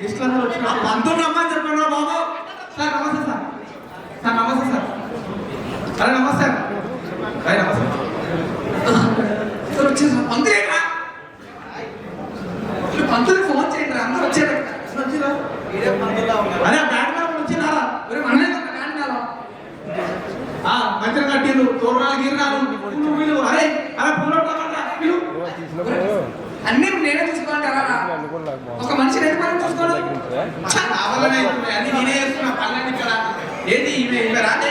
లిస్టులు అందరూ వచ్చిన పంతులు రమ్మని చెప్పాను బాబు. సార్ నమస్తే సార్. సార్ నమస్తే సార్. అరే నమస్తే అరే నమస్తే సార్. వచ్చింది సార్ పంతులు ఏంట్రా? పంతులకు ఫోన్ చేయండి రా, అందరూ వచ్చారు. అదే బ్యాంక్ లో వచ్చినారా? మనమే మంచిగా కట్టిరు తోరణాలు గిరినాలు వీళ్ళు. అరే అరే పూల అన్ని నేనే చూసుకోవాలంటారా? ఒక మనిషి రెండు పనులు చూసుకోవడం అన్ని నేనే చేస్తున్నా పనులన్నీ. ఇక్కడ ఏంటి ఇవే ఇవే రాదే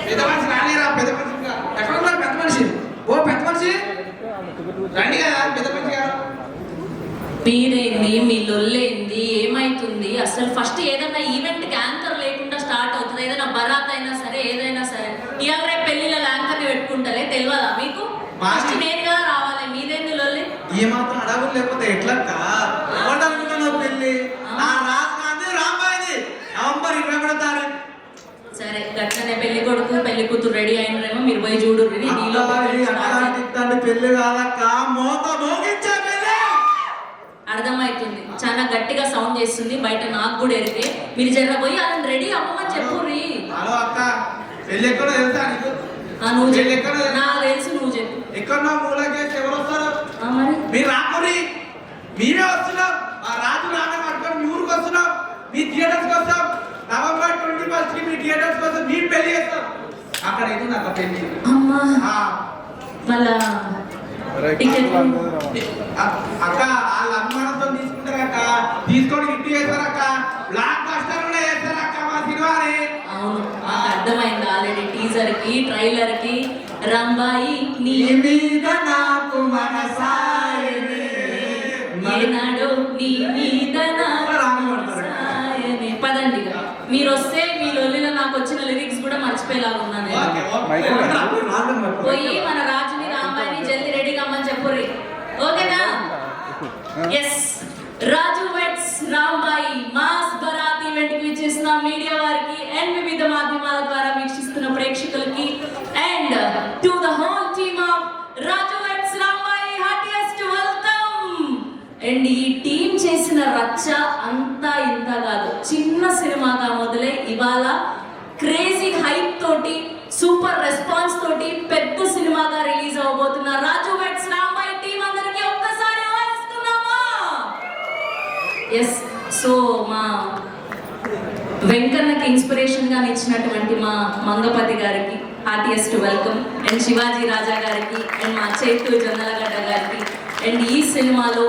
పెద్ద మనిషి రాలేరా? పెద్ద మనిషి ఎక్కడ ఉన్నారు? పెద్ద మనిషి ఓ పెద్ద మనిషి రండి కదా పెద్ద మనిషి గారు. మీరేంది, మీ లొల్లేంది, ఏమైతుంది అసలు? ఫస్ట్ ఏదైనా ఈవెంట్కి యాంకర్ లేకుండా స్టార్ట్ అవుతుంది. ఏదైనా బరాత్ అయినా సరే ఏదైనా సరే ఇవాళ రేపు పెళ్లిలో యాంకర్ని పెట్టుకుంటారే తెలియదా మీకు? ఫస్ట్ నేరుగా రావాలి. మీదేంది లొల్లి? ఏమాత్రం అడవులు లేకపోతే ఎట్లక్క ఎవడనుకున్నావు? పెళ్లి నా రాజు గాంధీ రాంబాయిది నవంబర్ 23 సరే గట్లనే పెళ్లి కొడుకు పెళ్లి కూతురు రెడీ అయినరేమో మీరు పోయి చూడు. పెళ్లి కాదక్క మోత మోగించే పెళ్లి. అర్థమవుతుంది, చాలా గట్టిగా సౌండ్ చేస్తుంది బయట, నాకు కూడా ఎరికే. మీరు జర పోయి వాళ్ళని రెడీ అవ్వమని చెప్పుర్రి. హలో అక్క పెళ్లి ఎక్కడో తెలుసా నీకు? నువ్వు చెప్పు. నాకు తెలుసు, నువ్వు చెప్పు. ఎక్కడో మూలకేసి ఎవరు వస్తారు? మరి మీరు రాకురి, మీరే వస్తున్నాం. ఆ రాజు నాన్న పట్టుకొని మీ ఊరికి వస్తున్నాం, మీ థియేటర్స్కి వస్తాం. నవంబర్ 21 మీ థియేటర్స్ కోసం మీ పెళ్లి చేస్తాం. అక్కడ అవుతుంది అక్క పెళ్లి. అమ్మా మళ్ళా అక్క వాళ్ళ అమ్మానంతో తీసుకుంటారు అక్క, తీసుకొని ఇంటి చేస్తారు అక్క. బ్లాక్ బస్టర్ కూడా చేస్తారు అక్క మా సినిమాని. అవును నాకు అర్థమైంది ఆల్రెడీ. టీజర్ కి ట్రైలర్ కి రంబాయి నీ మీద నాకు మనసాయనే ఏనాడో నీ మీద పదండి. మీరు వస్తే మీ లొల్లిలో నాకు వచ్చిన లిరిక్స్ కూడా మర్చిపోయేలాగా ఉన్నాను. పోయి మన రాజుని రాంబాయిని జల్దీ రెడీగా అమ్మని చెప్పుర్రి. ఓకేనా? Yes, Raju weds Rambai mass baraat event కి విచ్చేసిన మీడియా వారికి అండ్ వివిధ మాధ్యమాల ద్వారా వీక్షిస్తున్న ప్రేక్షకులకి and to the whole team of Raju weds Rambai heartiest welcome. And ఈ టీం చేసిన రచ్చ అంతా ఇంత కాదు, చిన్న సినిమాగా మొదలై ఇవాళ క్రేజీ హైప్ తోటి సూపర్ రెస్పాన్స్ తోటి పెద్ద సినిమాగా రిలీజ్ అవబోతున్న రాజు వెడ్స్ రాంబాయి టీం అందరికీ ఒక్కసారి ఆహ్వానిస్తున్నామా? ఎస్, సో మా వెంకన్నకి ఇన్స్పిరేషన్ గా ఇచ్చినటువంటి మా మంగపతి గారికి హార్టియెస్ట్ వెల్కమ్. అండ్ శివాజీ రాజా గారికి అండ్ మా చైతు జొన్నలగడ్డ గారికి అండ్ ఈ సినిమాలో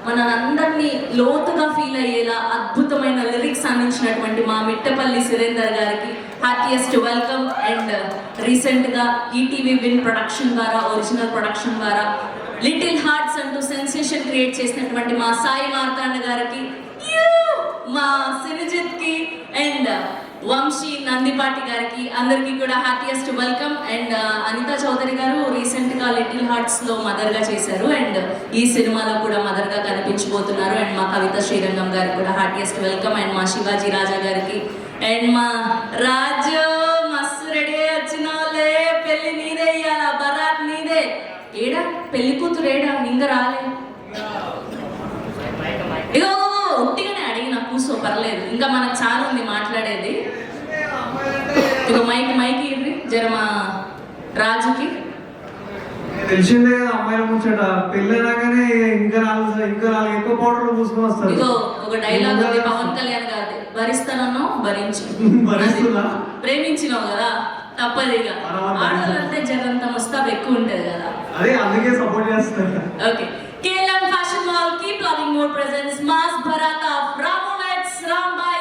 మనందరినీ లోతుగా ఫీల్ అయ్యేలా అద్భుతమైన లిరిక్స్ అందించినటువంటి మా మిట్టపల్లి సురేందర్ గారికి హార్టియెస్ట్ వెల్కమ్. అండ్ రీసెంట్గా ఈటీవీ విన్ ప్రొడక్షన్ ద్వారా, ఒరిజినల్ ప్రొడక్షన్ ద్వారా లిటిల్ హార్ట్స్ అంటూ సెన్సేషన్ క్రియేట్ చేసినటువంటి మా సాయి మార్తాండ గారికి, మా సినిజిత్కి అండ్ వంశీ నందిపాటి గారికి అందరికీ కూడా heartiest welcome. And Anitha Chowdary గారు రీసెంట్గా లిటిల్ హార్ట్స్లో మదర్గా చేశారు అండ్ ఈ సినిమాలో కూడా మదర్గా కనిపించబోతున్నారు. అండ్ మా కవిత శ్రీరంగం గారికి కూడా హార్టియెస్ట్ వెల్కమ్. అండ్ మా శివాజీ రాజా గారికి అండ్ మా రాజు మస్తు రెడీ వచ్చిన వాళ్ళే. పెళ్లి నీదే, ఇయ్యాల బరాత్ నీదే. ఏడా పెళ్లి కూతురు ఏడా? ఇంకా రాలే. ఇగో ఒట్టిగానే అడిగిన కూర్చో పర్లేదు, ఇంకా మనకు చాలా ఉంది మాట్లాడేది. ఇక మైక్ ఇవ్వండి జర మా రాజుకి. తెలిసిందే కదా అమ్మాయిల ముచ్చట, పెళ్ళైనాకనే ఇంకా నాలుగు ఎక్కువ పౌడర్లు పూసుకొని వస్తారు. ఇగో ఒక డైలాగ్ ఉంది పవన్ కళ్యాణ్ గారి, భరిస్తానో భరించు, ప్రేమించినావు కదా తప్పదు. ఇక ఆడవాళ్ళంటే జరంత ముస్తాబ్ ఎక్కువ ఉంటది కదా, అదే అందుకే సపోర్ట్ చేస్తారు. Okay, KLM Fashion Mall keep loving more presents mass bharat of Ramu Vets Rambai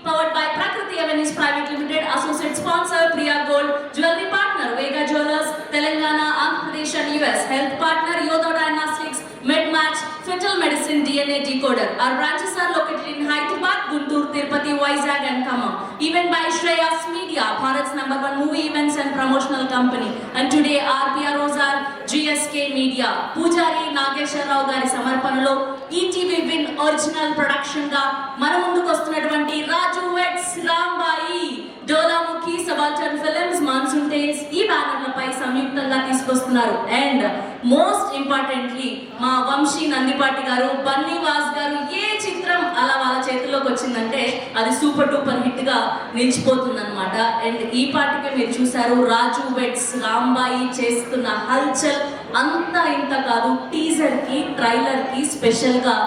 powered by Prakriti Avenues Private Limited, associate sponsor Priya Gold, jewelry partner Vega Jewelers Telangana, Andhra Pradesh and US, health partner Yodo Diagnostics, MedMatch, Fetal Medicine DNA Decoder. Our branches are located in Hyderabad, Guntur, Tirupati, Vizag and Khammam. Event by Shreyas Media, Bharat's #1 movie events and promotional company. And today our PROs are GSK Media. Pujari Nageshwar Rao గారి సమర్పణలో ETV win original production గా మన ముందుకు వస్తున్నటువంటి Raju weds Rambai Dolamukhi subaltern films, monsoon tales ఈ బ్యానర్లపై సంయుక్తంగా తీసుకొస్తున్నారు. అండ్ మోస్ట్ ఇంపార్టెంట్లీ మా వంశీ నందిపాటి గారు, బన్నీవాస్ గారు ఏ చిత్రం అలా వాళ్ళ చేతుల్లోకి వచ్చిందంటే అది సూపర్ డూపర్ హిట్ గా నిలిచిపోతుంది అనమాట. అండ్ ఈ పాటికే మీరు చూసారు రాజు వెడ్స్ రాంబాయి చేస్తున్న హల్చల్ అంతా ఇంత కాదు. టీజర్ కి ట్రైలర్ కి స్పెషల్ గా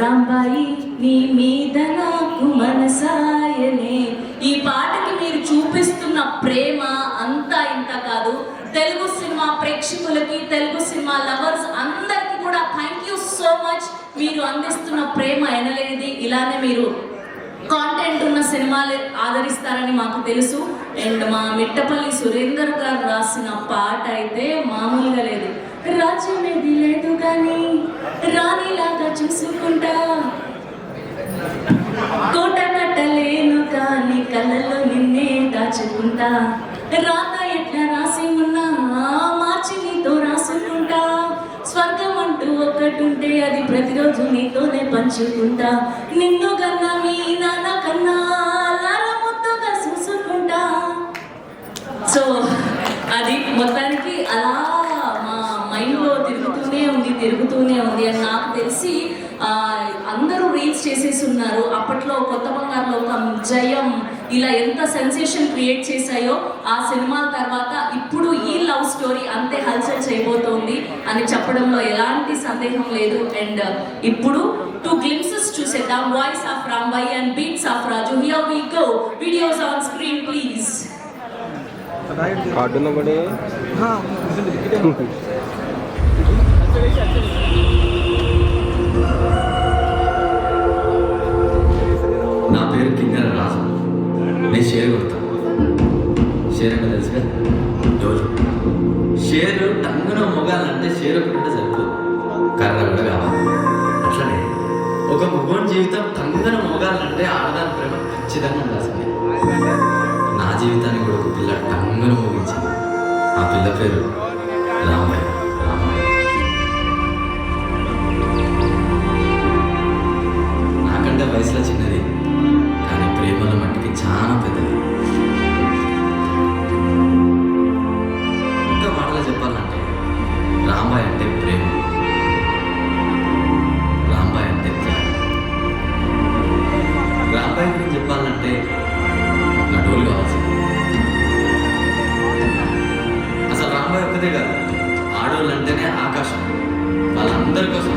రాంబాయి నీ మీద నాకు మనసాయనే ఈ పాటకి మీరు చూపిస్తున్న ప్రేమ అంతా ఇంత కాదు. తెలుగు సినిమా ప్రేక్షకులకి, తెలుగు సినిమా లవర్స్ అందరికీ కూడా థ్యాంక్ యూ సో మచ్. మీరు అందిస్తున్న ప్రేమ ఎనలేనిది. ఇలానే మీరు కాంటెంట్ ఉన్న సినిమాలు ఆదరిస్తారని మాకు తెలుసు. అండ్ మా మిట్టపల్లి సురేందర్ గారు రాసిన పాట అయితే మామూలుగా లేదు. రాజ్యమేది లేదు కానీ రాణిలాగా చూసుకుంటా, కోట కట్టలేను కానీ కళ్ళలో నిన్నే దాచుకుంటా, రాత ఎట్లా రాసి ఉన్నా మార్చి నీతో రాసుకుంటా, స్వర్గం అంటూ ఒకటుంటే అది ప్రతిరోజు నీతోనే పంచుకుంటా, నిన్ను కన్నా మీ నాన్న కన్నా లాల ముద్దుగా చూసుకుంటా. సో అది మొత్తానికి అలా మా మైండ్లో తిరుగుతూనే ఉంది అని నాకు తెలిసి అందరూ రీల్స్ చేసేసి ఉన్నారు. అప్పట్లో కొత్త బంగారు లోకం, జయం ఇలా ఎంత సెన్సేషన్ క్రియేట్ చేశాయో ఆ సినిమాల తర్వాత ఇప్పుడు ఈ లవ్ స్టోరీ అంతే హల్చల్ చేయబోతోంది అని చెప్పడంలో ఎలాంటి సందేహం లేదు. అండ్ ఇప్పుడు 2 glimpses చూసేద్దాం. Voice of Rambai and beats of Raju. Here we go. Videos on screen please. Card కూడా నా పేరు కింగర రాజు. నేను షేర్ కొడతాను. షేర్ అంటే తెలుసుగా, జోజు. షేరు టంగున మొగాలంటే షేర్ ఒకటి సరిపోదు, కర్ర కూడా కావాలి. అట్లనే ఒక మగోని జీవితం టంగున మొగాలంటే ఆడదాని ప్రేమ ఖచ్చితంగా ఉండాల్సిందే. నా జీవితాన్ని కూడా ఒక పిల్ల టంగున మోగించింది. ఆ పిల్ల పేరు రామయ్య. నాకంటే వయసులో చిన్నది కానీ ప్రేమల మట్టికి చాలా పెద్దది. ఇంకా మాటలో చెప్పాలంటే రాంబాయ్ అంటే ప్రేమ, రాంబాయ్ అంటే త్యాగం. రాంబాయ్ గురించి చెప్పాలంటే నా డోలు కావాల్సింది. అసలు రాంబాయ్ ఒక్కదే కాదు, ఆడోళ్ళు అంటేనే ఆకాశం. వాళ్ళందరి కోసం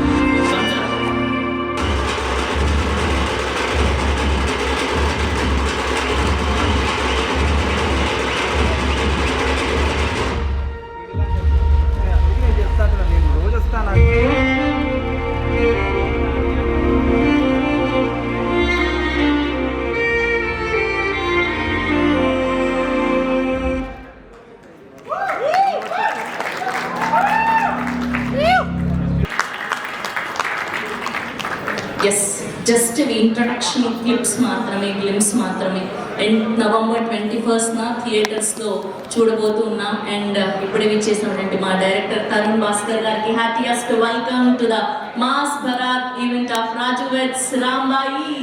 జస్ట్ ఇంట్రడక్షన్ క్లిప్స్ మాత్రమే, గ్లిమ్స్ మాత్రమే. అండ్ November 21st థియేటర్స్లో చూడబోతున్నాం. అండ్ ఇప్పుడే విచ్చేసినటువంటి మా డైరెక్టర్ తరుణ్ భాస్కర్ గారికి happiest welcome to the mass baraat event of Raju weds Rambai.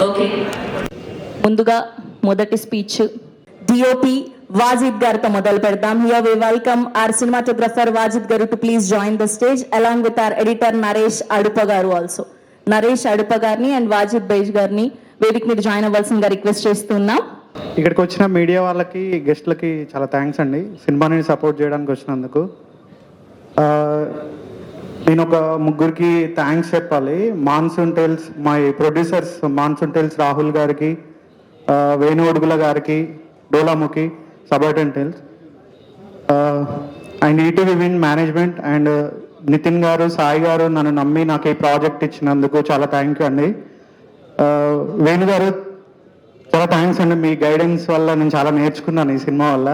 Okay, ముందుగా మొదటి స్పీచ్ డిఓపి వాజిద్ గారితో మొదలు పెడతాం. Here we welcome our cinematographer Wajid గారు to please join the stage along with our editor Naresh Adupa గారు ఆల్సో. నరేష్ అడుప గారిని అండ్ వాజిద్ బేజ్ గారిని వేదిక మీద జాయిన్ అవ్వాల్సిందిగా రిక్వెస్ట్ చేస్తున్నాం. ఇక్కడికి వచ్చిన మీడియా వాళ్ళకి, గెస్ట్లకి చాలా థ్యాంక్స్ అండి సినిమాని సపోర్ట్ చేయడానికి వచ్చినందుకు. నేను ఒక ముగ్గురికి థ్యాంక్స్ చెప్పాలి. Monsoon tales my producers monsoon tales Rahul గారికి, వేణు ఒడుగుల గారికి, Dolamukhi, subaltern tales and ETV win management and Nithin గారు, సాయి గారు నన్ను నమ్మి నాకు ఈ ప్రాజెక్ట్ ఇచ్చినందుకు చాలా థ్యాంక్ యూ అండి. వేణు గారు చాలా థ్యాంక్స్ అండి, మీ గైడెన్స్ వల్ల నేను చాలా నేర్చుకున్నాను ఈ సినిమా వల్ల.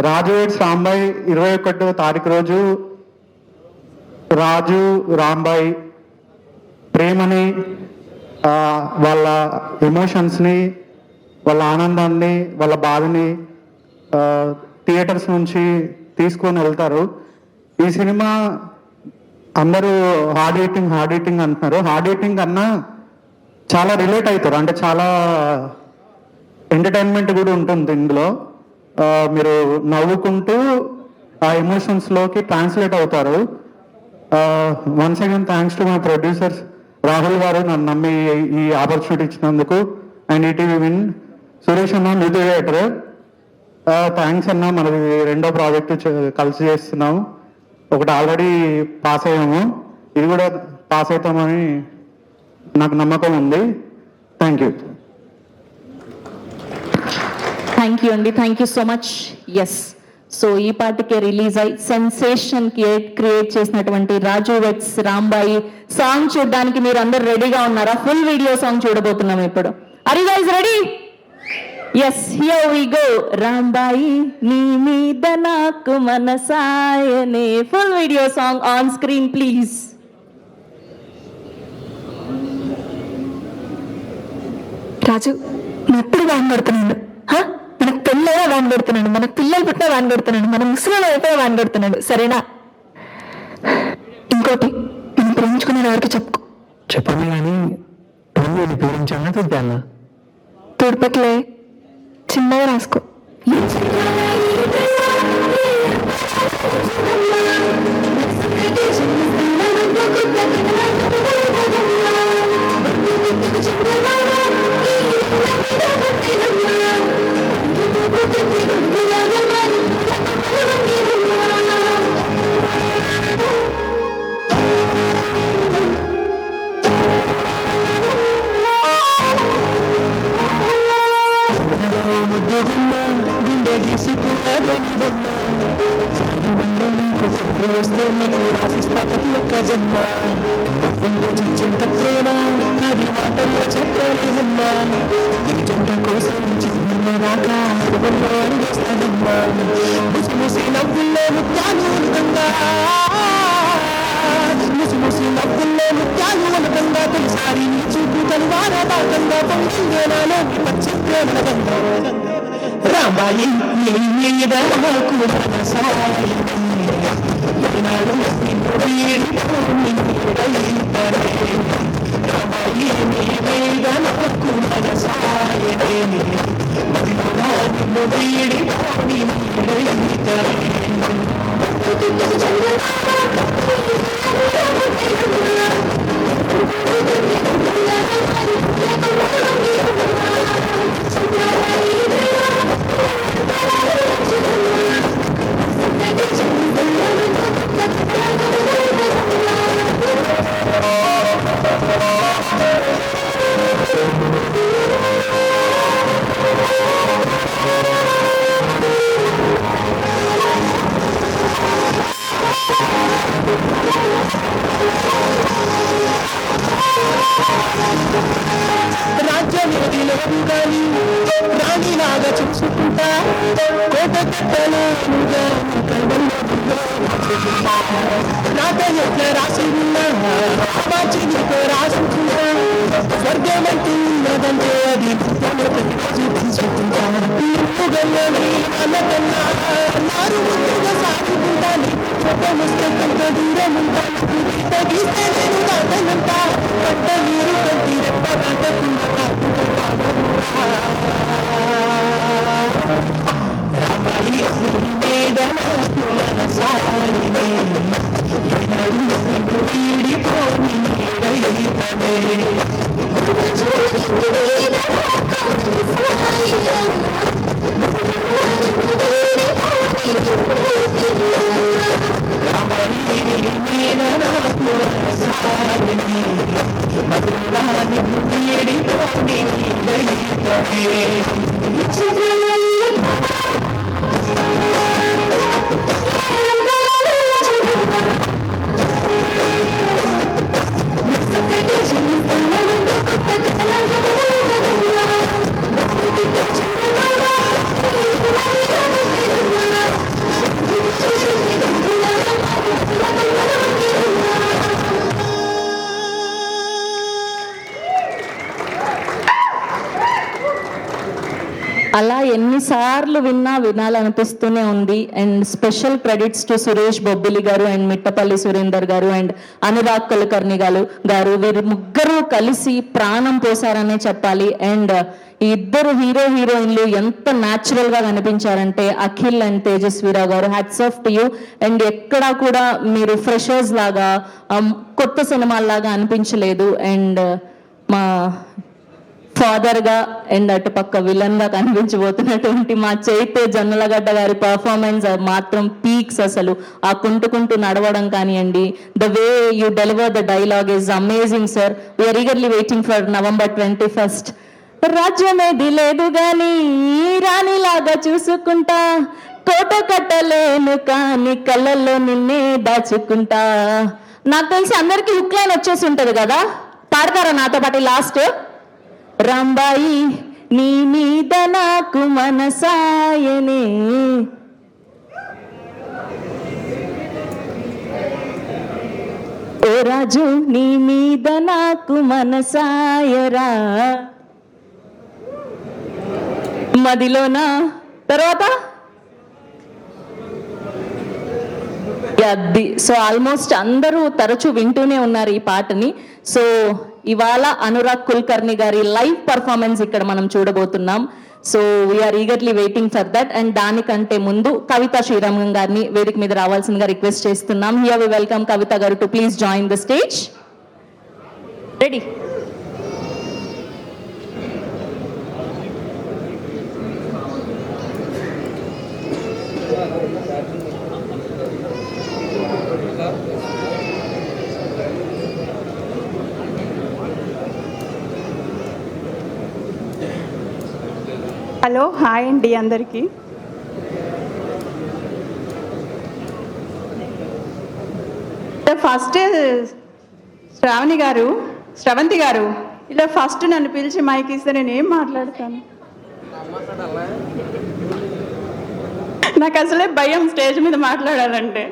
రాజు వెడ్స్ రాంబాయ్ 21వ తారీఖు రోజు రాజు రాంబాయ్ ప్రేమని, వాళ్ళ ఎమోషన్స్ని, వాళ్ళ ఆనందాన్ని, వాళ్ళ బాధని థియేటర్స్ నుంచి తీసుకొని వెళ్తారు. ఈ సినిమా అందరూ హార్డ్ ఎడిటింగ్ అంటున్నారు. హార్డ్ ఎడిటింగ్ కన్నా చాలా రిలేట్ అవుతారు, అంటే చాలా ఎంటర్టైన్మెంట్ కూడా ఉంటుంది ఇందులో. మీరు నవ్వుకుంటూ ఆ ఎమోషన్స్లోకి ట్రాన్స్లేట్ అవుతారు. Once again thanks to my producers Rahul గారు నన్ను నమ్మి ఈ ఆపర్చునిటీ ఇచ్చినందుకు, అండ్ ఈటీవీ విన్ సురేష్ అన్న మ్యూజిక్ డైరెక్టర్. థ్యాంక్స్ అన్న, మనది 2వ ప్రాజెక్టు కలిసి చేస్తున్నాము. ఒకటి ఆల్రెడీ పాస్ అయ్యాము, ఇది కూడా పాస్ అవుతామని నాకు నమ్మకం ఉంది. Thank you. థ్యాంక్ యూ అండి, thank you so much. Yes, so ఈ పాటికే రిలీజ్ అయి సెన్సేషన్ క్రియేట్ చేసినటువంటి రాజు వెట్స్ రాంబాయి సాంగ్ చూడడానికి మీరు అందరు రెడీగా ఉన్నారా? ఫుల్ వీడియో సాంగ్ చూడబోతున్నాం ఇప్పుడు. Are you guys ready? Yes, here we go. Rambai నీ మీద నాకు మనసాయనే. Full video song on screen please. Raju, నేను ఎప్పుడు వాన్ పెడుతున్నాడు. మనకు పెళ్ళైనా వాన్ పెడుతున్నాడు, మనకు పిల్లలు పుట్టినా వాన్ పెడుతున్నాడు, మన ముసలిలో అయిపోయి వాన్ పెడుతున్నాడు. సరేనా? ఇంకోటి, నేను ప్రేమించుకునే ఎవరికి చెప్పుకో. చెప్పండి కానీ ప్రేమించాలా చూద్దానా? తోడుపెట్టలే, చిన్నగా రాసుకో. రాంబాయి నీ మీద నాకు మనసాయనే. రాంబాయి నీ మీద నాకు మనసాయనే. వీడిపోని రాజ్యమేదిలో కానీ రాణిలాగా చూసుకుంటా, కోట కట్టలేనుగా నాతో ఎట్లా రాసి ఉన్నా మార్చి నీతో రాసుకుంటా. స్వర్గమంటూ ఉన్నదంటే అది చూపించుకుంటా. నిప్పుగల్లని అన్నకన్నా నారు ముందుగా సాగుకుంటాను. ముస్తే కొంత దూరం ఉంటాను, తగిస్తే నేను దాటనంటా. పట్ట నీరు కంటి రెప్ప దాటకుండా రామాయి మీద మనసాయనే. వీడిపోని మధురాని అలా ఎన్నిసార్లు వినాలనిపిస్తూనే ఉంది. And special credits to Suresh Bobbili గారు అండ్ మిట్టపల్లి సురేందర్ గారు అండ్ అనురాగ్ కులకర్ణి గారు వీరు ముగ్గురు కలిసి ప్రాణం పోసారనే చెప్పాలి. అండ్ ఈ ఇద్దరు హీరోయిన్లు ఎంత న్యాచురల్ గా కనిపించారంటే అఖిల్ అండ్ తేజస్వీరావు గారు, hats off to you. And ఎక్కడా కూడా మీరు ఫ్రెషర్స్ లాగా కొత్త సినిమాల్లాగా అనిపించలేదు. అండ్ మా ఫాదర్ గా అండ్ అటుపక్క విలన్ గా కనిపించబోతున్నటువంటి మా చైతు జొన్నలగడ్డ గారి పర్ఫార్మెన్స్ మాత్రం పీక్స్. అసలు ఆ కుంటుకుంటూ నడవడం కానివ్వండి, the way you deliver the dialogue is amazing sir. We're eagerly waiting for November 21st. రాజ్యమేది లేదు గాని రాణిలాగా చూసుకుంటా, కోట కట్టలేను కానీ కళ్ళల్లో నిన్నే దాచుకుంటా. నాకు తెలిసి అందరికి హుక్ లైన్ వచ్చేసి ఉంటది కదా, పాడతారా నాతో పాటు లాస్ట్? రాంబాయి నీ మీద నాకు మనసాయనే, ఓ రాజు నీ మీద నాకు మనసాయరా, మదిలోనా తర్వాత అది. సో ఆల్మోస్ట్ అందరూ తరచూ వింటూనే ఉన్నారు ఈ పాటని. సో ఇవాళ అనురాగ్ కుల్కర్ణి గారి లైవ్ పర్ఫార్మెన్స్ ఇక్కడ మనం చూడబోతున్నాం. So we're eagerly waiting for that. And దానికంటే ముందు కవిత శ్రీరామన్ గారిని వేదిక మీద రావాల్సిందిగా రిక్వెస్ట్ చేస్తున్నాం. హియర్ వి వెల్కమ్ కవిత గారు to please join the stage. Ready? Hello, hi అండి అందరికీ. ఫస్ట్ శ్రవంతి గారు ఇలా ఫస్ట్ నన్ను పిలిచి మైక్ ఇస్తే నేను ఏం మాట్లాడతాను? నాకు అసలే భయం స్టేజ్ మీద మాట్లాడాలంటే.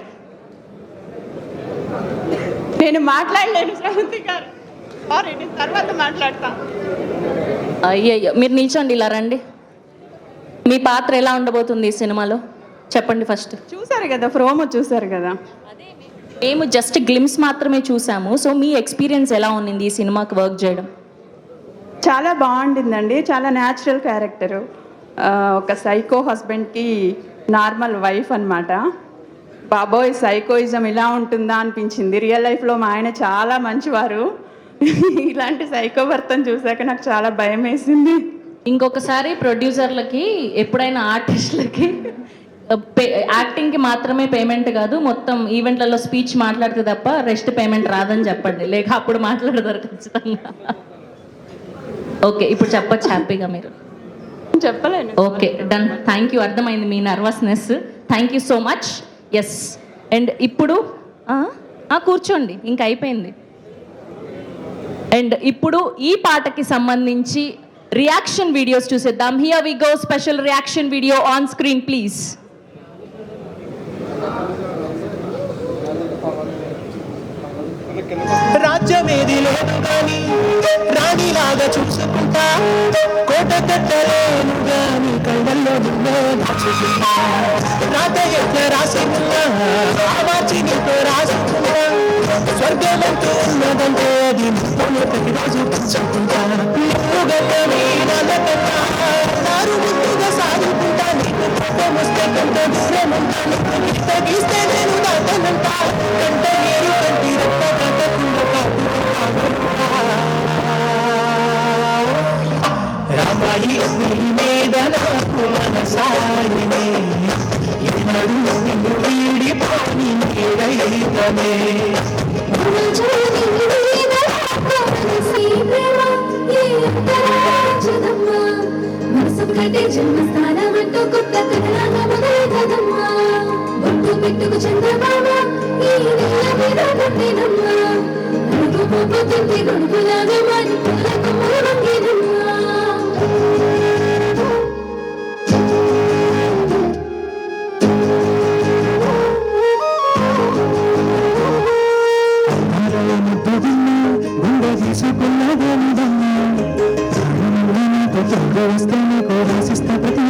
నేను మాట్లాడలేను శ్రవంతి గారు, సారీ, నేను తర్వాత మాట్లాడతా. అయ్యయ్యో, మీరు నిల్చోండి, ఇలా రండి. మీ పాత్ర ఎలా ఉండబోతుంది ఈ సినిమాలో చెప్పండి ఫస్ట్. చూసారు కదా, ప్రోమో చూసారు కదా. మేము జస్ట్ గ్లిమ్స్ మాత్రమే చూసాము. సో మీ ఎక్స్పీరియన్స్ ఎలా ఉంది ఈ సినిమాకి వర్క్ చేయడం? చాలా బాగుండిందండి. చాలా న్యాచురల్ క్యారెక్టరు. ఒక సైకో హస్బెండ్కి నార్మల్ వైఫ్ అన్నమాట. బాబోయ్, సైకోయిజం ఇలా ఉంటుందా అనిపించింది. రియల్ లైఫ్లో మా ఆయన చాలా మంచివారు. ఇలాంటి సైకో భర్తను చూసాక నాకు చాలా భయం వేసింది. ఇంకొకసారి ప్రొడ్యూసర్లకి ఎప్పుడైనా ఆర్టిస్టులకి యాక్టింగ్కి మాత్రమే పేమెంట్ కాదు, మొత్తం ఈవెంట్లలో స్పీచ్ మాట్లాడితే తప్ప రెస్ట్ పేమెంట్ రాదని చెప్పండి, లేక అప్పుడు మాట్లాడతారు ఖచ్చితంగా. ఓకే, ఇప్పుడు చెప్పచ్చు హ్యాపీగా మీరు. చెప్పలేను. Okay, done. థ్యాంక్ యూ, అర్థమైంది మీ nervousness. Thank you so much. Yes. And ఇప్పుడు కూర్చోండి, ఇంకా అయిపోయింది. అండ్ ఇప్పుడు ఈ పాటకి సంబంధించి రియాక్షన్ వీడియోస్ చూసేద్దాం. Here we go, special reaction video on screen please. రాజ్యమేది లేదు గాని రాణిలాగా చూసుకుంటా, కోట కట్టలేను గాని కళ్ళల్లో నిన్నే దాచుకుంటా. రాత ఎట్లా రాసి ఉన్నా మార్చి నీతో రాసుకుంటా, స్వర్గమంటూ ఉన్నదంటే అది నీతోనే ప్రతిరోజు పంచుకుంటా. నువ్వు గల్లవి నల్లకన్నా నారు ముందుగా సాగుకుంటా, నీకు కోపం వస్తే కొంత దూరం ఉంటా, నీకు గీత గీస్తే నేను దాటనంటా, కంట నీరు కంటి రెప్ప కట్టకుండా రామాయి నీ మీద నాకు మనసాయనే, ఎన్నడూ నిన్ను వీడిపోని నీడైతనే. జన్మస్థానం అంటూ కొత్త కథలాగా మొదలైతదమ్మా, బొట్టు పెట్టుకు చంద్రబాబ ఈ నెల మీద దండేనమ్మా, అడుగు పోపు తింటి గొడుగులాగా మారి పూలకు మూలంగేనమ్మా. వస్తే నీకు రాసిస్తా ప్రతి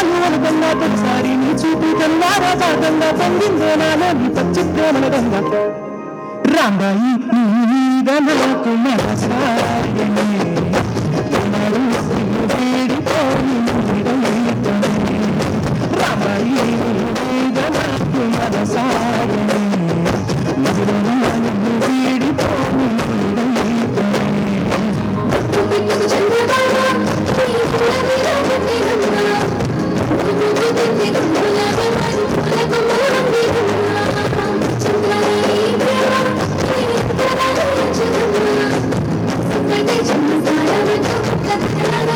చాలు అనుకున్నా తొలిసారి నీ చూపు కన్నారా భాగంగా పొందిందో నాలో నీ పచ్చి ప్రేమల గంగా రాంబాయి నీ మీద నాకు మనసాయనే ఎన్నడూ వీడిపోని నీడైతనే రాంబాయి నీ మీద నాకు మనసాయనే నిజలో నన్ను వీడిపోని నీడైతనే బిట్టుకు చంద్రబాబా నీ పులవిలో పుట్టినమ్మా నువ్వు తింది గుండెల మనకు మోహంది చంద్రరాయి ప్రేమ నీ ప్రాణాలు చంద్రమా సంగతి చంద్రసారమంటూ కథనాల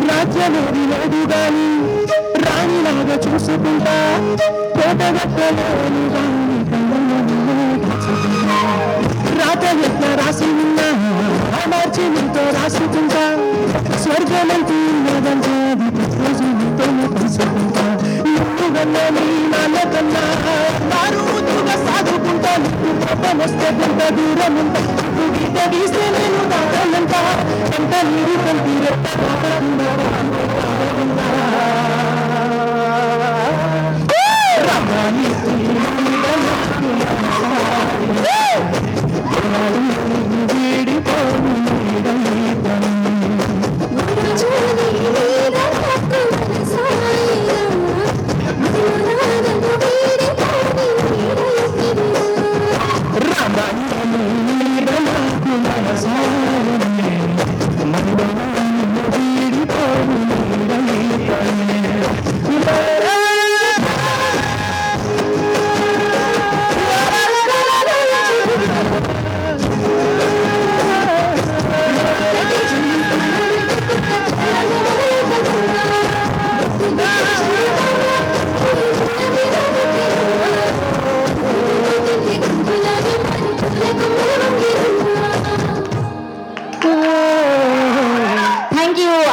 రాజ్యమేది లేదు గాని రాణిలాగా చూసుకుంటా కోటగట్టలేని గాని కళ్ళలో దాచుకుంటా రాత ఎట్లా రాసి ఉన్నా మార్చి నీతో రాసుకుంటా స్వర్గమంటూ ఉన్నదంటే అది ప్రతిరోజు నీతోనే పంచుకుంటా నువ్వుగన్నా నీ నాన్న కన్నా మారు ముద్దుగా సాదుకుంటా నీకు కోపం వస్తే కొంత దూరం ఉంటా నువ్వు గీత గీస్తే నేను దాటాలంట ఎంత నీరు కంటి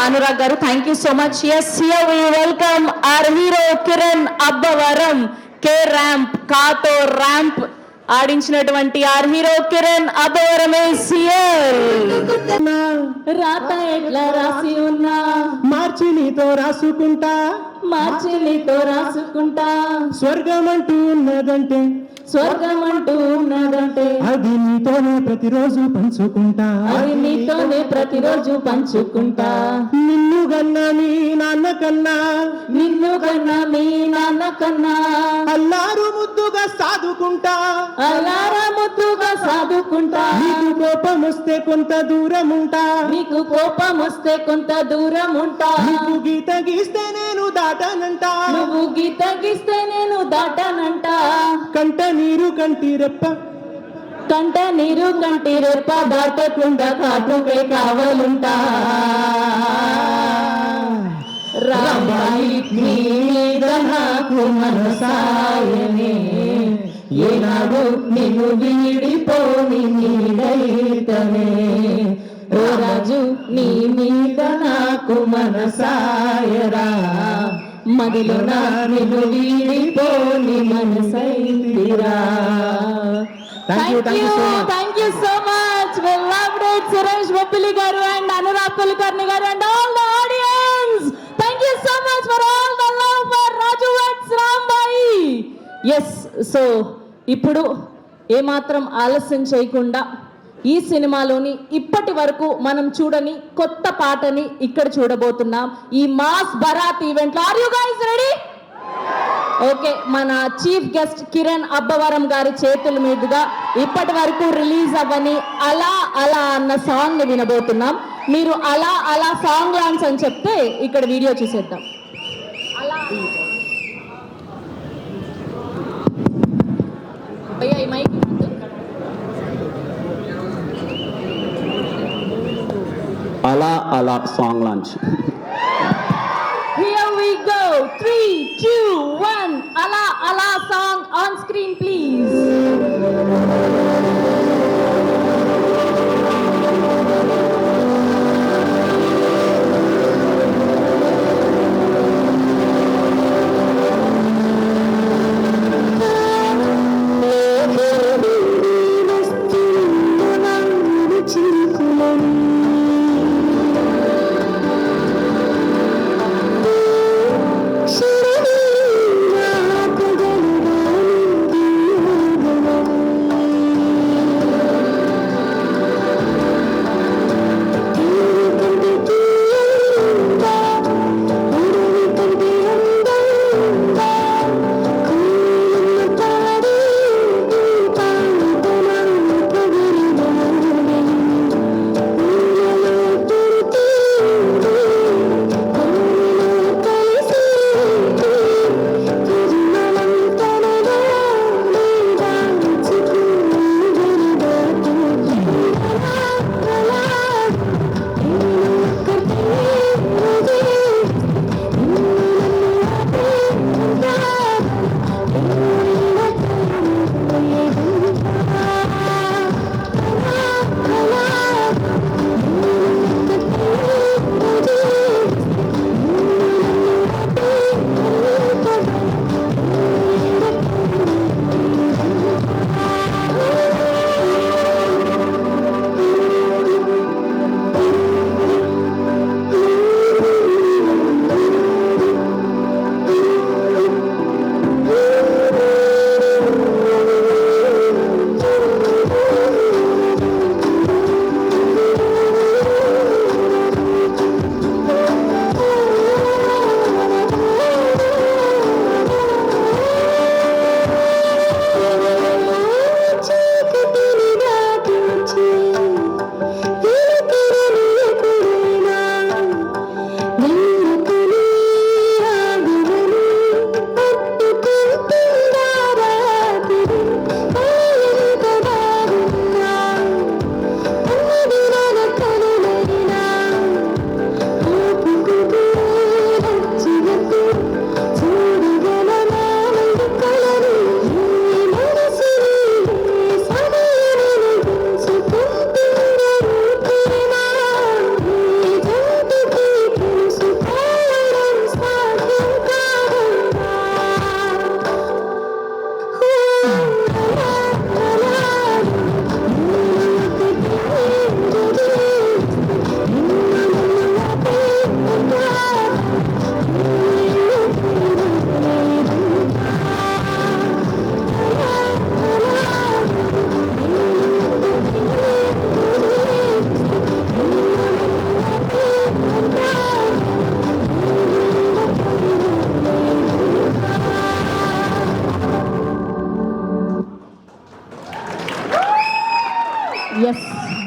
అనురాగ్ గారు, thank you so much. Yes, here we welcome our hero Kiran Abbavaram. K ramp కాతో ర్యాంప్ ఆడించినటువంటి our hero Kiran Abbavaram is here. రాత ఎట్లా రాసి ఉన్నా మార్చి నీతో రాసుకుంటా మార్చి నీతో రాసుకుంటా స్వర్గం అంటూ ఉన్నదంటే స్వర్గం అంటూ ఉన్నదంటే అది నీతోనే ప్రతిరోజు పంచుకుంటా అది నీతోనే ప్రతిరోజు పంచుకుంటా నిన్ను కన్నా మీ నాన్న కన్నా నిన్ను కన్నా మీ నాన్న కన్నా అల్లారు ముద్దుగా సాదుకుంటా అల్లారా ముద్దుగా సాదుకుంటా నీకు కోపం వస్తే కొంత దూరం ఉంటా నీకు కోపం వస్తే కొంత దూరం ఉంటా నీకు గీత గీస్తే నేను దాటానంట నువ్వు గీత గీస్తే నేను దాటానంట కంట నీరు కంటి రెప్ప కంట నీరు కంటి రెప్ప దాటకుండా కాటుకే కావాలంటా రాంబాయి నీ మీద నాకు మనసాయనే ఏనాడు నిన్ను వీడిపోని నీడైతనే ఓ రాజు నీ మీద నాకు మనసాయరా మదిలో నా నిన్ను వీడిపోని మనసైందిరా. Thank you so much. We loved it. Suresh Boppili garu and Anurag Kulkarni garu and all the audience. Thank you so much for all the love for Raju Vets Rambai. Yes, so ఇప్పుడు ఏమాత్రం ఆలస్యం చేయకుండా ఈ సినిమాలోని ఇప్పటి వరకు మనం చూడని కొత్త పాటని ఇక్కడ చూడబోతున్నాం ఈ మాస్ బరాత్ ఈవెంట్ లో. Are you guys ready? Okay, మన చీఫ్ గెస్ట్ కిరణ్ అబ్బవరం గారి చేతుల మీదుగా ఇప్పటి వరకు రిలీజ్ అవ్వని అలా అలా అన్న సాంగ్ ని వినబోతున్నాం. మీరు అలా అలా సాంగ్ లాంచ్ అని చెప్తే ఇక్కడ వీడియో చూసేద్దాం. అలా భయ్యా ఈ మైక్ అలా అలా song launch. Here we go. 3, 2, 1. Ala Ala song on screen, please.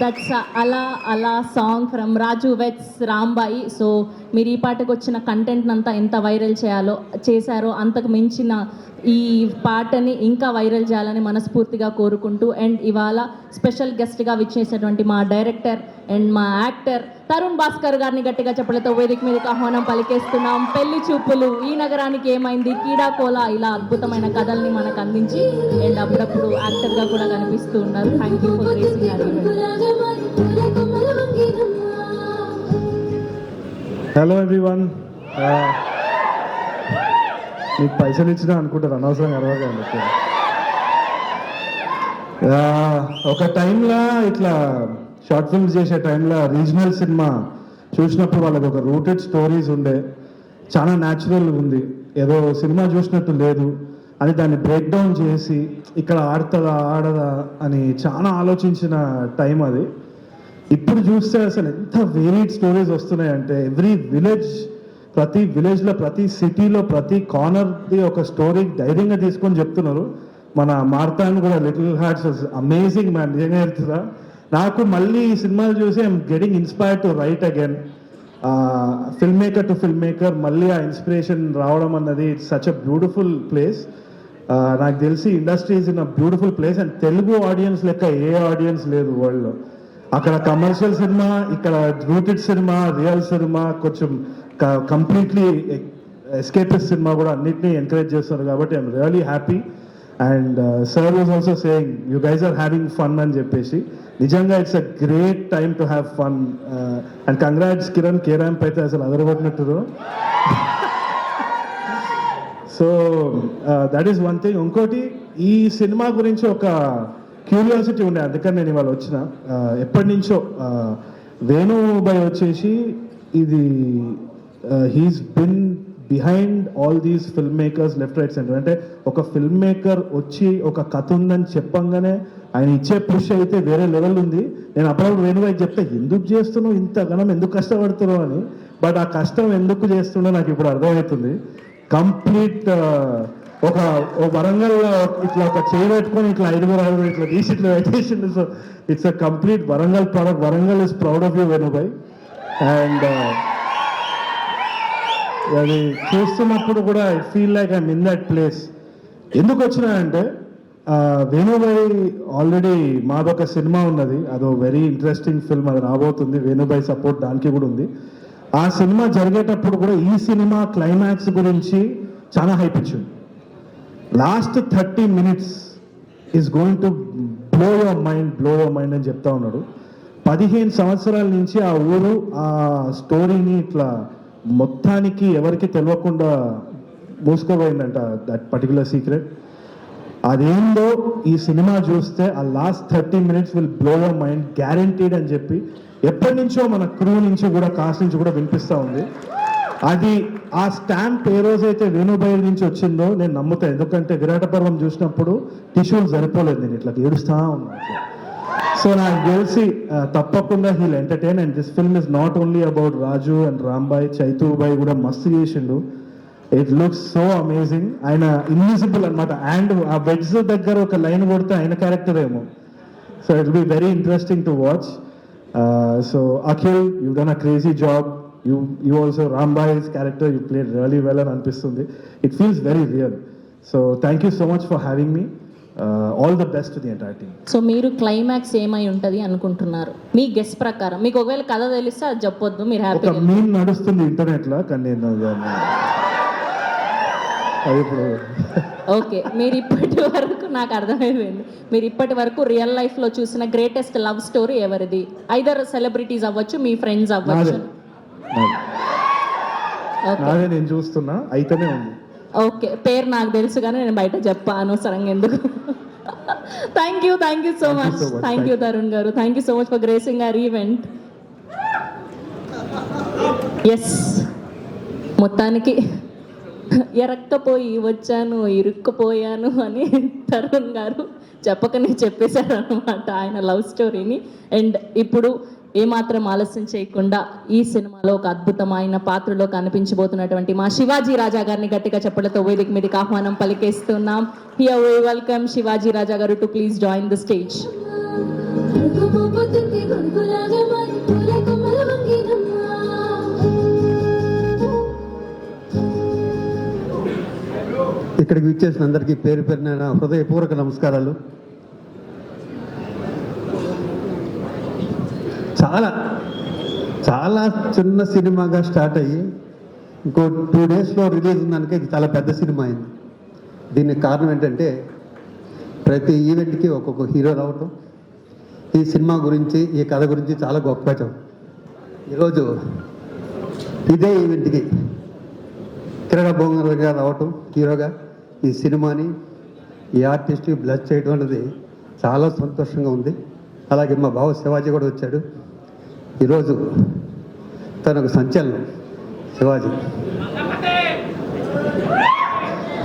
That's అలా అలా song from Raju vets Rambai. So మీరు ఈ పాటకు వచ్చిన కంటెంట్ అంతా ఎంత వైరల్ చేశారో అంతకు మించిన ఈ పాటని ఇంకా వైరల్ చేయాలని మనస్ఫూర్తిగా కోరుకుంటూ, అండ్ ఇవాళ స్పెషల్ గెస్ట్గా విచ్చేసినటువంటి మా డైరెక్టర్ అండ్ మా యాక్టర్ తరుణ్ భాస్కర్ గారిని గట్టిగా చెప్పలతో వేదిక మీదకి ఆహ్వానం పలికేస్తున్నాం. పెళ్లి చూపులు, ఈ నగరానికి ఏమైంది, కీడాకోలా, ఇలా అద్భుతమైన కథల్ని మనకు అందించి అండ్ అప్పుడప్పుడు యాక్టర్గా కూడా కనిపిస్తూ ఉన్నారు. Thank you for gracing our event. Hello everyone. మీకు పైసలు ఇచ్చినా అనుకుంటారు, అనవసరంగా అరవగా. ఒక టైంలో ఇట్లా షార్ట్ ఫిల్మ్స్ చేసే టైంలో రీజనల్ సినిమా చూసినప్పుడు వాళ్ళకి ఒక రూటెడ్ స్టోరీస్ ఉండే, చాలా న్యాచురల్ ఉంది, ఏదో సినిమా చూసినట్టు లేదు అని దాన్ని బ్రేక్ డౌన్ చేసి ఇక్కడ ఆడుతుందా ఆడదా అని చాలా ఆలోచించిన టైం అది. ఇప్పుడు చూస్తే అసలు ఎంత వేరీడ్ స్టోరీస్ వస్తున్నాయంటే ఎవ్రీ విలేజ్, ప్రతి విలేజ్లో, ప్రతి సిటీలో, ప్రతి కార్నర్ది ఒక స్టోరీ ధైర్యంగా తీసుకొని చెప్తున్నారు. మన మార్తాన్ కూడా లిటిల్ హార్ట్స్ అమేజింగ్ మ్యాన్, నిజంగా చెప్తుందా. నాకు మళ్ళీ ఈ సినిమాలు చూసి I'm getting inspired to write again. Film maker to film maker మళ్ళీ ఆ ఇన్స్పిరేషన్ రావడం అన్నది it's such a beautiful place. నాకు తెలిసి industries in a beautiful place. And Telugu audience లెక్క ఏ ఆడియన్స్ లేదు వరల్డ్లో. అక్కడ కమర్షియల్ సినిమా, ఇక్కడ రూటెడ్ సినిమా, రియల్ సినిమా, కొంచెం కంప్లీట్లీ ఎస్కేపిస్ట్ సినిమా కూడా అన్నిటినీ ఎంకరేజ్ చేస్తారు. కాబట్టి I'm really happy. And sir was also saying you guys are having fun అని చెప్పేసి. నిజంగా it's a great time to have fun. And congrats Kiran, K ramp అయితే అసలు అదరగొట్టినట్టు. So that is one thing. ఇంకోటి, ఈ సినిమా గురించి ఒక క్యూరియాసిటీ ఉండే, అందుకని నేను ఇవాళ వచ్చిన. ఎప్పటి నుంచో వేణుబాయ్ వచ్చేసి ఇది he's been behind all these film makers left right centre. అంటే ఒక ఫిల్మ్ మేకర్ వచ్చి ఒక కథ ఉందని చెప్పంగానే ఆయన ఇచ్చే పుష్ అయితే వేరే లెవెల్ ఉంది. నేను అప్పుడప్పుడు వేణుబాయికి చెప్తే ఎందుకు చేస్తున్నావు ఇంత ఘనం, ఎందుకు కష్టపడుతున్నావు అని. బట్ ఆ కష్టం ఎందుకు చేస్తుండో నాకు ఇప్పుడు అర్థమవుతుంది. కంప్లీట్ ఒక వరంగల్ ఇట్లా ఒక చేయి పెట్టుకొని ఇట్లా 5 ఇట్లా తీసి ఇట్లా పెట్టేసిండు. So it's a complete Warangal product. Warangal is proud of you Venubhai. And అది చూస్తున్నప్పుడు కూడా I feel like I'm in that place. ఎందుకు వచ్చినా అంటే వేణుబాయ్ ఆల్రెడీ మాదొక సినిమా ఉన్నది, అదో వెరీ ఇంట్రెస్టింగ్ ఫిల్మ్, అది రాబోతుంది. వేణుబాయ్ సపోర్ట్ దానికి కూడా ఉంది. ఆ సినిమా జరిగేటప్పుడు కూడా ఈ సినిమా క్లైమాక్స్ గురించి చాలా హైప్ ఇచ్చింది. Last 30 minutes is going to blow your mind అని చెప్తా ఉన్నాడు. 15 సంవత్సరాల నుంచి ఆ ఊరు ఆ స్టోరీని ఇట్లా మొత్తానికి ఎవరికి తెలియకుండా మూసుకోబోయిందంట, దట్ పర్టికులర్ సీక్రెట్. అదేందో ఈ సినిమా చూస్తే ఆ last 30 minutes will blow your mind guaranteed అని చెప్పి ఎప్పటి నుంచో మన క్రూ నుంచి కూడా, కాస్ట్ నుంచి కూడా వినిపిస్తూ ఉంది. అది ఆ స్టాంప్ ఏ రోజైతే వేణుబాయ్ నుంచి వచ్చిందో నేను నమ్ముతా. ఎందుకంటే విరాట పర్వం చూసినప్పుడు టిష్యూలు సరిపోలేదు, నేను ఇట్లా ఏడుస్తా ఉన్నా. సో నాకు తెలిసి తప్పకుండా హీల్ entertain. And this film is not only about Raju and Rambai, Chaitubhai కూడా మస్తు చేసిండు. It looks so amazing. ఆయన ఇన్విజిబుల్ అనమాట. అండ్ ఆ బెడ్స్ దగ్గర ఒక లైన్ కొడితే ఆయన క్యారెక్టర్ ఏమో. So it will be very interesting to watch. So Akhil, you done a crazy job. You also, Rambai's character, you played really well and అనిపిస్తుంది. It feels very real. So thank you so much for having me. All the best to the entire team. So మీరు climax ఏమై ఉంటుంది అనుకుంటున్నారు మీ guess ప్రకారం? మీకు ఒకవేళ కథ తెలిస్తే అది చెప్పొద్దు, మీరు హ్యాపీ. ఒక మీమ్ నడుస్తుంది ఇంటర్నెట్లో, కానీ నేను అది ఇప్పుడు ఓకే. మీరు ఇప్పటి వరకు నాకు అర్థమైపోయింది, మీరు ఇప్పటి వరకు రియల్ లైఫ్లో చూసిన గ్రేటెస్ట్ లవ్ స్టోరీ ఎవరిది? ఐదర్ సెలబ్రిటీస్ అవ్వచ్చు, మీ ఫ్రెండ్స్ అవ్వచ్చు. నాదే, నేను చూస్తున్నా, అయితేనే ఉంది. ఓకే, పేరు నాకు తెలుసు కానీ నేను బయట చెప్పా అనవసరంగా ఎందుకు. Thank you so much. Thank you Tarun గారు. Thank you so much for gracing our event. Yes, మొత్తానికి ఎరక్కపోయి వచ్చాను, ఇరుక్కుపోయాను అని తరుణ్ గారు చెప్పకనే చెప్పేశారు అనమాట ఆయన లవ్ స్టోరీని. అండ్ ఇప్పుడు ఏమాత్రం ఆలస్యం చేయకుండా ఈ సినిమాలో ఒక అద్భుతమైన పాత్రలో కనిపించబోతున్నటువంటి మా శివాజీ రాజా గారిని గట్టిగా చెప్పడంతో వేదిక మీదకి ఆహ్వానం పలికేస్తున్నాం. Here we welcome Shivaji Raja గారు to please join the stage. కుంకుమ పొద్దుకి గొడుగులాగా మారి పూల కొమ్మల వంగినమ్మా. ఇక్కడికి విచ్చేసిన అందరికీ పేరు పేరున నా హృదయపూర్వక నమస్కారాలు. చాలా చాలా చిన్న సినిమాగా స్టార్ట్ అయ్యి ఇంకో 2 డేస్లో రిలీజ్ ఉందానికి ఇది చాలా పెద్ద సినిమా అయింది. దీనికి కారణం ఏంటంటే ప్రతి ఈవెంట్కి ఒక్కొక్క హీరో రావటం, ఈ సినిమా గురించి ఈ కథ గురించి చాలా గొప్పగా చెప్పడం. ఈరోజు ఇదే ఈవెంట్కి కిరణ్ బొంగర్ గారు రావటం హీరోగా ఈ సినిమాని ఈ ఆర్టిస్ట్ని బ్లెస్ చేయడం అనేది చాలా సంతోషంగా ఉంది. అలాగే మా బావ శివాజీ కూడా వచ్చాడు. ఈరోజు తనకు సంచలనం శివాజీ.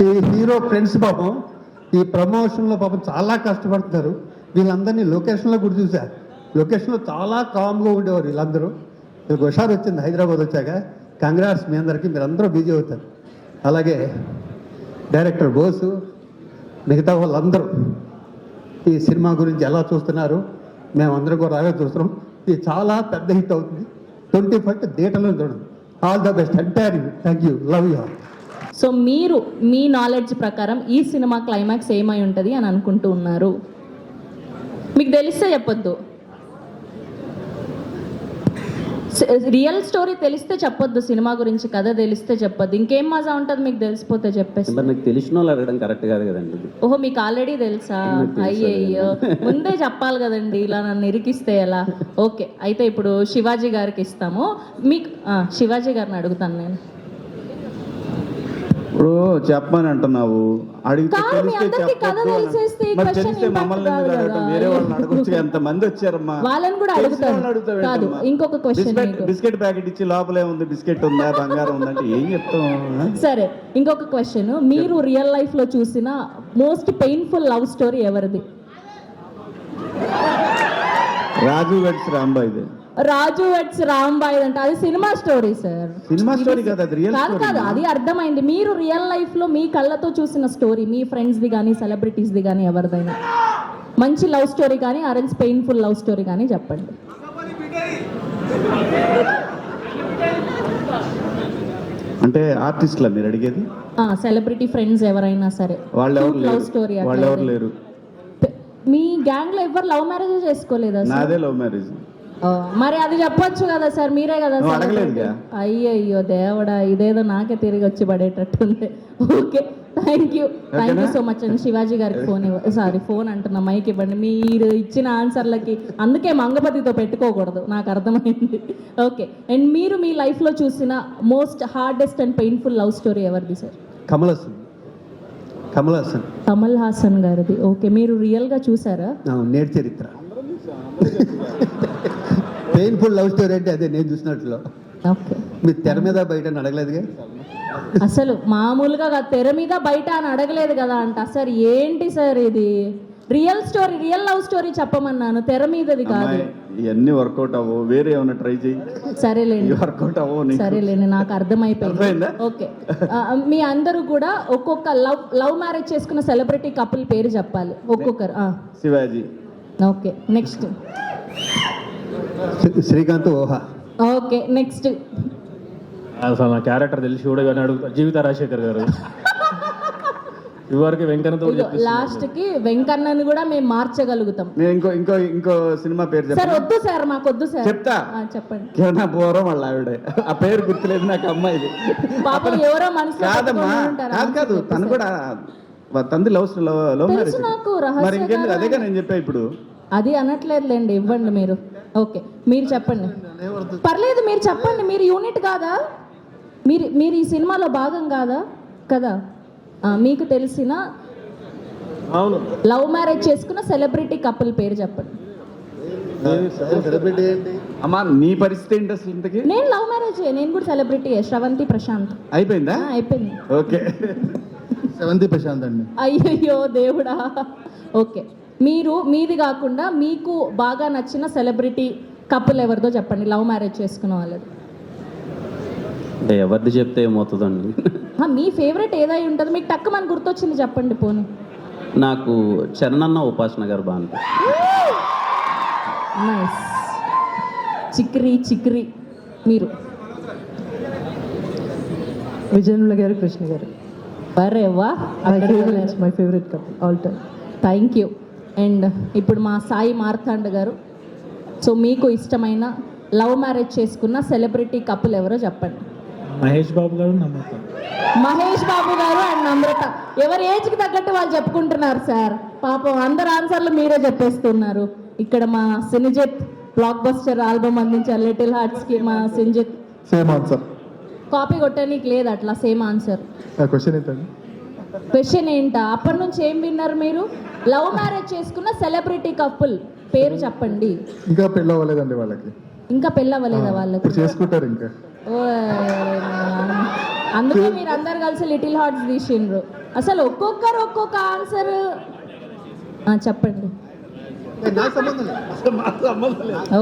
ఈ హీరో ఫ్రెండ్స్ పాపం ఈ ప్రమోషన్లో పాపం చాలా కష్టపడుతున్నారు. వీళ్ళందరినీ లొకేషన్లో కూడా చూశారు. లొకేషన్లో చాలా కామ్గా ఉండేవారు వీళ్ళందరూ. వీళ్ళకి హుషారు వచ్చింది హైదరాబాద్ వచ్చాక. కంగ్రాట్స్ మీ అందరికీ, మీరు అందరూ బిజీ అవుతారు. అలాగే డైరెక్టర్ బోసు, మిగతా వాళ్ళందరూ ఈ సినిమా గురించి ఎలా చూస్తున్నారు, మేమందరం కూడా అలాగే చూస్తున్నాం. ఇది చాలా పెద్ద హిట్ అవుతుంది. 25 థియేటర్లో చూడండి. All the best entire. Thank you, love you all. So మీరు మీ నాలెడ్జ్ ప్రకారం ఈ సినిమా క్లైమాక్స్ ఏమై ఉంటుంది అని అనుకుంటూ ఉన్నారు? మీకు తెలిస్తే చెప్పొద్దు. రియల్ స్టోరీ తెలిస్తే చెప్పొద్దు, సినిమా గురించి కథ తెలిస్తే చెప్పొద్దు. ఇంకేం మజా ఉంటుంది మీకు తెలిసిపోతే చెప్పేసి. నాకు తెలిసిన వాళ్ళు అడగడం కరెక్ట్ కాదు కదండి. ఓహో, మీకు ఆల్రెడీ తెలుసా? అయ్యయ్యో, ముందే చెప్పాలి కదండి, ఇలా నన్ను ఇరికిస్తే ఎలా? ఓకే, అయితే ఇప్పుడు శివాజీ గారికి ఇస్తాము. మీకు శివాజీ గారిని అడుగుతాను నేను. ఇప్పుడు చెప్పమని అంటున్నావు, అడిగితే కాదు, మీ తెలిస్తే అందరికీ కథ చెప్పొద్దు తెలిసేస్తే ఈ అని. మరి question తెలిస్తే impact మమ్మల్ని కాదు ఎందుకు అడగటం? కదా. వేరే వాళ్ళని అడగొచ్చు. ఎంతమంది వచ్చారమ్మా, వాళ్ళని కూడా తెలిసిన అడుగుతాను. వాళ్ళని అడుగుతావు కాదు, ఏంటమ్మా? ఇంకొక క్వశ్చన్ మీకు. బిస్కెట్ ప్యాకెట్ ఇచ్చి లోపలే ఉంది, బిస్కెట్ ఉందా బంగారం ఉందంటే ఏం చెప్తాం? సరే, ఇంకొక క్వశ్చన్. మీరు రియల్ లైఫ్ లో చూసిన మోస్ట్ పెయిన్ఫుల్ లవ్ స్టోరీ ఎవరిది? రాజు వెడ్స్ రాంబాయిది. రాజు వెడ్స్ రాంబాయ్ అంటే అది cinema story sir. Cinema story కాదు, అది రియల్ కాదు స్టోరీ. కాదు, అది అర్థమైంది. మీరు రియల్ లైఫ్ లో మీ కళ్ళతో చూసిన స్టోరీ, మీ ఫ్రెండ్స్ ది కానీ సెలబ్రిటీస్ ది కానీ ఎవరిదైనా మంచి లవ్ స్టోరీ కానీ అరెంజ్ పెయిన్ఫుల్ లవ్ స్టోరీ కానీ చెప్పండి. అంటే ఆర్టిస్ట్లా మీరు అడిగేది? సెలబ్రిటీ ఫ్రెండ్స్ ఎవరైనా సరే, వాళ్ళు ఎవరు లవ్ లేరు. స్టోరీ. వాళ్ళు ఎవరు లేరు. మీ గ్యాంగ్ లో ఎవరు లవ్ మ్యారేజ్ చేసుకోలేదా సార్? నాదే లవ్ మ్యారేజ్. మరి అది చెప్పొచ్చు కదా సార్, మీరే కదా నువ్వు సార్. అడగలేదుగా. అయ్యయ్యో దేవుడా, ఇదేదో నాకే తిరిగి వచ్చి పడేటట్టుంది. Okay, thank you so much అండి. శివాజీ గారికి ఫోన్ అంటున్నా, మైక్ ఇవ్వండి. మీరు ఇచ్చిన ఆన్సర్లకి అందుకే మంగపతితో పెట్టుకోకూడదు, నాకు అర్థమైంది. ఓకే, అండ్ మీరు మీ లైఫ్ లో చూసిన most hardest and painful love story ఎవరిది సార్? కమల్ హాసన్. కమల్ హాసన్ గారిది. ఓకే, మీరు రియల్ గా చూసారా? నేటి చరిత్ర. పెయిన్ఫుల్ లవ్ స్టోరీ అంటే అదే నేను చూసినట్లు. ఓకే, మీరు తెర మీద బయట అడగలేదుగా. అసలు మామూలుగా తెర మీద బయట అని అడగలేదు కదా అంట. సార్ ఏంటి సార్ ఇది? Real story, real love story చెప్పమన్నాను, తెర మీదది కాదు. ఇవన్నీ వర్కౌట్ అవ్వవు, వేరే ఏమైనా ట్రై చేయి. సరేలేండి, వర్కౌట్ అవ్వవు. సరేలేండి, నాకు అర్థమైపోయింది. ఓకే, మీ అందరూ కూడా ఒక్కొక్క లవ్ మ్యారేజ్ చేసుకున్న సెలబ్రిటీ కపుల్ పేరు చెప్పాలి ఒక్కొక్కరు. శివాజీ. Okay, next. శ్రీకాంత్ ఓహా. Okay, next. అసలు నా క్యారెక్టర్ తెలిసి కూడా కానీ అడుగుతా. జీవిత రాజశేఖర్ గారు. ఇవరికి వెంకన్నతో లాస్ట్ కి వెంకన్నని కూడా మేము మార్చగలుగుతాం. నేను ఇంకో సినిమా పేరు సార్ చెప్పండి. వద్దు సార్, మాకు వద్దు సార్. చెప్తా. చెప్పండి. కిరణా పూర్వం వాళ్ళ ఆవిడే. ఆ పేరు గుర్తులేదు నాకు, అమ్మాయిది. పాపం ఎవరో మనసు కాదమ్మా, కాదు తను కూడా తంది లవ్ మ్యారేజ్. నాకు మరి ఇంకేంటి, అదేగా నేను చెప్పా ఇప్పుడు. అది అనట్లేదులేండి, ఇవ్వండి మీరు. ఓకే, మీరు చెప్పండి. పర్లేదు, మీరు చెప్పండి. మీరు యూనిట్ కాదా? మీరు ఈ సినిమాలో భాగం కాదా కదా? మీకు తెలిసిన అవును లవ్ మ్యారేజ్ చేసుకున్న సెలబ్రిటీ కపుల్ పేరు చెప్పండి. అమ్మా నీ పరిస్థితి ఏంటి అసలు ఇంతకి? నేను లవ్ మ్యారేజ్, నేను కూడా సెలబ్రిటీ. శ్రవంతి ప్రశాంత్. అయిపోయిందా? అయిపోయింది. ఓకే, శ్రవంతి ప్రశాంత్ అండి. అయ్యయ్యో దేవుడా. ఓకే, మీది కాకుండా మీకు బాగా నచ్చిన సెలబ్రిటీ కపుల్ ఎవరిదో చెప్పండి, లవ్ మ్యారేజ్ చేసుకున్న వాళ్ళది. అంటే ఎవరిది చెప్తే ఏమవుతుందండి? మీ ఫేవరెట్ ఏదై ఉంటుంది, మీకు టక్కుమని గుర్తొచ్చింది చెప్పండి పోనీ. నాకు చరణ్ అన్న ఉపాసన గారు బాగా నైస్. చిక్రీ మీరు. విజయనుల గారు, కృష్ణ గారు. అరే వా, my favourite couple all time. Thank you. And ఇప్పుడు మా సాయి మార్తాండ్ గారు. సో మీకు ఇష్టమైన లవ్ మ్యారేజ్ చేసుకున్న సెలబ్రిటీ కపుల్ ఎవరో చెప్పండి. మహేష్ బాబు గారు, నమ్రత. మహేష్ బాబు గారు అండ్ నమ్రత. ఎవరి ఏజ్కి తగ్గట్టు వాళ్ళు చెప్పుకుంటున్నారు సార్. పాపం అందరు ఆన్సర్లు మీరే చెప్పేస్తున్నారు. ఇక్కడ మా సినిజిత్ బ్లాక్ బస్టర్ ఆల్బమ్ అందించారు లిటిల్ హార్ట్స్కి. మా సినిజిత్ సేమ్ ఆన్సర్. కాపీ కొట్టడానికి లేదు అట్లా, సేమ్ ఆన్సర్. క్వశ్చన్ ఏంటండి? క్వశ్చన్ ఏంటా? అప్పటి నుంచి ఏం విన్నారు మీరు? లవ్ మ్యారేజ్ చేసుకున్న సెలబ్రిటీ కపుల్ పేరు చెప్పండి. ఇంకా పెళ్ళి అవ్వలేదండి వాళ్ళకి. ఇంకా పెళ్ళవ్వలేదా వాళ్ళకి? చేసుకుంటారు ఇంకా. అందుకే మీరు అందరు కలిసి లిటిల్ హార్ట్స్ తీసిండ్రు. అసలు ఒక్కొక్కరు ఒక్కొక్క ఆన్సర్ చెప్పండి.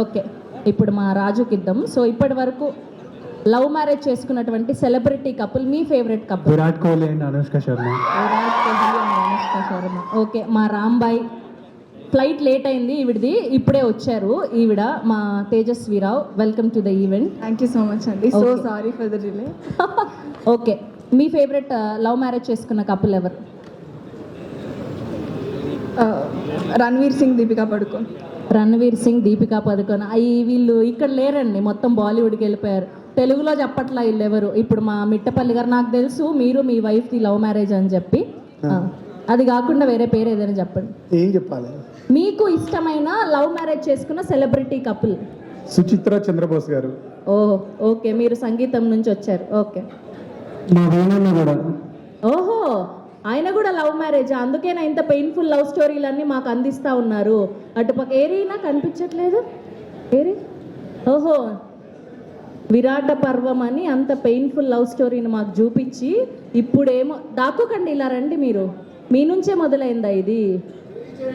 ఓకే, ఇప్పుడు మా రాజుకి ఇద్దాం. సో ఇప్పటి వరకు లవ్ మ్యారేజ్ చేసుకున్నటువంటి celebrity couple, me favourite couple? Virat Kohli and Anushka Sharma. Virat Kohli and Anushka Sharma. Okay, మా రాంబాయ్. ఫ్లైట్ లేట్ అయింది ఈవిడది, ఇప్పుడే వచ్చారు ఈవిడ, మా Tejaswi Rao. Welcome to the event. Thank you so much అండి. So sorry for the delay. Okay, మీ ఫేవరెట్ లవ్ మ్యారేజ్ చేసుకున్న కపుల్ ఎవరు? రణ్వీర్ సింగ్, దీపికా పడుకోన్. రణ్వీర్ సింగ్, దీపికా పదుకొన్. వీళ్ళు ఇక్కడ లేరండి, మొత్తం బాలీవుడ్కి వెళ్ళిపోయారు. తెలుగులో చెప్పట్లా వీళ్ళు ఎవరు. ఇప్పుడు మా మిట్టపల్లి గారు, నాకు తెలుసు మీరు మీ వైఫ్ది లవ్ మ్యారేజ్ అని చెప్పి, అది కాకుండా వేరే పేరు ఏదైనా చెప్పండి. ఏం చెప్పాలి? మీకు ఇష్టమైన లవ్ మ్యారేజ్ చేసుకున్న సెలబ్రిటీ కపుల్? సుచిత్ర చంద్రబోస్ గారు. ఓహో, ఓకే, మీరు సంగీతం నుంచి వచ్చారు. ఓకే, మా వేణన్న కూడా. ఓహో, ఆయన కూడా లవ్ మ్యారేజ్. అందుకేనా ఇంత పెయిన్ఫుల్ లవ్ స్టోరీలన్నీ మాకు అందిస్తూ ఉన్నారు. అటుపక్క ఏరీనా కనిపించట్లేదు. ఏరి, ఓహో, విరాట పర్వం అని అంత పెయిన్ఫుల్ లవ్ స్టోరీని మాకు చూపించి, ఇప్పుడేమో దాక్కోకండి, ఇలా రండి. మీరు మీ నుంచే మొదలైందా ఇది?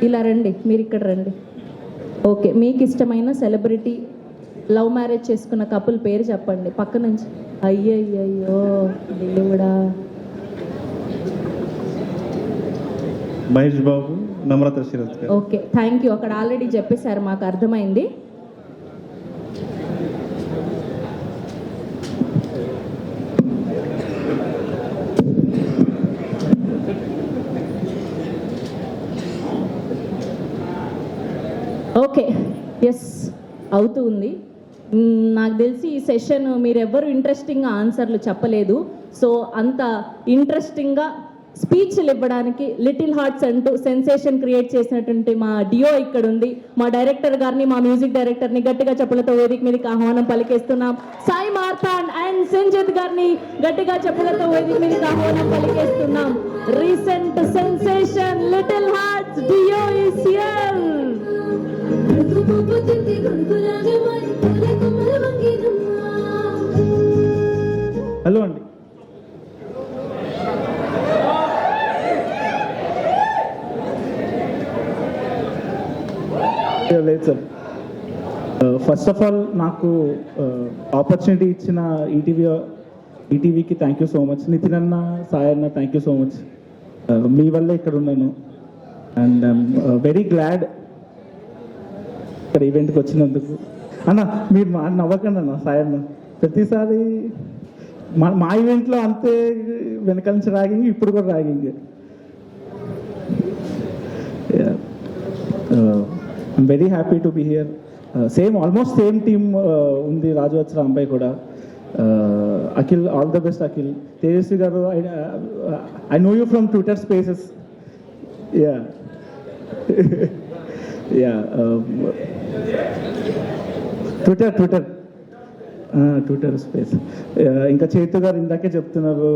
ఇలా రండి, మీరు ఇక్కడ రండి. ఓకే, మీకు ఇష్టమైన సెలబ్రిటీ లవ్ మ్యారేజ్ చేసుకున్న కపుల్ పేరు చెప్పండి పక్క నుంచి. అయ్యయ్యో దేవుడా. Mahesh Babu, Namrata Sharat. Okay, thank you. అక్కడ ఆల్రెడీ చెప్పేశారు, మాకు అర్థమైంది. ఓకే, ఎస్, అవుతూ ఉంది. నాకు తెలిసి ఈ సెషన్ మీరెవ్వరు ఇంట్రెస్టింగ్గా ఆన్సర్లు చెప్పలేదు. సో అంత ఇంట్రెస్టింగ్గా స్పీచ్లు ఇవ్వడానికి లిటిల్ హార్ట్స్ అంటూ సెన్సేషన్ క్రియేట్ చేసినటువంటి మా డియో ఇక్కడ ఉంది. మా డైరెక్టర్ గారిని, మా మ్యూజిక్ డైరెక్టర్ని గట్టిగా చెప్పులతో వేదిక మీదకి ఆహ్వానం పలికేస్తున్నాం. సాయి మార్తాండ్ అండ్ సంజిత్ గారిని గట్టిగా చెప్పులతో వేదిక మీదకి ఆహ్వానం పలికేస్తున్నాం. Recent sensation Little Hearts duo is here. Hello అండి. లేదు సార్. ఫస్ట్ ఆఫ్ ఆల్ నాకు ఆపర్చునిటీ ఇచ్చిన ఈటీవీకి thank you so much. Nitin అన్న, సాయి అన్న, థ్యాంక్ యూ సో మచ్. మీ వల్లే ఇక్కడ ఉన్నాను. అండ్ వెరీ గ్లాడ్ ఇక్కడ ఈవెంట్కి వచ్చినందుకు. అన్న మీరు నవ్వకండి అన్న. సాయి అన్న ప్రతిసారి మా ఈవెంట్లో అంతే వెనకాల నుంచి ర్యాగింగ్, ఇప్పుడు కూడా ragging. I'm very happy to be here. Almost same team ఉంది. రాజు వచ్చి రాంబాయ్ కూడా. Akhil, all the best Akhil. Tejaswi గారు, I know you from Twitter spaces. Twitter space. ఇంకా చైతు గారు ఇందాకే చెప్తున్నారు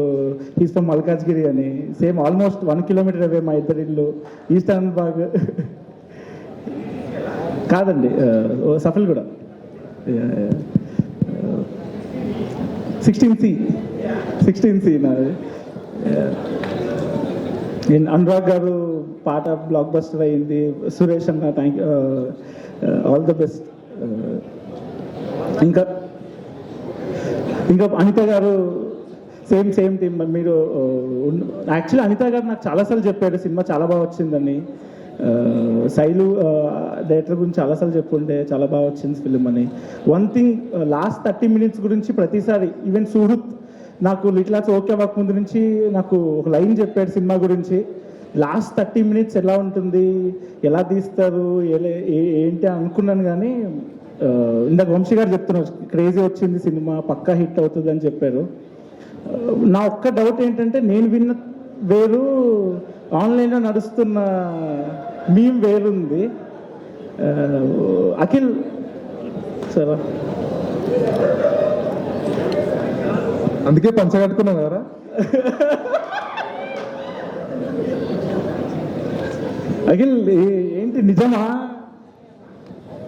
హీస్ ఫ్రమ్ మల్కాజ్గిరి అని. సేమ్ ఆల్మోస్ట్ 1 కిలోమీటర్ అవే మా ఇద్దరి ఇల్లు. ఈస్ట్ ఆనందబాగ్ కాదండి, సఫల్ కూడా. 16C నాది. అనురాగ్ గారు పాట బ్లాక్ బస్టర్ అయింది. సురేష్ అన్న, thank you, all the best. ఇంకా అనిత గారు సేమ్ టీమ్. మీరు యాక్చువల్లీ అనిత గారు నాకు చాలాసార్లు చెప్పారు సినిమా చాలా బాగా వచ్చిందని. శైలు డైరెక్టర్ గురించి చాలాసార్లు చెప్పుంటే చాలా బాగా వచ్చింది ఫిలిం అని. వన్ థింగ్, లాస్ట్ 30 minutes గురించి ప్రతిసారి ఈవెన్ సుహృత్ నాకు లిటిల్ ఆర్ట్స్ ఓకే అవ్వక ముందు నుంచి నాకు ఒక లైన్ చెప్పాడు సినిమా గురించి. లాస్ట్ 30 minutes ఎలా ఉంటుంది, ఎలా తీస్తారు, ఏంటి అనుకున్నాను. కానీ ఇందాక వంశీ గారు చెప్తున్నారు క్రేజీ వచ్చింది సినిమా, పక్కా హిట్ అవుతుంది అని చెప్పారు. నా ఒక్క డౌట్ ఏంటంటే, నేను విన్న వేరు, ఆన్లైన్లో నడుస్తున్న మీమ్ వేరుంది. అఖిల్ సరే, అందుకే పంచగట్టుకున్నాం కదా. అఖిల్ ఏంటి నిజమా?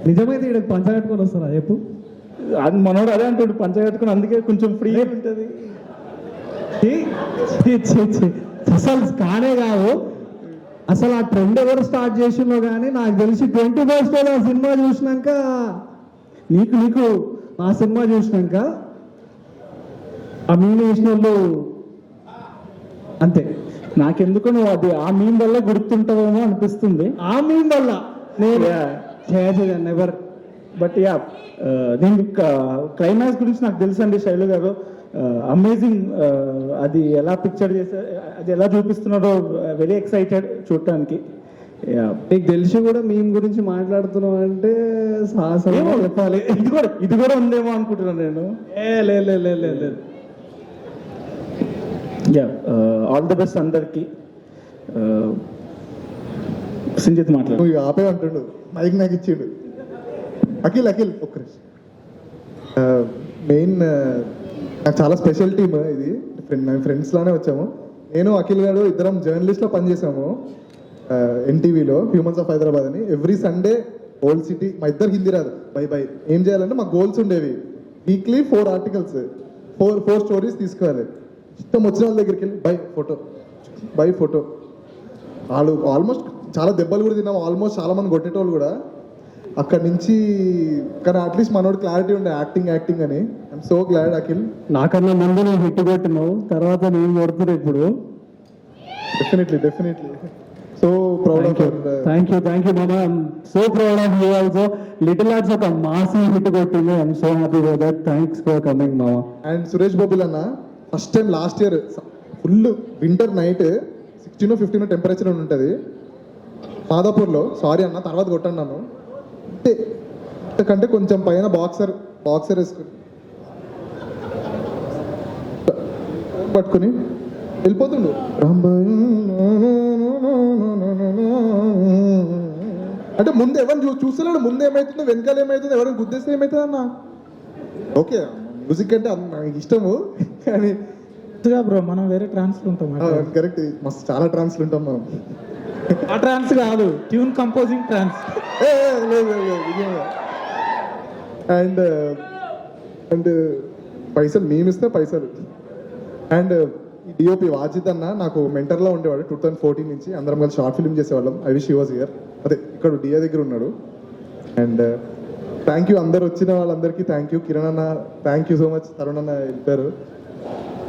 నిజమైతే ఇక్కడ పంచగట్టుకొని వస్తారా చెప్పు. అది మనోడు అదే అంటాడు, పంచగట్టుకుని, అందుకే కొంచెం ఫ్రీ ఉంటుంది. అసలు కానే కాదు. అసలు ఆ ట్రెండ్ ఎవరు స్టార్ట్ చేసిందో కానీ నాకు తెలిసి 21st ఆ సినిమా చూసినాక, నీకు ఆ సినిమా చూసినాక ఆ మీన్ వేసిన వాళ్ళు అంతే. నాకెందుకు నువ్వు అది ఆ మీమ్ వల్ల గుర్తుంటావేమో అనిపిస్తుంది. ఆ మీన్ వల్ల నేను నెవర్. బట్ యా, నేను క్లైమాక్స్ గురించి నాకు తెలుసండి శైలు గారు. అమేజింగ్, అది ఎలా పిక్చర్ చేశారు, అది ఎలా చూపిస్తున్నారో, వెరీ ఎక్సైటెడ్ చూడటానికి. నీకు తెలిసి కూడా మీమ్ గురించి మాట్లాడుతున్నావు అంటే ఏమో చెప్పాలి. ఇది కూడా ఉందేమో అనుకుంటున్నాను నేను. లేదు. యా, ఆల్ ది బెస్ట్ అందరికి. సంజిత్ మాట్లాడు. నువ్వు ఆపే అంటుండు, మైక్ నాకు ఇచ్చిండు. అఖిల్ ఒక్క మెయిన్ నాకు చాలా స్పెషల్ టీమ్ ఇది. మేము ఫ్రెండ్స్ లానే వచ్చాము. నేను అఖిల్ గారు ఇద్దరం జర్నలిస్ట్లో పనిచేసాము ఎన్టీవీలో, హ్యూమన్స్ ఆఫ్ హైదరాబాద్ అని. ఎవ్రీ సండే ఓల్డ్ సిటీ, మా ఇద్దరు హిందీ రాదు, బై ఏం చేయాలంటే మా గోల్స్ ఉండేవి. వీక్లీ 4 articles, 4 stories తీసుకోవాలి. ఇష్టం వచ్చిన వాళ్ళ దగ్గరికి వెళ్ళి బై ఫోటో. వాళ్ళు ఆల్మోస్ట్ చాలా దెబ్బలు కూడా తిన్నాము, ఆల్మోస్ట్ చాలా మంది కొట్టేటోళ్ళు కూడా. అక్కడి నుంచి కానీ అట్లీస్ట్ మనోడు క్లారిటీ ఉండే యాక్టింగ్ అని. I'm so glad Akhil. నాకన్నా ముందు నేను హిట్ కొట్టినావు, తర్వాత నేను కొడుతున్నా ఇప్పుడు. Definitely so proud of. Thank you మామా. I'm so proud of you also. Little Hearts ఒక మాస్ హిట్ కొట్టింది. I'm so happy for that. Thanks for coming మామా. అండ్ సురేష్ బాబుల్ అన్న first time last year full winter night 16 or 15 temperature ఉంటుంది మాదాపూర్లో. Sorry అన్న, తర్వాత కొట్టండి నన్ను. అంతకంటే కొంచెం పైన బాక్సర్ వేసుకుని పట్టుకుని వెళ్ళిపోతుండు. అంటే ముందు ఎవరిని చూస్తలేడు, ముందు ఏమవుతుందో వెనకాల ఏమవుతుందో, ఎవరైనా గుద్దేస్తే ఏమవుతుంది అన్న. ఓకే, మ్యూజిక్ అంటే నాకు ఇష్టము, కానీ బ్రో మనం వేరే ట్రాన్స్లు ఉంటాం. కరెక్ట్, మస్తు చాలా ట్రాన్స్లు ఉంటాం మనం. ఆ ట్రాన్స్ కాదు, ట్యూన్ కంపోజింగ్ ట్రాన్స్. అండ్ పైసలు మేమిస్తే పైసలు. అండ్ డిఓపి వాజిద్ అన్న నాకు మెంటర్లో ఉండేవాడు 2014 నుంచి. అందరం కలిసి షార్ట్ ఫిల్మ్ చేసేవాళ్ళం. I wish he was here. అదే ఇక్కడ డిఏ దగ్గర ఉన్నాడు. అండ్ థ్యాంక్ యూ అందరు వచ్చిన వాళ్ళందరికీ థ్యాంక్ యూ. కిరణ్ అన్న thank you so much. Tarun అన్న వెళ్ళిపోయారు.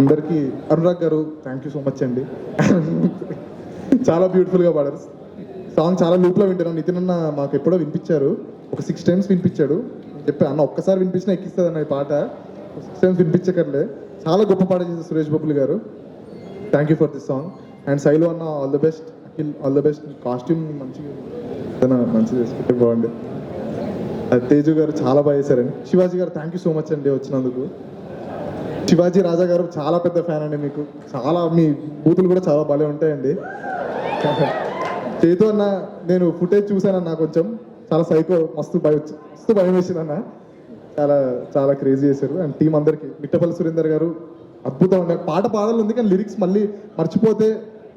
అందరికీ అనురాగ్ గారు థ్యాంక్ యూ సో మచ్ అండి. చాలా బ్యూటిఫుల్గా పాడారు. సాంగ్ చాలా లూప్లో వింటున్నాను. నితిన్ అన్న మాకు ఎప్పుడో వినిపించారు, ఒక 6 times వినిపించాడు. చెప్పా అన్న ఒక్కసారి వినిపించినా ఎక్కిస్తుంది అన్న ఈ పాట, 6 times వినిపించకర్లే. చాలా గొప్ప పాట చేశారు సురేష్ బాబుల్ గారు. Thank you for this song. And Shailu అన్న all the best. Akhil all the best. Costume మంచిగా చేసుకుంటే బాగుంది. తేజు గారు చాలా బాగా చేశారండి. శివాజీ గారు థ్యాంక్ యూ సో మచ్ అండి వచ్చినందుకు. శివాజీ రాజా గారు చాలా పెద్ద ఫ్యాన్ అండి మీకు. చాలా మీ బూతులు కూడా చాలా బాగా ఉంటాయండి. చేతు అన్న నేను ఫుటేజ్ చూసానన్న, కొంచెం చాలా సైకో, మస్తు భయం వేసింది అన్న. చాలా క్రేజీ చేశారు. అండ్ టీం అందరికి, మిట్టపల్లి సురేందర్ గారు అద్భుతం అండి. పాట పాడాలి ఉంది కానీ లిరిక్స్ మళ్ళీ మర్చిపోతే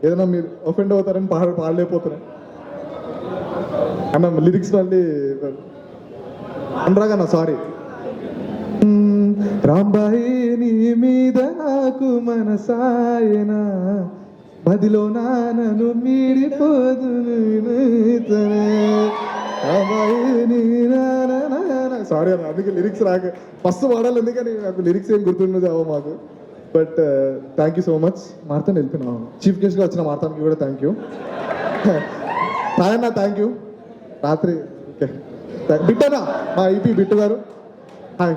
ఏదైనా మీరు ఒఫెండ్ అవుతారని పాడలేకపోతున్నా అన్న. లిరిక్స్ మళ్ళీ అనురాగ్ అన్న సారీ. రాంబాయి నీ మీద నాకు మనసాయనా, మదిలో నానను మీడిపోదు. సారీ అన్న, అందుకే లిరిక్స్ రాక ఫస్ట్ వాడాలి, అందుకని నాకు లిరిక్స్ ఏం గుర్తుండదు అవో మాకు. But thank you so much. Marthan వెళ్ళిపోయినా చీఫ్ గెస్ట్గా వచ్చిన మార్తాన్కి కూడా థ్యాంక్ యూ. సాయన్న థ్యాంక్ యూ. రాత్రి ఓకే బిట్టనా మా ఈపీ బిట్టు గారు హాయ్.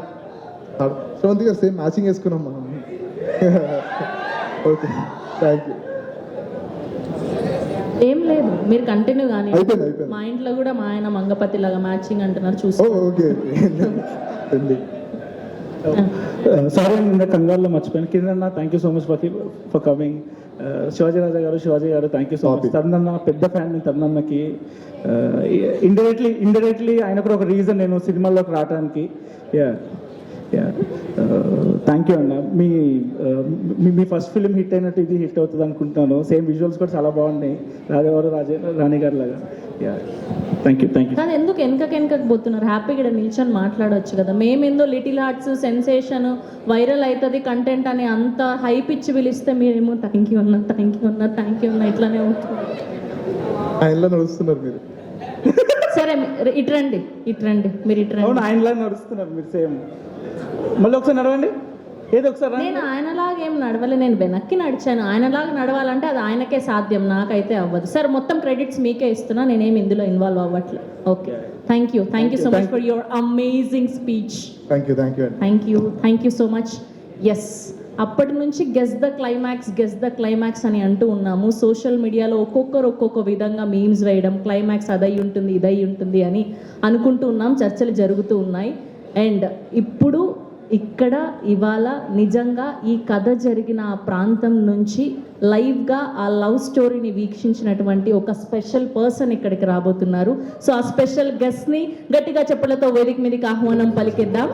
శ్రవంతి గారు సేమ్ మ్యాచింగ్ వేసుకున్నాం మనం. Okay thank you. ఏం లేదు, మీరు కంటిన్యూ కానీ. అయిపోయింది. మా ఇంట్లో కూడా మా ఆయన మంగపతి లాగా మ్యాచింగ్ అంటున్నారు, చూసి. ఓకే సారీ నిన్న కంగారులో మర్చిపోయాను. కింద thank you so much for coming. Shivaji Raja గారు థ్యాంక్ యూ సో మచ్. తరుణన్న పెద్ద ఫ్యాన్ తరుణన్నకి. ఇండైరెక్ట్లీ ఆయన కూడా ఒక రీజన్ నేను సినిమాల్లోకి రావడానికి. థ్యాంక్ యూ అన్న. మీ ఫస్ట్ ఫిలిం హిట్ అయినట్టు ఇది హిట్ అవుతుంది అనుకుంటున్నాను. సేమ్ విజువల్స్ కూడా చాలా బాగున్నాయి, రాణి గారి లాగా. Thank you. కానీ ఎందుకు వెనకకు పోతున్నారు? హ్యాపీగా ఇక్కడ నిల్చొని మాట్లాడవచ్చు కదా. మేమేందో లిటిల్ హార్ట్స్ సెన్సేషన్ వైరల్ అవుతుంది కంటెంట్ అని అంత హైప్ ఇచ్చి పిలిస్తే మీరేమో థ్యాంక్ యూ అన్న ఇట్లానే ఉంటుంది. ఆయనలో నడుస్తున్నారు మీరు. సరే ఇట్రండి మీరు ఇట్రండి. అవును, ఆయనలా నడుస్తున్నారు మీరు సేమ్. మళ్ళీ ఒకసారి నడవండి. ఏదో ఒకసారి. నేను ఆయనలాగా ఏం నడవలే, నేను వెనక్కి నడిచాను. ఆయనలాగా నడవాలంటే అది ఆయనకే సాధ్యం, నాకైతే అవ్వదు. సార్ మొత్తం క్రెడిట్స్ మీకే ఇస్తున్నా, నేనేమి ఇందులో ఇన్వాల్వ్ అవ్వట్లేదు. Okay thank you so much for your amazing speech. Thank you so much. Yes, అప్పటి నుంచి గెస్ ద క్లైమాక్స్ అని అంటూ ఉన్నాము. సోషల్ మీడియాలో ఒక్కొక్క విధంగా మీమ్స్ వేయడం, క్లైమాక్స్ అదై ఉంటుంది ఇదై ఉంటుంది అని అనుకుంటూ ఉన్నాం. చర్చలు జరుగుతూ ఉన్నాయి. అండ్ ఇప్పుడు ఇక్కడ ఇవాళ నిజంగా ఈ కథ జరిగిన ఆ ప్రాంతం నుంచి లైవ్గా ఆ లవ్ స్టోరీని వీక్షించినటువంటి ఒక స్పెషల్ పర్సన్ ఇక్కడికి రాబోతున్నారు. సో ఆ స్పెషల్ గెస్ట్ని గట్టిగా చెప్పలతో వేదిక మీదకి ఆహ్వానం పలికిద్దాం.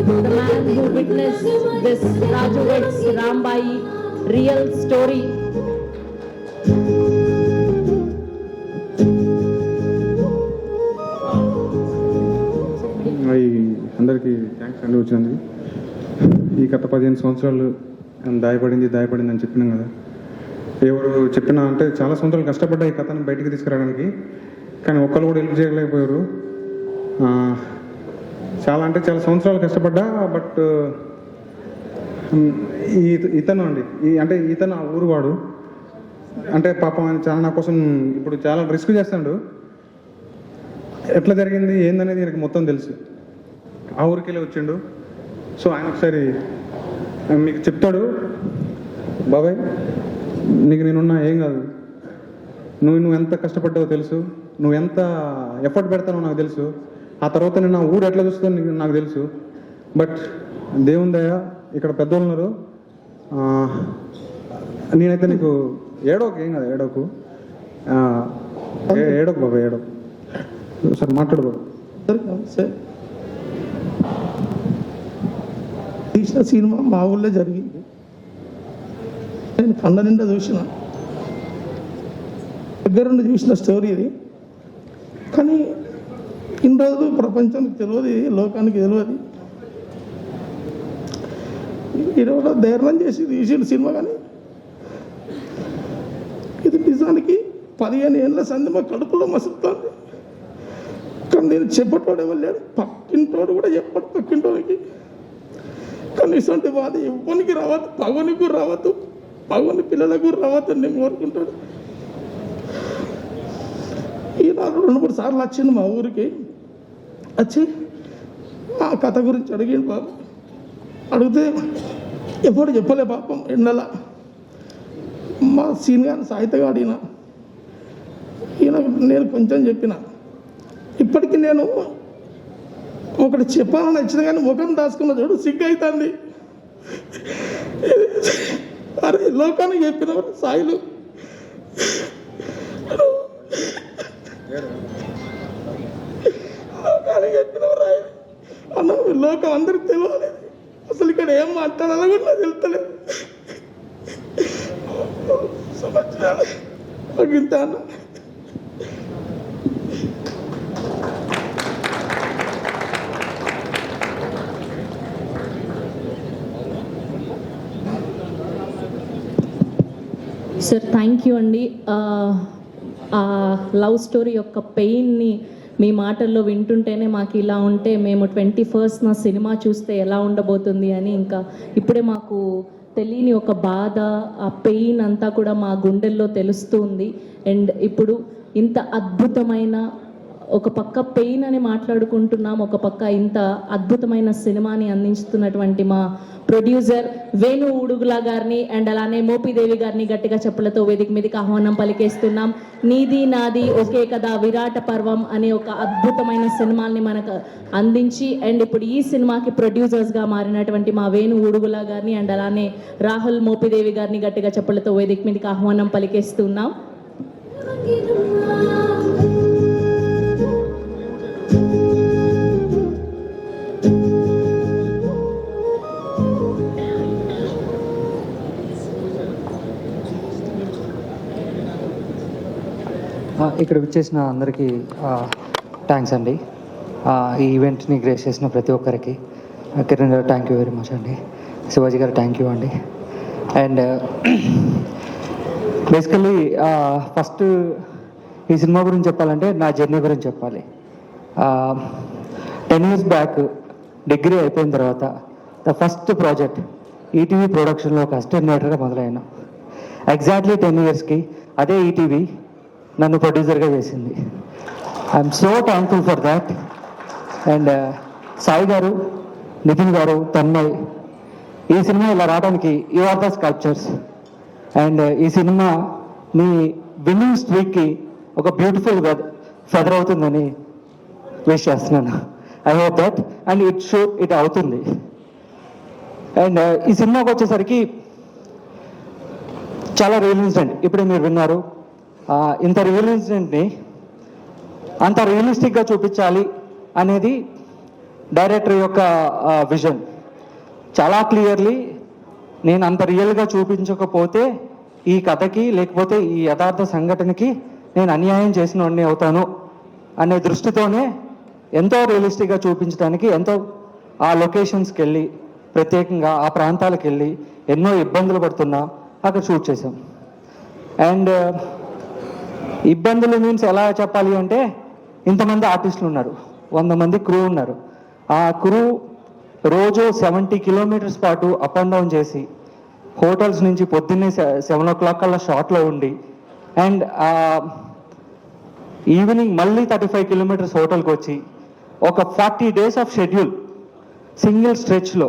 The man who witnessed this Raju Vets Rambai real story. అందరికీ థ్యాంక్స్ అండి వచ్చినందుకు. ఈ గత 15 సంవత్సరాలు దాయపడింది అని చెప్పినాం కదా. ఎవరు చెప్పినా అంటే చాలా సంవత్సరాలు కష్టపడ్డా ఈ కథను బయటికి తీసుకురావడానికి, కానీ ఒక్కరు కూడా హెల్ప్ చేయలేకపోయారు. చాలా సంవత్సరాలు కష్టపడ్డా. బట్ ఇతను ఆ ఊరు వాడు అంటే పాపం ఆయన చాలా నా కోసం ఇప్పుడు చాలా రిస్క్ చేస్తాడు. ఎట్లా జరిగింది ఏందనేది నాకు మొత్తం తెలుసు. ఆ ఊరికి వెళ్ళి వచ్చిండు. సో ఆయన ఒకసారి మీకు చెప్తాడు. బాబాయ్ నీకు నేనున్నా, ఏం కాదు, నువ్వు ఎంత కష్టపడ్డావో తెలుసు, నువ్వు ఎంత ఎఫర్ట్ పెడతానో నాకు తెలుసు. ఆ తర్వాత నేను నా ఊరు ఎట్లా చూస్తుందో నాకు తెలుసు. బట్ దేవుని దయ ఇక్కడ పెద్దోళ్ళు ఉన్నారు. నేనైతే నీకు ఏం కాదు, ఏడోకు బాబాయ్, సార్ మాట్లాడు బాబు. సార్ తీసిన సినిమా మా ఊళ్ళో జరిగింది. నేను కళ్ళ నిండా చూసిన, దగ్గరుండి చూసిన స్టోరీ ఇది. కానీ ఇన్ని రోజులు ప్రపంచానికి తెలియదు, లోకానికి తెలియదు. ఈరోజు ధైర్యం చేసి తీసిన సినిమా. కానీ ఇది నిజానికి 15 ఏళ్ళ సంది మా కడుపులో మసులుతుంది. కానీ నేను చెప్పటోడు వెళ్ళాడు, పక్కింటోడు కూడా చెప్పాడు పక్కింటోడికి. కానీ ఇటువంటి బాధ ఎవ్వరికి రావద్దు, పవనికి రావద్దు, పవని పిల్లలకు రావద్దు అని నేను కోరుకుంటాడు. ఈనాడు 2-3 సార్లు వచ్చింది మా ఊరికి. వచ్చి ఆ కథ గురించి అడిగిండు బాబు. అడిగితే ఎప్పుడు చెప్పలే పాపం. ఎండల మా సీనియర్ సాహిత్యగా అడిగిన, నేను కొంచెం చెప్పిన. ఇప్పటికీ నేను ఒకటి చెప్పాలని వచ్చిన కానీ ముఖం దాచుకున్న చూడు సిగ్గు అవుతుంది. అరే లోకానికి చెప్పినవారు సాయిలు, లోకానికి చెప్పినవారు అన్న, లోకం అందరికి తెలియాలి. అసలు ఇక్కడ ఏం మాట్లాడాలో కూడా నాకు తెలుస్తలేదు. ఇంత అన్న సార్ థ్యాంక్ యూ అండి. ఆ లవ్ స్టోరీ యొక్క పెయిన్ని మీ మాటల్లో వింటుంటేనే మాకు ఇలా ఉంటే మేము 21st సినిమా చూస్తే ఎలా ఉండబోతుంది అని ఇంకా ఇప్పుడే మాకు తెలియని ఒక బాధ, ఆ పెయిన్ అంతా కూడా మా గుండెల్లో తెలుస్తుంది. అండ్ ఇప్పుడు ఇంత అద్భుతమైన, ఒక పక్క పెయిన్ అని మాట్లాడుకుంటున్నాం, ఒక పక్క ఇంత అద్భుతమైన సినిమాని అందిస్తున్నటువంటి మా ప్రొడ్యూసర్ వేణు ఉడుగుల గారిని అండ్ అలానే మోపిదేవి గారిని గట్టిగా చెప్పులతో వేదిక మీదకి ఆహ్వానం పలికేస్తున్నాం. నీది నాది ఒకే కదా విరాట పర్వం అనే ఒక అద్భుతమైన సినిమాల్ని మనకు అందించి అండ్ ఇప్పుడు ఈ సినిమాకి ప్రొడ్యూసర్స్గా మారినటువంటి మా వేణు ఉడుగుల గారిని అండ్ అలానే రాహుల్ మోపిదేవి గారిని గట్టిగా చెప్పులతో వేదిక మీదకి ఆహ్వానం పలికేస్తున్నాం. ఇక్కడ విచ్చేసిన అందరికీ థ్యాంక్స్ అండి. ఈ ఈవెంట్ని గ్రేస్ చేసిన ప్రతి ఒక్కరికి కిరణ్ గారు థ్యాంక్ యూ వెరీ మచ్ అండి. శివాజీ గారు థ్యాంక్ యూ అండి. అండ్ బేసికల్లీ ఫస్ట్ ఈ సినిమా గురించి చెప్పాలంటే నా జర్నీ గురించి చెప్పాలి. 10 years బ్యాక్ డిగ్రీ అయిపోయిన తర్వాత ద ఫస్ట్ ప్రాజెక్ట్ ఈటీవీ ప్రొడక్షన్లో ఒక అసిస్టెంట్ డైరెక్టర్గా మొదలైనా. ఎగ్జాక్ట్లీ 10 yearsకి అదే ఈటీవీ నన్ను ప్రొడ్యూసర్గా చేసింది. I'm so thankful for that. And Sai గారు, నితిన్ గారు, తన్మయ్, ఈ సినిమా ఇలా రావడానికి you are the sculptures. And ఈ సినిమా మీ విన్నింగ్ స్ట్రీక్కి ఒక బ్యూటిఫుల్ ఫెదర్ అవుతుందని విష్ చేస్తున్నాను. I hope that and it అవుతుంది. అండ్ ఈ సినిమాకి వచ్చేసరికి చాలా రియల్ ఇన్సిడెంట్ ఇప్పుడే మీరు విన్నారు. ఇంత రియల్ ఇన్సిడెంట్ని అంత రియలిస్టిక్గా చూపించాలి అనేది డైరెక్టర్ యొక్క విజన్. చాలా క్లియర్లీ నేను అంత రియల్గా చూపించకపోతే ఈ కథకి లేకపోతే ఈ యథార్థ సంఘటనకి నేను అన్యాయం చేసిన వాడిని అవుతాను అనే దృష్టితోనే ఎంతో రియలిస్టిక్గా చూపించడానికి ఎంతో ఆ లొకేషన్స్కి వెళ్ళి ప్రత్యేకంగా ఆ ప్రాంతాలకు వెళ్ళి ఎన్నో ఇబ్బందులు పడుతున్నా అక్కడ షూట్ చేసాం. అండ్ ఇబ్బందులు మీన్స్ ఎలా చెప్పాలి అంటే ఇంతమంది ఆర్టిస్టులు ఉన్నారు, 100 మంది క్రూ ఉన్నారు. ఆ క్రూ రోజు 70 kilometers పాటు అప్ అండ్ డౌన్ చేసి హోటల్స్ నుంచి పొద్దున్నే 7 o'clock కల్లా షాట్లో ఉండి అండ్ ఈవినింగ్ మళ్ళీ 35 kilometers హోటల్కి వచ్చి ఒక 40 days ఆఫ్ షెడ్యూల్ సింగిల్ స్ట్రెచ్లో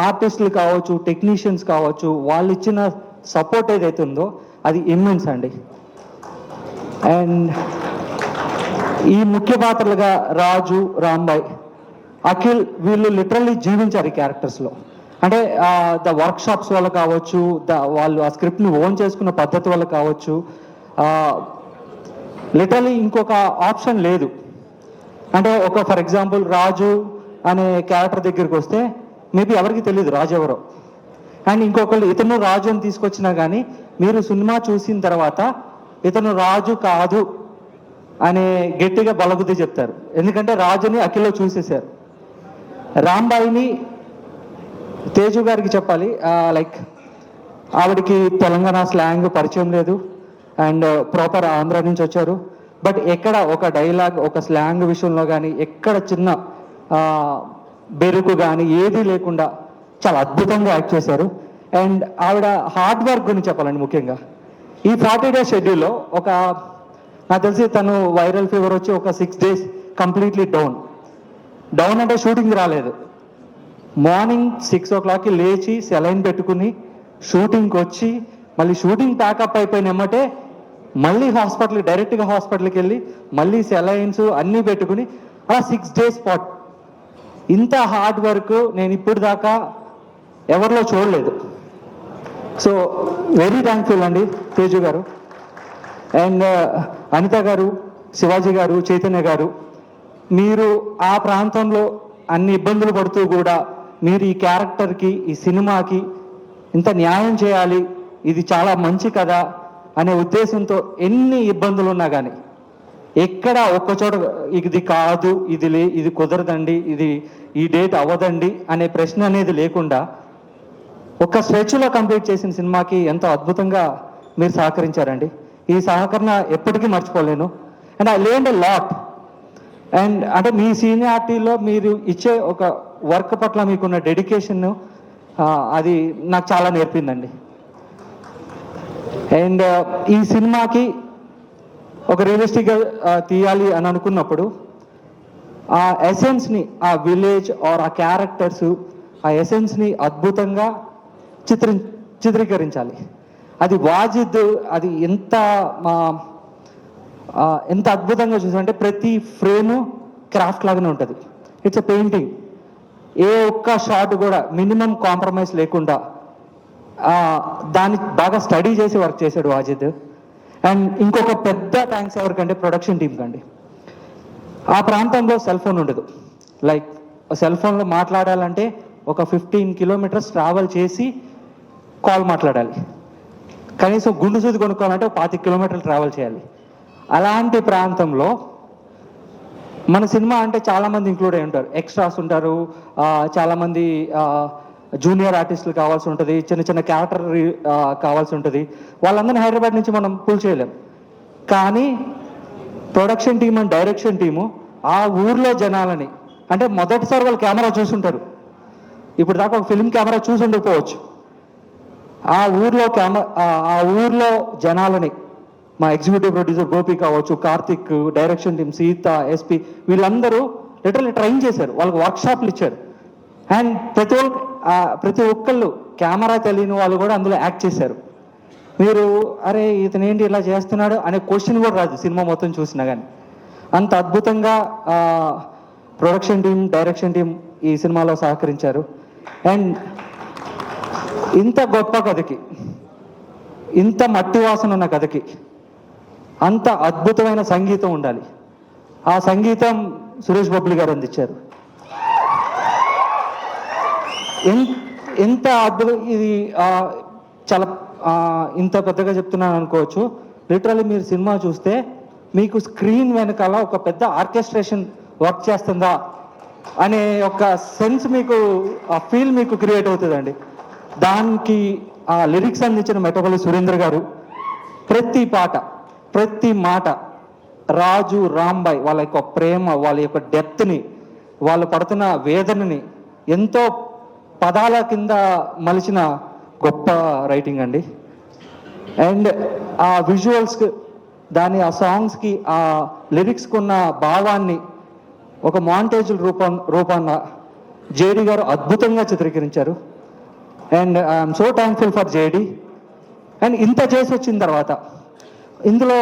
ఆర్టిస్టులు కావచ్చు, టెక్నీషియన్స్ కావచ్చు, వాళ్ళు ఇచ్చిన సపోర్ట్ ఏదైతే ఉందో అది ఇమ్మెన్స్ అండి. అండ్ ఈ ముఖ్య పాత్రలుగా రాజు, రాంబాయ్, అఖిల్ వీళ్ళు లిటరల్లీ జీవించారు ఈ క్యారెక్టర్స్లో. అంటే ద వర్క్ షాప్స్ వల్ల కావచ్చు, వాళ్ళు ఆ స్క్రిప్ట్ని ఓన్ చేసుకున్న పద్ధతి వల్ల కావచ్చు, లిటరల్లీ ఇంకొక ఆప్షన్ లేదు. అంటే ఒక ఫర్ ఎగ్జాంపుల్ రాజు అనే క్యారెక్టర్ దగ్గరికి వస్తే మేబీ ఎవరికి తెలియదు రాజు ఎవరో. అండ్ ఇంకొకళ్ళు ఇతను రాజు అని తీసుకొచ్చినా కానీ మీరు సినిమా చూసిన తర్వాత ఇతను రాజు కాదు అనే గట్టిగా బలబుద్ధి చెప్తారు. ఎందుకంటే రాజుని అఖిల్లో చూసేశారు. రాంబాయిని తేజు గారికి చెప్పాలి, లైక్ ఆవిడకి తెలంగాణ స్లాంగ్ పరిచయం లేదు అండ్ ప్రాపర్ ఆంధ్ర నుంచి వచ్చారు. బట్ ఎక్కడ ఒక డైలాగ్, ఒక స్లాంగ్ విషయంలో కానీ ఎక్కడ చిన్న బెరుకు కానీ ఏదీ లేకుండా చాలా అద్భుతంగా యాక్ట్ చేశారు. అండ్ ఆవిడ హార్డ్ వర్క్ గురించి చెప్పాలండి. ముఖ్యంగా ఈ 40 days షెడ్యూల్లో నాకు తెలిసి తను వైరల్ ఫీవర్ వచ్చి ఒక 6 days కంప్లీట్లీ డౌన్ అంటే షూటింగ్ రాలేదు. మార్నింగ్ 6 o'clockకి లేచి సెలైన్ పెట్టుకుని షూటింగ్కి వచ్చి మళ్ళీ షూటింగ్ ప్యాకప్ అయిపోయినమ్మటే మళ్ళీ డైరెక్ట్గా హాస్పిటల్కి వెళ్ళి మళ్ళీ సెలైన్స్ అన్నీ పెట్టుకుని అలా 6 days స్పాట్. ఇంత హార్డ్ వర్క్ నేను ఇప్పుడు దాకా ఎవరిలో చూడలేదు. సో వెరీ థ్యాంక్ఫుల్ అండి తేజు గారు. అండ్ అనిత గారు, శివాజీ గారు, చైతన్య గారు, మీరు ఆ ప్రాంతంలో అన్ని ఇబ్బందులు పడుతూ కూడా మీరు ఈ క్యారెక్టర్కి, ఈ సినిమాకి ఇంత న్యాయం చేయాలి, ఇది చాలా మంచి కథ అనే ఉద్దేశంతో ఎన్ని ఇబ్బందులు ఉన్నా కానీ ఎక్కడ ఒక్కచోట ఇది కాదు, ఇది కుదరదండి, ఈ డేట్ అవ్వదండి అనే ప్రశ్న అనేది లేకుండా ఒక స్ట్రెచ్లో కంప్లీట్ చేసిన సినిమాకి ఎంతో అద్భుతంగా మీరు సహకరించారండి. ఈ సహకరణ ఎప్పటికీ మర్చిపోలేను. And I learned a lot. And అంటే మీ సీనియారిటీలో మీరు ఇచ్చే ఒక వర్క్ పట్ల మీకున్న డెడికేషన్ అది నాకు చాలా నేర్పిందండి. అండ్ ఈ సినిమాకి ఒక రియలిస్టిక్గా తీయాలి అని అనుకున్నప్పుడు ఆ ఎసెన్స్ని, ఆ విలేజ్ ఆర్ ఆ క్యారెక్టర్స్, ఆ ఎసెన్స్ని అద్భుతంగా చిత్రీకరించాలి. అది వాజిద్ అది ఎంత అద్భుతంగా చూసారంటే ప్రతి ఫ్రేము క్రాఫ్ట్ లాగానే ఉంటుంది. It's a painting. ఏ ఒక్క షాట్ కూడా మినిమం కాంప్రమైజ్ లేకుండా దాన్ని బాగా స్టడీ చేసి వర్క్ చేశాడు వాజిద్. అండ్ ఇంకొక పెద్ద థ్యాంక్స్ ఎవరికంటే ప్రొడక్షన్ టీమ్ కండి. ఆ ప్రాంతంలో సెల్ ఫోన్ ఉండదు. లైక్ సెల్ ఫోన్లో మాట్లాడాలంటే ఒక 15 కిలోమీటర్స్ ట్రావెల్ చేసి కాల్ మాట్లాడాలి. కనీసం గుండు సూది కొనుక్కోవాలంటే 25 కిలోమీటర్లు ట్రావెల్ చేయాలి. అలాంటి ప్రాంతంలో మన సినిమా అంటే చాలామంది ఇంక్లూడ్ అయి ఉంటారు, ఎక్స్ట్రాస్ ఉంటారు, చాలామంది జూనియర్ ఆర్టిస్టులు కావాల్సి ఉంటుంది, చిన్న చిన్న క్యారెక్టర్ కావాల్సి ఉంటుంది. వాళ్ళందరినీ హైదరాబాద్ నుంచి మనం పుల్ చేయలేం. కానీ production team and direction team ఆ ఊర్లో జనాలని, అంటే మొదటిసారి వాళ్ళు కెమెరా చూసుంటారు, ఇప్పుడు దాకా ఒక ఫిల్మ్ కెమెరా చూసి ఉండకపోవచ్చు. ఆ ఊర్లో జనాలని మా ఎగ్జిక్యూటివ్ ప్రొడ్యూసర్ గోపి కావచ్చు, Karthik, direction team, Sita, SP వీళ్ళందరూ లిటరల్లీ ట్రైన్ చేశారు, వాళ్ళకి వర్క్షాప్లు ఇచ్చారు. అండ్ ప్రతి ఒక్కళ్ళు కెమెరా తెలియని వాళ్ళు కూడా అందులో యాక్ట్ చేశారు. మీరు అరే ఇతను ఏంటి ఇలా చేస్తున్నాడు అనే క్వశ్చన్ కూడా రాదు సినిమా మొత్తం చూసినా కానీ. అంత అద్భుతంగా ప్రొడక్షన్ టీం, డైరెక్షన్ టీం ఈ సినిమాలో సహకరించారు. అండ్ ఇంత గొప్ప కథకి, ఇంత మట్టి వాసన ఉన్న కథకి అంత అద్భుతమైన సంగీతం ఉండాలి. ఆ సంగీతం సురేష్ బొబ్బిలి గారు అందించారు. ఎంత అద్భుతం ఇది! చాలా ఇంత పెద్దగా చెప్తున్నాను అనుకోవచ్చు. లిటరల్లీ మీరు సినిమా చూస్తే మీకు స్క్రీన్ వెనకాల ఒక పెద్ద ఆర్కెస్ట్రేషన్ వర్క్ చేస్తుందా అనే ఒక సెన్స్ మీకు, ఆ ఫీల్ మీకు క్రియేట్ అవుతుందండి. దానికి ఆ లిరిక్స్ అందించిన మెట్టపల్లి సురేంద్ర గారు ప్రతి పాట, ప్రతి మాట, రాజు, రాంబాయ్ వాళ్ళ యొక్క ప్రేమ, వాళ్ళ యొక్క డెప్త్ని, వాళ్ళు పడుతున్న వేదనని ఎంతో పదాల కింద మలిచిన గొప్ప రైటింగ్ అండి. అండ్ ఆ విజువల్స్కి, ఆ సాంగ్స్కి, ఆ లిరిక్స్కి ఉన్న భావాన్ని ఒక మాంటేజ్ రూపాన జేడి గారు అద్భుతంగా చిత్రీకరించారు. And I'm so thankful for JD. And ఇంత చేసి వచ్చిన తర్వాత ఇందులో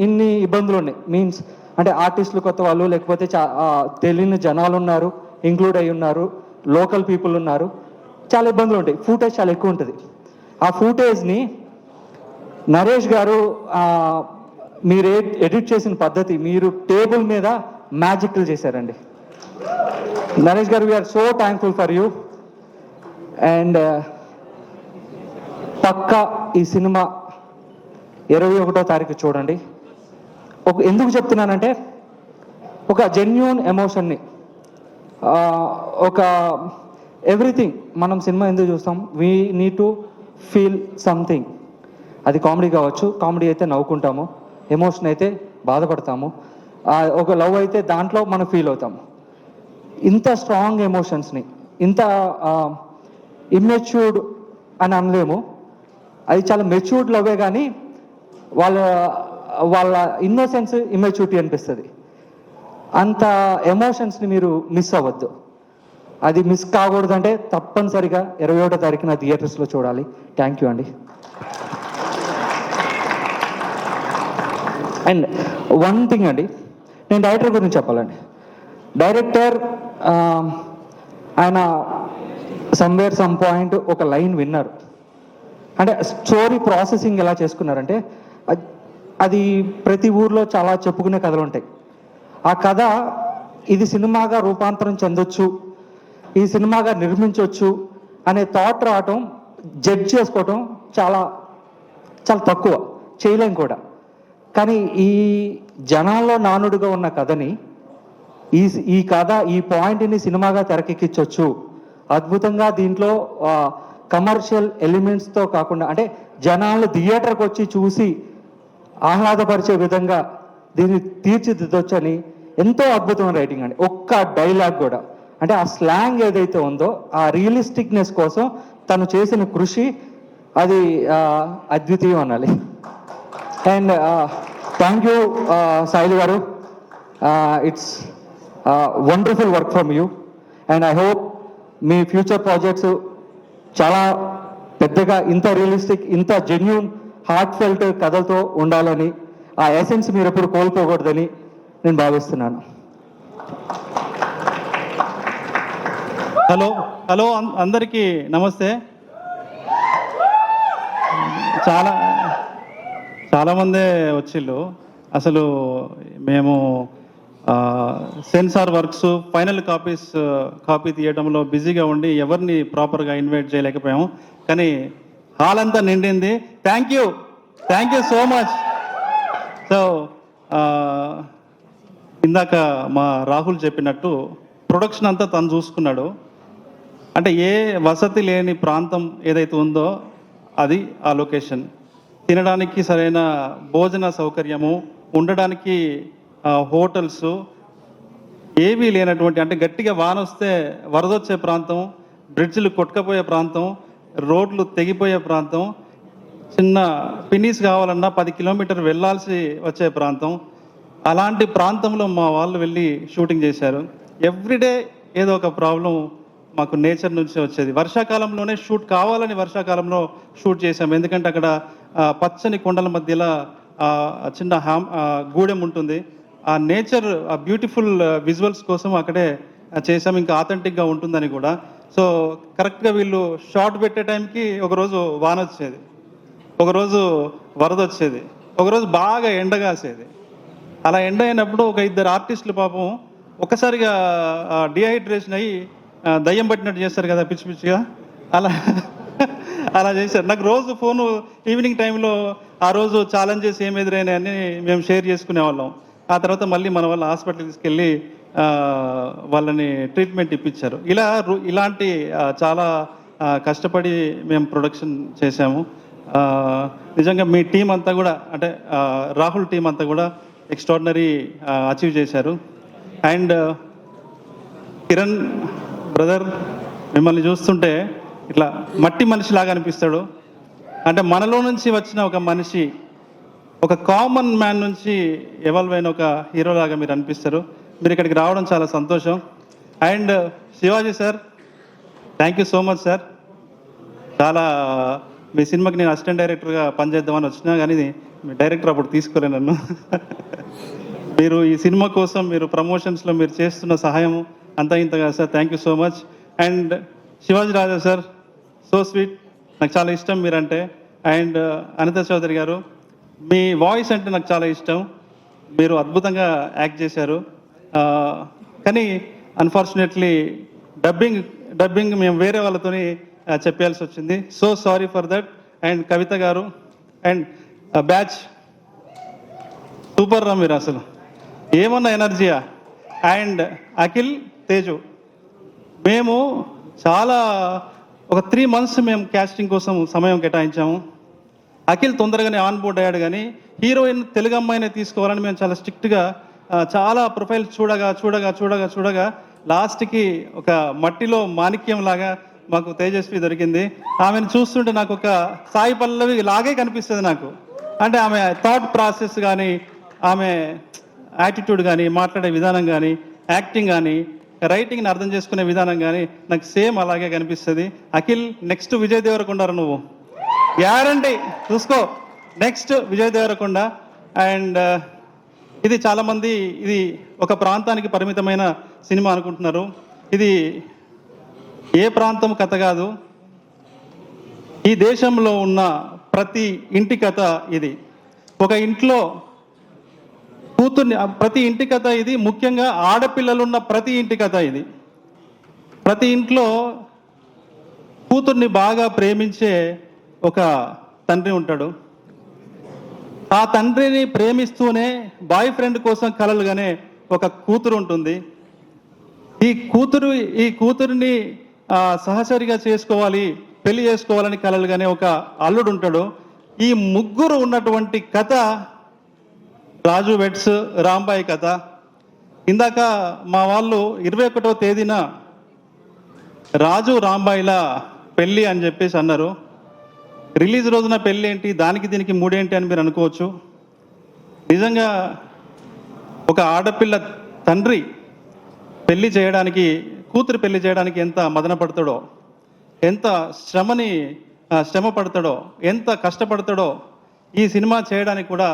ఇన్ని ఇబ్బందులు ఉన్నాయి. మీన్స్ అంటే ఆర్టిస్టులు కొత్త వాళ్ళు, లేకపోతే తెలియని జనాలు ఉన్నారు, ఇంక్లూడ్ అయి ఉన్నారు, లోకల్ పీపుల్ ఉన్నారు, చాలా ఇబ్బందులు ఉంటాయి. ఫూటేజ్ చాలా ఎక్కువ ఉంటుంది. ఆ ఫూటేజ్ని నరేష్ గారు మీరు ఎడిట్ చేసిన పద్ధతి, మీరు టేబుల్ మీద మ్యాజిక్లు చేశారండి. నరేష్ గారు, we're so thankful for you. And పక్కా ఈ సినిమా 21వ తారీఖు చూడండి. ఎందుకు చెప్తున్నానంటే ఒక జెన్యూన్ ఎమోషన్ని, ఒక ఎవ్రీథింగ్ మనం సినిమా ఎందుకు చూస్తాం, we need to feel something. అది కామెడీ కావచ్చు, కామెడీ అయితే నవ్వుకుంటాము, ఎమోషన్ అయితే బాధపడతాము, ఒక లవ్ అయితే దాంట్లో మనం ఫీల్ అవుతాము. ఇంత స్ట్రాంగ్ ఎమోషన్స్ని, ఇంత ఇమ్మెచ్యూర్డ్ అని అనలేము, అది చాలా మెచ్యూర్డ్ లవ్వే. కానీ వాళ్ళ ఇన్నోసెన్స్ ఇమ్మెచ్యూరిటీ అనిపిస్తుంది. అంత ఎమోషన్స్ని మీరు మిస్ అవ్వద్దు. అది మిస్ కాకూడదంటే తప్పనిసరిగా 21వ తారీఖున థియేటర్స్లో చూడాలి. థ్యాంక్ యూ అండి. అండ్ వన్ థింగ్ అండి, నేను డైరెక్టర్ గురించి చెప్పాలండి. డైరెక్టర్ ఆయన సమ్వేర్ సమ్ పాయింట్ ఒక లైన్ విన్నారు. అంటే స్టోరీ ప్రాసెసింగ్ ఎలా చేసుకున్నారంటే, అది ప్రతి ఊర్లో చాలా చెప్పుకునే కథలు ఉంటాయి. ఆ కథ ఇది సినిమాగా రూపాంతరం చెందొచ్చు, ఈ సినిమాగా నిర్మించవచ్చు అనే థాట్ రావటం, జడ్జ్ చేసుకోవటం చాలా చాలా తక్కువ, చేయలేం కూడా. కానీ ఈ జనాల్లో నానుడిగా ఉన్న కథని, ఈ కథ, ఈ పాయింట్ని సినిమాగా తెరకెక్కించవచ్చు అద్భుతంగా. దీంట్లో కమర్షియల్ ఎలిమెంట్స్తో కాకుండా, అంటే జనాలు థియేటర్కి వచ్చి చూసి ఆహ్లాదపరిచే విధంగా దీన్ని తీర్చిదిద్దొచ్చని ఎంతో అద్భుతమైన రైటింగ్ అండి. ఒక్క డైలాగ్ కూడా అంటే ఆ స్లాంగ్ ఏదైతే ఉందో ఆ రియలిస్టిక్నెస్ కోసం తను చేసిన కృషి అది అద్వితీయం అనాలి. అండ్ థ్యాంక్ యూ సాయిల్ గారు, it's wonderful work from you and I hope me future projects చాలా పెద్దగా ఇంత రియలిస్టిక్, ఇంత జెన్యూన్, హార్ట్ ఫెల్ట్ కథలతో ఉండాలని, ఆ ఎసెన్స్ మీరు ఎప్పుడు కోల్పోకూడదని నేను భావిస్తున్నాను. హలో అందరికీ నమస్తే. చాలామందే వచ్చిళ్ళు. అసలు మేము సెన్సార్ వర్క్స్ ఫైనల్ కాపీ తీయడంలో బిజీగా ఉండి ఎవరిని ప్రాపర్గా ఇన్వైట్ చేయలేకపోయాము. కానీ హాల్ అంతా నిండింది. Thank you so much. So ఇందాక మా రాహుల్ చెప్పినట్టు ప్రొడక్షన్ అంతా తను చూసుకున్నాడు. అంటే ఏ వసతి లేని ప్రాంతం ఏదైతే ఉందో అది ఆ లొకేషన్. తినడానికి సరైన భోజన సౌకర్యము, ఉండడానికి హోటల్స్ ఏవీ లేనటువంటి, అంటే గట్టిగా వాన వస్తే వరదొచ్చే ప్రాంతం, బ్రిడ్జ్లు కొట్టుకపోయే ప్రాంతం, రోడ్లు తెగిపోయే ప్రాంతం, చిన్న పిన్నీస్ కావాలన్నా 10 కిలోమీటర్ వెళ్ళాల్సి వచ్చే ప్రాంతం. అలాంటి ప్రాంతంలో మా వాళ్ళు వెళ్ళి షూటింగ్ చేశారు. ఎవ్రీడే ఏదో ఒక ప్రాబ్లం మాకు నేచర్ నుంచి వచ్చేది. వర్షాకాలంలోనే షూట్ కావాలని వర్షాకాలంలో షూట్ చేశాము. ఎందుకంటే అక్కడ పచ్చని కొండల మధ్యలో చిన్న గూడెం ఉంటుంది. ఆ నేచర్, ఆ బ్యూటిఫుల్ విజువల్స్ కోసం అక్కడే చేసాము. ఇంకా ఆథెంటిక్గా ఉంటుందని కూడా. సో కరెక్ట్గా వీళ్ళు షార్ట్ పెట్టే టైంకి ఒకరోజు వాన వచ్చేది, ఒకరోజు వరద వచ్చేది, ఒకరోజు బాగా ఎండగాసేది. అలా ఎండ అయినప్పుడు ఒక 2 ఆర్టిస్టులు పాపం ఒక్కసారిగా డిహైడ్రేషన్ అయ్యి దయ్యం పట్టినట్టు చేస్తారు కదా, పిచ్చి పిచ్చిగా, అలా చేశారు. నాకు రోజు ఫోను ఈవినింగ్ టైంలో ఆ రోజు ఛాలెంజెస్ ఏమి ఎదురైనాయని మేము షేర్ చేసుకునేవాళ్ళం. ఆ తర్వాత మళ్ళీ మన వాళ్ళ హాస్పిటల్కి తీసుకెళ్ళి వాళ్ళని ట్రీట్మెంట్ ఇప్పించారు. ఇలాంటి చాలా కష్టపడి మేము ప్రొడక్షన్ చేశాము. నిజంగా మీ టీం అంతా కూడా, అంటే రాహుల్ టీం అంతా కూడా ఎక్స్ట్రాడినరీ అచీవ్ చేశారు. అండ్ కిరణ్ బ్రదర్, మిమ్మల్ని చూస్తుంటే ఇట్లా మట్టి మనిషిలాగా అనిపిస్తాడు. అంటే మనలో నుంచి వచ్చిన ఒక మనిషి, ఒక కామన్ మ్యాన్ నుంచి ఎవాల్వ్ అయిన ఒక హీరోలాగా మీరు అనిపిస్తారు. మీరు ఇక్కడికి రావడం చాలా సంతోషం. And Shivaji sir, thank you so much sir. చాలా మీ సినిమాకి నేను అసిస్టెంట్ డైరెక్టర్గా పనిచేద్దామని వచ్చినా కానీ మీ డైరెక్టర్ అప్పుడు తీసుకోలే నన్ను. మీరు ఈ సినిమా కోసం మీరు ప్రమోషన్స్లో మీరు చేస్తున్న సహాయం అంతా ఇంతగా sir, thank you so much. And Shivaji Raja sir, so sweet, నాకు చాలా ఇష్టం మీరంటే. అండ్ అనిత చౌదరి గారు, మీ వాయిస్ అంటే నాకు చాలా ఇష్టం. మీరు అద్భుతంగా యాక్ట్ చేశారు. కానీ అన్ఫార్చునేట్లీ డబ్బింగ్ మేము వేరే వాళ్ళతోని చెప్పాల్సి వచ్చింది. So sorry for that. And Kavitha గారు అండ్ బ్యాచ్, సూపర్ రా మీరు, అసలు ఏమన్నా ఎనర్జీయా. అండ్ అఖిల్, తేజు, మేము చాలా ఒక 3 months మేము క్యాస్టింగ్ కోసం సమయం కేటాయించాము. అఖిల్ తొందరగానే ఆన్ బోర్డ్ అయ్యాడు. కానీ హీరోయిన్ తెలుగు అమ్మాయినే తీసుకోవాలని మేము చాలా స్ట్రిక్ట్గా చాలా ప్రొఫైల్స్ చూడగా లాస్ట్కి ఒక మట్టిలో మాణిక్యం లాగా మాకు తేజస్వి దొరికింది. ఆమెను చూస్తుంటే నాకు ఒక సాయి పల్లవి లాగే కనిపిస్తుంది నాకు. అంటే ఆమె థాట్ ప్రాసెస్ కానీ, ఆమె యాటిట్యూడ్ కానీ, మాట్లాడే విధానం కానీ, యాక్టింగ్ కానీ, రైటింగ్ని అర్థం చేసుకునే విధానం కానీ నాకు సేమ్ అలాగే కనిపిస్తుంది. అఖిల్, నెక్స్ట్ విజయ్ దేవరకొండ నువ్వు, గ్యారంటీ చూసుకో, నెక్స్ట్ విజయ్ దేవరకొండ. అండ్ ఇది చాలామంది ఇది ఒక ప్రాంతానికి పరిమితమైన సినిమా అనుకుంటున్నారు. ఇది ఏ ప్రాంతం కథ కాదు, ఈ దేశంలో ఉన్న ప్రతి ఇంటి కథ ఇది. ఒక ఇంట్లో కూతుర్ని, ప్రతి ఇంటి కథ ఇది. ముఖ్యంగా ఆడపిల్లలున్న ప్రతి ఇంటి కథ ఇది. ప్రతి ఇంట్లో కూతుర్ని బాగా ప్రేమించే ఒక తండ్రి ఉంటాడు. ఆ తండ్రిని ప్రేమిస్తూనే బాయ్ ఫ్రెండ్ కోసం కలలుగానే ఒక కూతురు ఉంటుంది. ఈ కూతురిని సహచరిగా చేసుకోవాలి, పెళ్లి చేసుకోవాలని కలలుగానే ఒక అల్లుడు ఉంటాడు. ఈ ముగ్గురు ఉన్నటువంటి కథ రాజు వెడ్స్ రాంబాయి కథ. ఇందాక మా వాళ్ళు 21వ తేదీన రాజు రాంబాయిల పెళ్ళి అని చెప్పేసి అన్నారు. రిలీజ్ రోజున పెళ్ళి ఏంటి, దానికి దీనికి మూడేంటి అని మీరు అనుకోవచ్చు. నిజంగా ఒక ఆడపిల్ల తండ్రి పెళ్లి చేయడానికి, కూతురు పెళ్లి చేయడానికి ఎంత మదన పడతాడో, ఎంత శ్రమ పడతాడో, ఎంత కష్టపడతాడో ఈ సినిమా చేయడానికి కూడా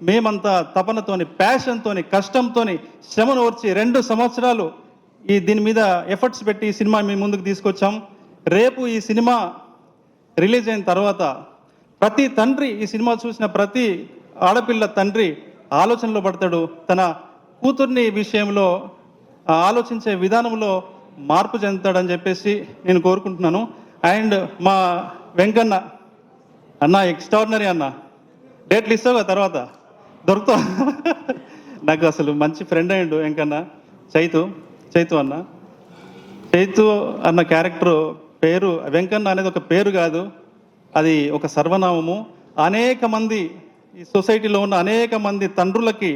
మేమంతా తపనతోని, ప్యాషన్తోని, కష్టంతోని, శ్రమను ఓర్చి 2 సంవత్సరాలు దీని మీద ఎఫర్ట్స్ పెట్టి ఈ సినిమా మీ ముందుకు తీసుకొచ్చాం. రేపు ఈ సినిమా రిలీజ్ అయిన తర్వాత ప్రతి తండ్రి, ఈ సినిమా చూసిన ప్రతి ఆడపిల్ల తండ్రి ఆలోచనలో పడతాడు. తన కూతుర్ని విషయంలో ఆలోచించే విధానంలో మార్పు చెందుతాడని చెప్పేసి నేను కోరుకుంటున్నాను. అండ్ మా వెంకన్న అన్న ఎక్స్ట్రాడినరీ అన్న, డేట్లు ఇస్తావు తర్వాత దొరుకుతా. నాకు అసలు మంచి ఫ్రెండ్ అయ్యిండు వెంకన్న. చైతు అన్న క్యారెక్టర్ పేరు వెంకన్న అనేది ఒక పేరు కాదు, అది ఒక సర్వనామము. అనేక మంది ఈ సొసైటీలో ఉన్న అనేక మంది తండ్రులకి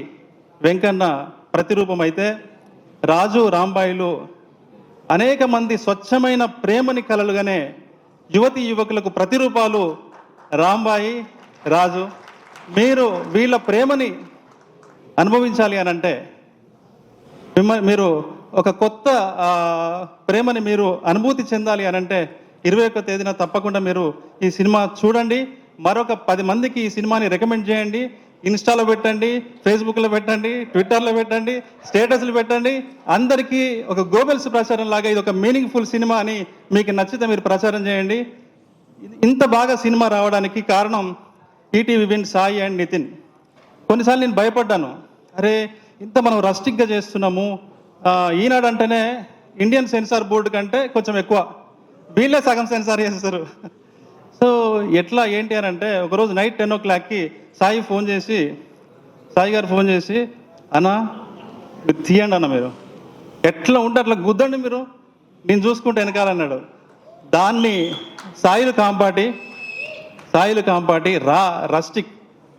వెంకన్న ప్రతిరూపం అయితే, రాజు రాంబాయిలు అనేక మంది స్వచ్ఛమైన ప్రేమని కలలుగానే యువతి యువకులకు ప్రతిరూపాలు రాంబాయి, రాజు. మీరు వీళ్ళ ప్రేమని అనుభవించాలి అని అంటే, మీరు ఒక కొత్త ప్రేమని మీరు అనుభూతి చెందాలి అని అంటే 21వ తేదీన తప్పకుండా మీరు ఈ సినిమా చూడండి. మరొక 10 మందికి ఈ సినిమాని రికమెండ్ చేయండి. ఇన్స్టాలో పెట్టండి, ఫేస్బుక్లో పెట్టండి, ట్విట్టర్లో పెట్టండి, స్టేటస్లు పెట్టండి. అందరికీ ఒక గోబెల్స్ ప్రచారం లాగా ఇది ఒక మీనింగ్ఫుల్ సినిమా అని మీకు నచ్చితే మీరు ప్రచారం చేయండి. ఇంత బాగా సినిమా రావడానికి కారణం ETV win, Sai and Nithin. కొన్నిసార్లు నేను భయపడ్డాను, అరే ఇంత మనం రస్టిక్గా చేస్తున్నాము, ఈనాడు అంటేనే ఇండియన్ సెన్సార్ బోర్డు కంటే కొంచెం ఎక్కువ, వీళ్ళే సగం సెన్సార్ చేస్తారు. సో ఎట్లా ఏంటి అని అంటే, ఒకరోజు నైట్ 10 o'clockకి సాయి గారు ఫోన్ చేసి అన్న మీరు తీయండి అన్న, మీరు ఎట్లా ఉంటే అట్లా గుద్దండి, మీరు నేను చూసుకుంటే వెనకాలన్నాడు. దాన్ని సాయిలు కాంపాటి రస్టిక్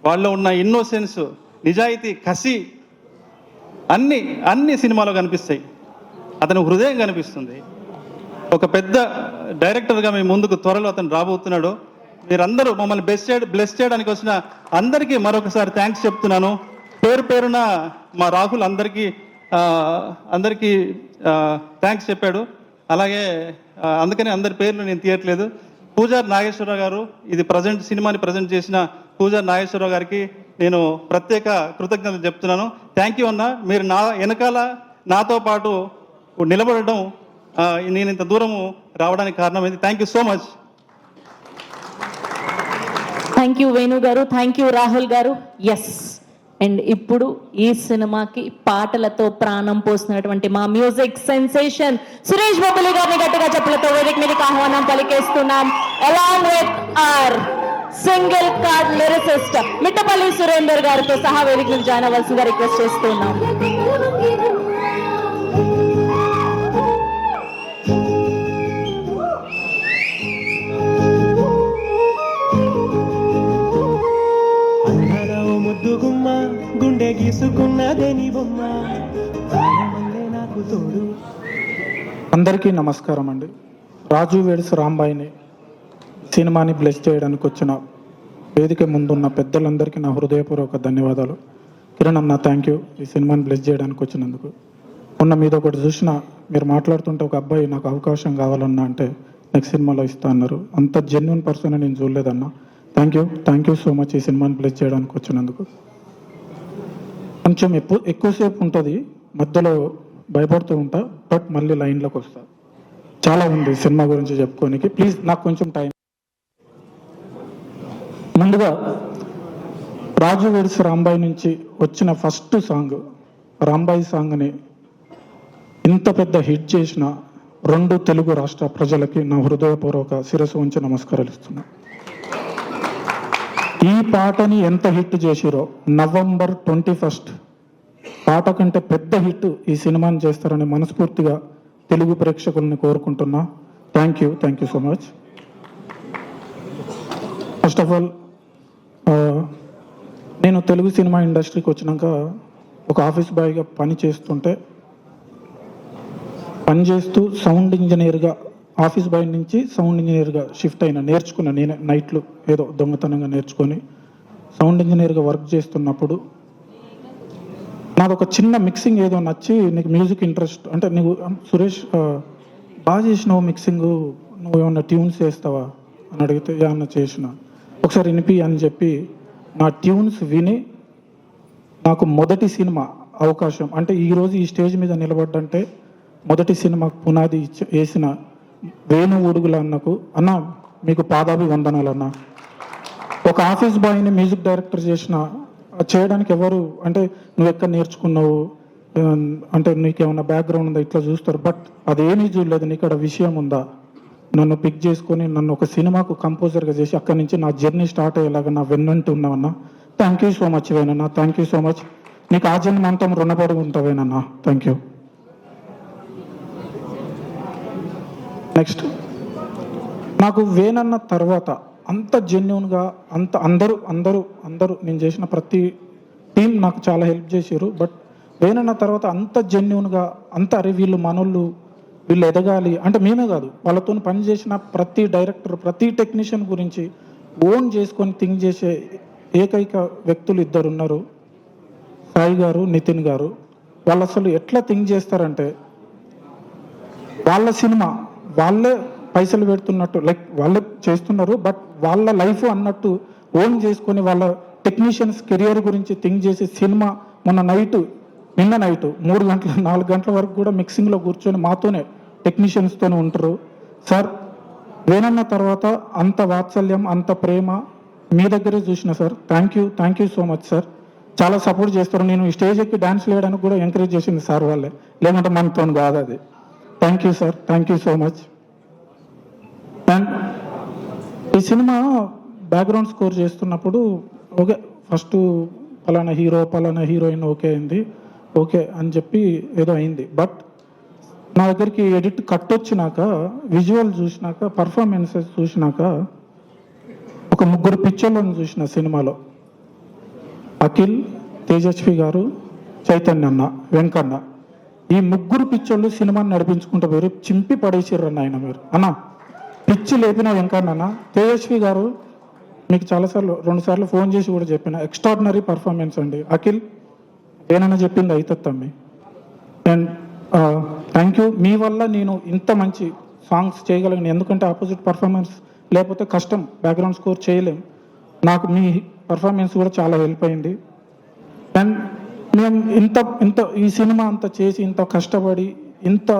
వాళ్ళలో ఉన్న ఇన్నోసెన్స్, నిజాయితీ, కసి అన్ని సినిమాలో కనిపిస్తాయి. అతని హృదయం కనిపిస్తుంది. ఒక పెద్ద డైరెక్టర్గా మీ ముందుకు త్వరలో అతను రాబోతున్నాడు. మీరందరూ మమ్మల్ని బ్లెస్ చేయడానికి వచ్చిన అందరికీ మరొకసారి థ్యాంక్స్ చెప్తున్నాను. పేరున మా రాహుల్ అందరికీ థ్యాంక్స్ చెప్పాడు. అలాగే అందుకని అందరి పేర్లు నేను తీయట్లేదు. పూజారి నాగేశ్వరరావు గారు, ఇది సినిమాని ప్రజెంట్ చేసిన పూజారి నాగేశ్వరరావు గారికి నేను ప్రత్యేక కృతజ్ఞతలు చెప్తున్నాను. థ్యాంక్ యూ అన్న, మీరు నా వెనకాల నాతో పాటు నిలబడడం, నేను ఇంత దూరము రావడానికి కారణమైంది. Thank you so much. Thank you Venu గారు, థ్యాంక్ యూ రాహుల్ గారు. ఎస్, అండ్ ఇప్పుడు ఈ సినిమాకి పాటలతో ప్రాణం పోసినటువంటి మా మ్యూజిక్ సెన్సేషన్ సురేష్ బొబ్బలి గారిని గట్టిగా చెప్పులతో వేదిక మీదకి ఆహ్వానం పలికేస్తున్నాం. Along with our single card lyricist Mittapalli Surender గారితో సహా వేదిక మీద జాయిన్ అవ్వాల్సిందిగా రిక్వెస్ట్ చేస్తున్నాం. ముద్దుగుమ్మ గుండె గీసుకున్నదేని బొమ్మ నాకు తోడు. అందరికీ నమస్కారం అండి. రాజు వెడ్స్ రాంబాయిని సినిమాని బ్లెస్ చేయడానికి వచ్చిన వేదిక ముందున్న పెద్దలందరికీ నా హృదయపూర్వక ధన్యవాదాలు. కిరణ్ అన్న థ్యాంక్ యూ, ఈ సినిమాని బ్లెస్ చేయడానికి వచ్చినందుకు. మొన్న మీద ఒకటి చూసిన, మీరు మాట్లాడుతుంటే ఒక అబ్బాయి నాకు అవకాశం కావాలన్నా అంటే నెక్స్ట్ సినిమాలో ఇస్తా అన్నారు. అంత జెన్యున్ పర్సన్ నేను చూడలేదన్నా. థ్యాంక్ యూ సో మచ్ ఈ సినిమాని బ్లెస్ చేయడానికి వచ్చినందుకు. కొంచెం ఎక్కువసేపు ఉంటుంది, మధ్యలో భయపడుతూ ఉంటా, బట్ మళ్ళీ లైన్లోకి వస్తా. చాలా ఉంది సినిమా గురించి చెప్పుకోనికి, ప్లీజ్ నాకు కొంచెం టైం. ముందుగా రాజు వెడ్స్ రాంబాయి నుంచి వచ్చిన ఫస్ట్ సాంగ్, రాంబాయి సాంగ్ని ఇంత పెద్ద హిట్ చేసిన 2 తెలుగు రాష్ట్ర ప్రజలకి నా హృదయపూర్వక శిరస్సు ఉంచి నమస్కారాలు ఇస్తున్నా. ఈ పాటని ఎంత హిట్ చేసిరో, November 21 పాట కంటే పెద్ద హిట్ ఈ సినిమాని చేస్తారని మనస్ఫూర్తిగా తెలుగు ప్రేక్షకుల్ని కోరుకుంటున్నా. Thank you so much. First of all, నేను తెలుగు సినిమా ఇండస్ట్రీకి వచ్చినాక ఒక ఆఫీస్ బాయ్గా పనిచేస్తూ సౌండ్ ఇంజనీర్గా ఆఫీస్ బాయ్ నుంచి సౌండ్ ఇంజనీర్గా షిఫ్ట్ అయినా, నేర్చుకున్నా నేనే నైట్లు ఏదో దొంగతనంగా నేర్చుకొని సౌండ్ ఇంజనీర్గా వర్క్ చేస్తున్నప్పుడు నాది ఒక చిన్న మిక్సింగ్ ఏదో నచ్చి, నీకు మ్యూజిక్ ఇంట్రెస్ట్ అంటే నువ్వు సురేష్ బాగా చేసినావు మిక్సింగ్, నువ్వు ఏమన్నా ట్యూన్స్ చేస్తావా అని అడిగితే ఏమన్నా చేసిన, ఒకసారి వినిపి అని చెప్పి నా ట్యూన్స్ విని నాకు మొదటి సినిమా అవకాశం అంటే ఈరోజు ఈ స్టేజ్ మీద నిలబడ్డంటే మొదటి సినిమాకు పునాది వేసిన వేణు ఊడుగుల అన్నకు, అన్న మీకు పాదాభి వందనాలు అన్న. ఒక ఆఫీస్ బాయ్ని మ్యూజిక్ డైరెక్టర్ చేయడానికి ఎవరు అంటే నువ్వు ఎక్కడ నేర్చుకున్నావు అంటే నీకేమన్నా బ్యాక్గ్రౌండ్ ఉందా ఇట్లా చూస్తారు, బట్ అదేమీ చూడలేదు. నీకు అక్కడ విషయం ఉందా, నన్ను పిక్ చేసుకొని నన్ను ఒక సినిమాకు కంపోజర్గా చేసి అక్కడి నుంచి నా జర్నీ స్టార్ట్ అయ్యేలాగా నా వెన్నంటూ ఉన్నావన్నా. థ్యాంక్ యూ సో మచ్ వేణన్నా, థ్యాంక్ యూ సో మచ్. నీకు ఆ జన్మంతం రుణపడి ఉంటావేనన్నా. Thank you. నెక్స్ట్ నాకు వేణన్న తర్వాత అంత జెన్యున్గా అందరూ నేను చేసిన ప్రతి టీం నాకు చాలా హెల్ప్ చేశారు, బట్ వేణన్న తర్వాత అంత జెన్యున్గా అరే వీళ్ళు మనోళ్ళు, వీళ్ళు ఎదగాలి అంటే మేమే కాదు, వాళ్ళతో పనిచేసిన ప్రతి డైరెక్టర్ ప్రతి టెక్నీషియన్ గురించి ఓన్ చేసుకొని థింక్ చేసే ఏకైక వ్యక్తులు ఇద్దరు ఉన్నారు, సాయి గారు, నితిన్ గారు. వాళ్ళు అసలు ఎట్లా థింక్ చేస్తారంటే వాళ్ళ సినిమా వాళ్ళే పైసలు పెడుతున్నట్టు, లైక్ వాళ్ళే చేస్తున్నారు, బట్ వాళ్ళ లైఫ్ అన్నట్టు ఓన్ చేసుకొని వాళ్ళ టెక్నీషియన్స్ కెరియర్ గురించి థింక్ చేసి సినిమా నిన్న నైట్ 3 గంటల 4 గంటల వరకు కూడా మిక్సింగ్లో కూర్చొని మాతోనే టెక్నీషియన్స్తోనే ఉంటారు. సార్ వేణన్న తర్వాత అంత వాత్సల్యం అంత ప్రేమ మీ దగ్గరే చూసిన sir. Thank you so much sir. చాలా సపోర్ట్ చేస్తారు. నేను ఈ స్టేజ్ ఎక్కి డాన్స్ వేయడానికి కూడా ఎంకరేజ్ చేసింది సార్ వాళ్ళే, లేకుంటే మనతో కాదు అది. Thank you sir, thank you so much. And ఈ సినిమా బ్యాక్గ్రౌండ్ స్కోర్ చేస్తున్నప్పుడు ఓకే ఫస్ట్ పలానా హీరో పలానా హీరోయిన్ ఓకే అయింది, ఓకే అని చెప్పి ఏదో అయింది. బట్ నా దగ్గరికి ఎడిట్ కట్ వచ్చినాక, విజువల్ చూసినాక, పర్ఫార్మెన్సెస్ చూసినాక ఒక 3 పిక్చర్లను చూసిన సినిమాలో. అఖిల్, తేజస్వి గారు, చైతన్య అన్న, వెంకన్న, ఈ 3 పిక్చర్లు సినిమాని నడిపించుకుంటూ పోయారు. చింపి పడేసిర్రు అన్న ఆయన. మీరు అన్న పిచ్చి లేపిన వెంకన్న అన్న. తేజస్వి గారు మీకు చాలాసార్లు 2 సార్లు ఫోన్ చేసి కూడా చెప్పిన, ఎక్స్ట్రాడినరీ పర్ఫార్మెన్స్ అండి. అఖిల్ ఏనన్నా చెప్పింది అవుతుంది తమ్మి. అండ్ థ్యాంక్ యూ, మీ వల్ల నేను ఇంత మంచి సాంగ్స్ చేయగలిగాను. ఎందుకంటే ఆపోజిట్ పర్ఫార్మెన్స్ లేకపోతే కష్టం, బ్యాక్గ్రౌండ్ స్కోర్ చేయలేం. నాకు మీ పర్ఫార్మెన్స్ కూడా చాలా హెల్ప్ అయింది. అండ్ మేము ఇంత ఈ సినిమా అంత చేసి ఇంత కష్టపడి ఇంత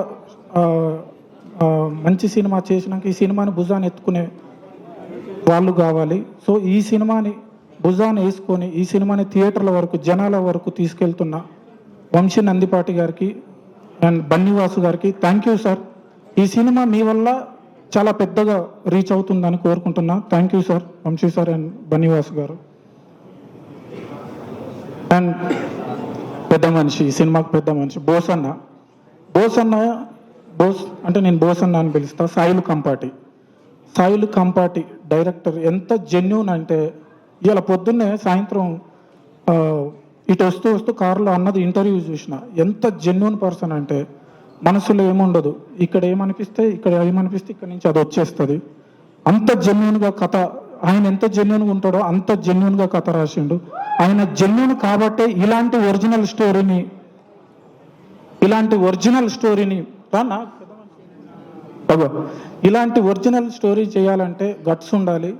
మంచి సినిమా చేసినాక ఈ సినిమాని భుజాన్ని ఎత్తుకునే వాళ్ళు కావాలి. సో ఈ సినిమాని భుజాన్ని వేసుకొని ఈ సినిమాని థియేటర్ల వరకు జనాల వరకు తీసుకెళ్తున్న వంశీ నందిపాటి గారికి అండ్ బన్నీవాసు గారికి థ్యాంక్ యూ సార్. ఈ సినిమా మీ వల్ల చాలా పెద్దగా రీచ్ అవుతుందని కోరుకుంటున్నా. Thank you sir, Vamsi sir and Bunny Vasu గారు. అండ్ పెద్ద మనిషి, ఈ సినిమాకు పెద్ద మనిషి బోస్ అంటే నేను బోస్ అన్న అని పిలుస్తా. సాయిలు కంపాటి డైరెక్టర్ ఎంత జెన్యూన్ అంటే, ఇలా పొద్దున్నే సాయంత్రం ఇటు వస్తూ కారులో అన్నది ఇంటర్వ్యూ చూసిన. ఎంత జెన్యూన్ పర్సన్ అంటే మనసులో ఏముండదు, ఇక్కడ ఏమనిపిస్తే ఇక్కడ నుంచి అది వచ్చేస్తుంది. అంత జెన్యూన్గా కథ, ఆయన ఎంత జెన్యూన్గా ఉంటాడో అంత జెన్యూన్గా కథ రాసిండు. ఆయన జెన్యూన్ కాబట్టే ఇలాంటి ఒరిజినల్ స్టోరీని ఇలాంటి ఒరిజినల్ స్టోరీ చేయాలంటే గట్స్ ఉండాలి,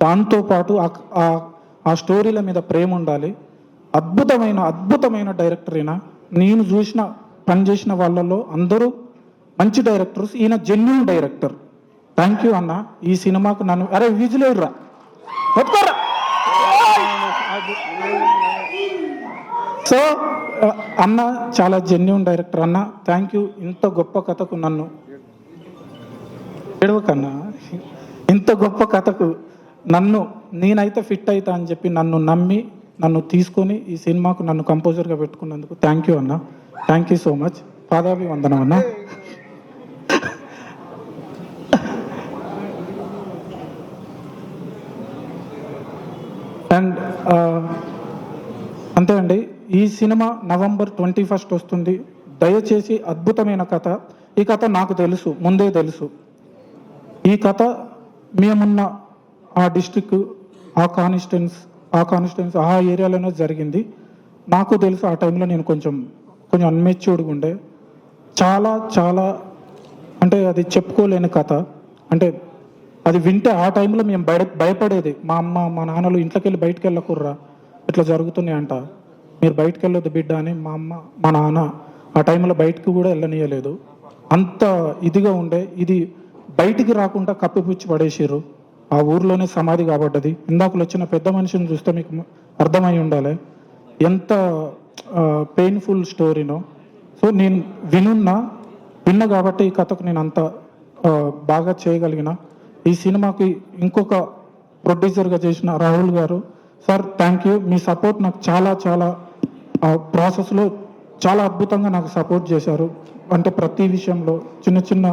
దాంతోపాటు ఆ స్టోరీల మీద ప్రేమ ఉండాలి. అద్భుతమైన డైరెక్టర్ అయినా నేను పనిచేసిన వాళ్ళలో అందరూ మంచి డైరెక్టర్స్, ఈయన జెన్యూన్ డైరెక్టర్. థ్యాంక్ యూ అన్న. ఈ సినిమాకు నన్ను విజిలేరురా పట్టుకోరా. సో అన్న చాలా జెన్యూన్ డైరెక్టర్ అన్న. Thank you. ఇంత గొప్ప కథకు నన్ను ఎడవకన్నా, ఇంత గొప్ప కథకు నేనైతే ఫిట్ అవుతా అని చెప్పి నన్ను నమ్మి నన్ను తీసుకొని ఈ సినిమాకు నన్ను కంపోజర్గా పెట్టుకున్నందుకు థ్యాంక్ యూ అన్న. Thank you so much. పాదాభి వందనం అన్న. అండ్ అంతే అండి. ఈ సినిమా November 21 వస్తుంది. దయచేసి అద్భుతమైన కథ. ఈ కథ నాకు తెలుసు, ముందే తెలుసు. ఈ కథ మేమున్న ఆ డిస్ట్రిక్ట్, ఆ కాన్స్టిట్యున్సీ ఆ ఏరియాలోనే జరిగింది. నాకు తెలుసు ఆ టైంలో నేను కొంచెం అన్మెచ్యూర్డ్గా ఉండే. చాలా చాలా అంటే అది చెప్పుకోలేని కథ. అంటే అది వింటే ఆ టైంలో మేము భయపడేది. మా అమ్మ మా నాన్నలు ఇంట్లోకి వెళ్ళి బయటకు వెళ్ళకుర్రా, ఇట్లా జరుగుతున్నాయి అంట, మీరు బయటకు వెళ్ళొద్దు బిడ్డ అని మా అమ్మ మా నాన్న ఆ టైంలో బయటకు కూడా వెళ్ళనీయలేదు. అంత ఇదిగా ఉండే. ఇది బయటికి రాకుండా కప్పిపుచ్చి పడేసారు. ఆ ఊర్లోనే సమాధి కాబడ్డది. ఇందాకలు వచ్చిన పెద్ద మనిషిని చూస్తే మీకు అర్థమై ఉండాలి ఎంత పెయిన్ఫుల్ స్టోరీనో. సో నేను విన్నా కాబట్టి ఈ కథకు నేను అంత బాగా చేయగలిగిన. ఈ సినిమాకి ఇంకొక ప్రొడ్యూసర్గా చేసిన రాహుల్ గారు, sir thank you. Me support నాకు చాలా చాలా ప్రాసెస్లో చాలా అద్భుతంగా నాకు సపోర్ట్ చేశారు. అంటే ప్రతి విషయంలో చిన్న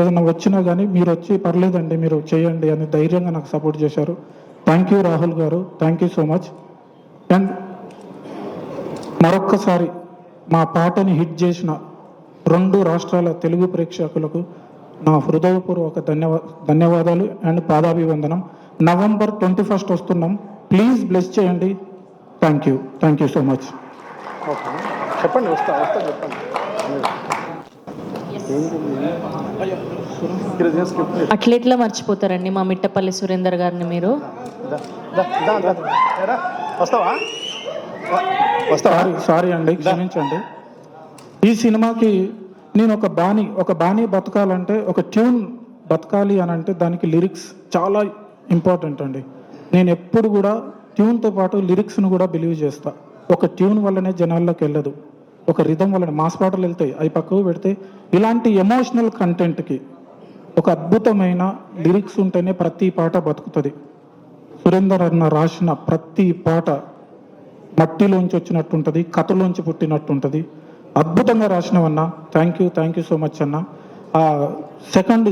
ఏదైనా వచ్చినా కానీ మీరు వచ్చి పర్లేదండి మీరు చేయండి అని ధైర్యంగా నాకు సపోర్ట్ చేశారు. థ్యాంక్ యూ రాహుల్ గారు, thank you so much. And మరొక్కసారి మా పాటని హిట్ చేసిన 2 రాష్ట్రాల తెలుగు ప్రేక్షకులకు నా హృదయపూర్వక ధన్యవాదాలు అండ్ పాదాభివందనం. November 21 వస్తున్నాం, ప్లీజ్ బ్లెస్ చేయండి. Thank you so much. చెప్పండి, వస్తా చెప్పండి. అట్లెట్లా మర్చిపోతారండి మా మిట్టపల్లి సురేందర్ గారిని మీరు? సారీ అండి, క్షమించండి. ఈ సినిమాకి నేను ఒక బాణీ బతకాలంటే, ఒక ట్యూన్ బతకాలి అని అంటే దానికి లిరిక్స్ చాలా ఇంపార్టెంట్ అండి. నేను ఎప్పుడు కూడా ట్యూన్తో పాటు లిరిక్స్ను కూడా బిలీవ్ చేస్తా. ఒక ట్యూన్ వల్లనే జనాల్లోకి వెళ్ళదు, ఒక రిధం వల్లనే. మాస్ పాటలు వెళ్తాయి, అవి పక్కకు పెడితే ఇలాంటి ఎమోషనల్ కంటెంట్కి ఒక అద్భుతమైన లిరిక్స్ ఉంటేనే ప్రతి పాట బతుకుతుంది. సురేందర్ అన్న రాసిన ప్రతి పాట మట్టిలోంచి వచ్చినట్టుంటుంది, కథలోంచి పుట్టినట్టుంటుంది. అద్భుతంగా రాసినవన్నా. థ్యాంక్ యూ సో మచ్ అన్న. సెకండ్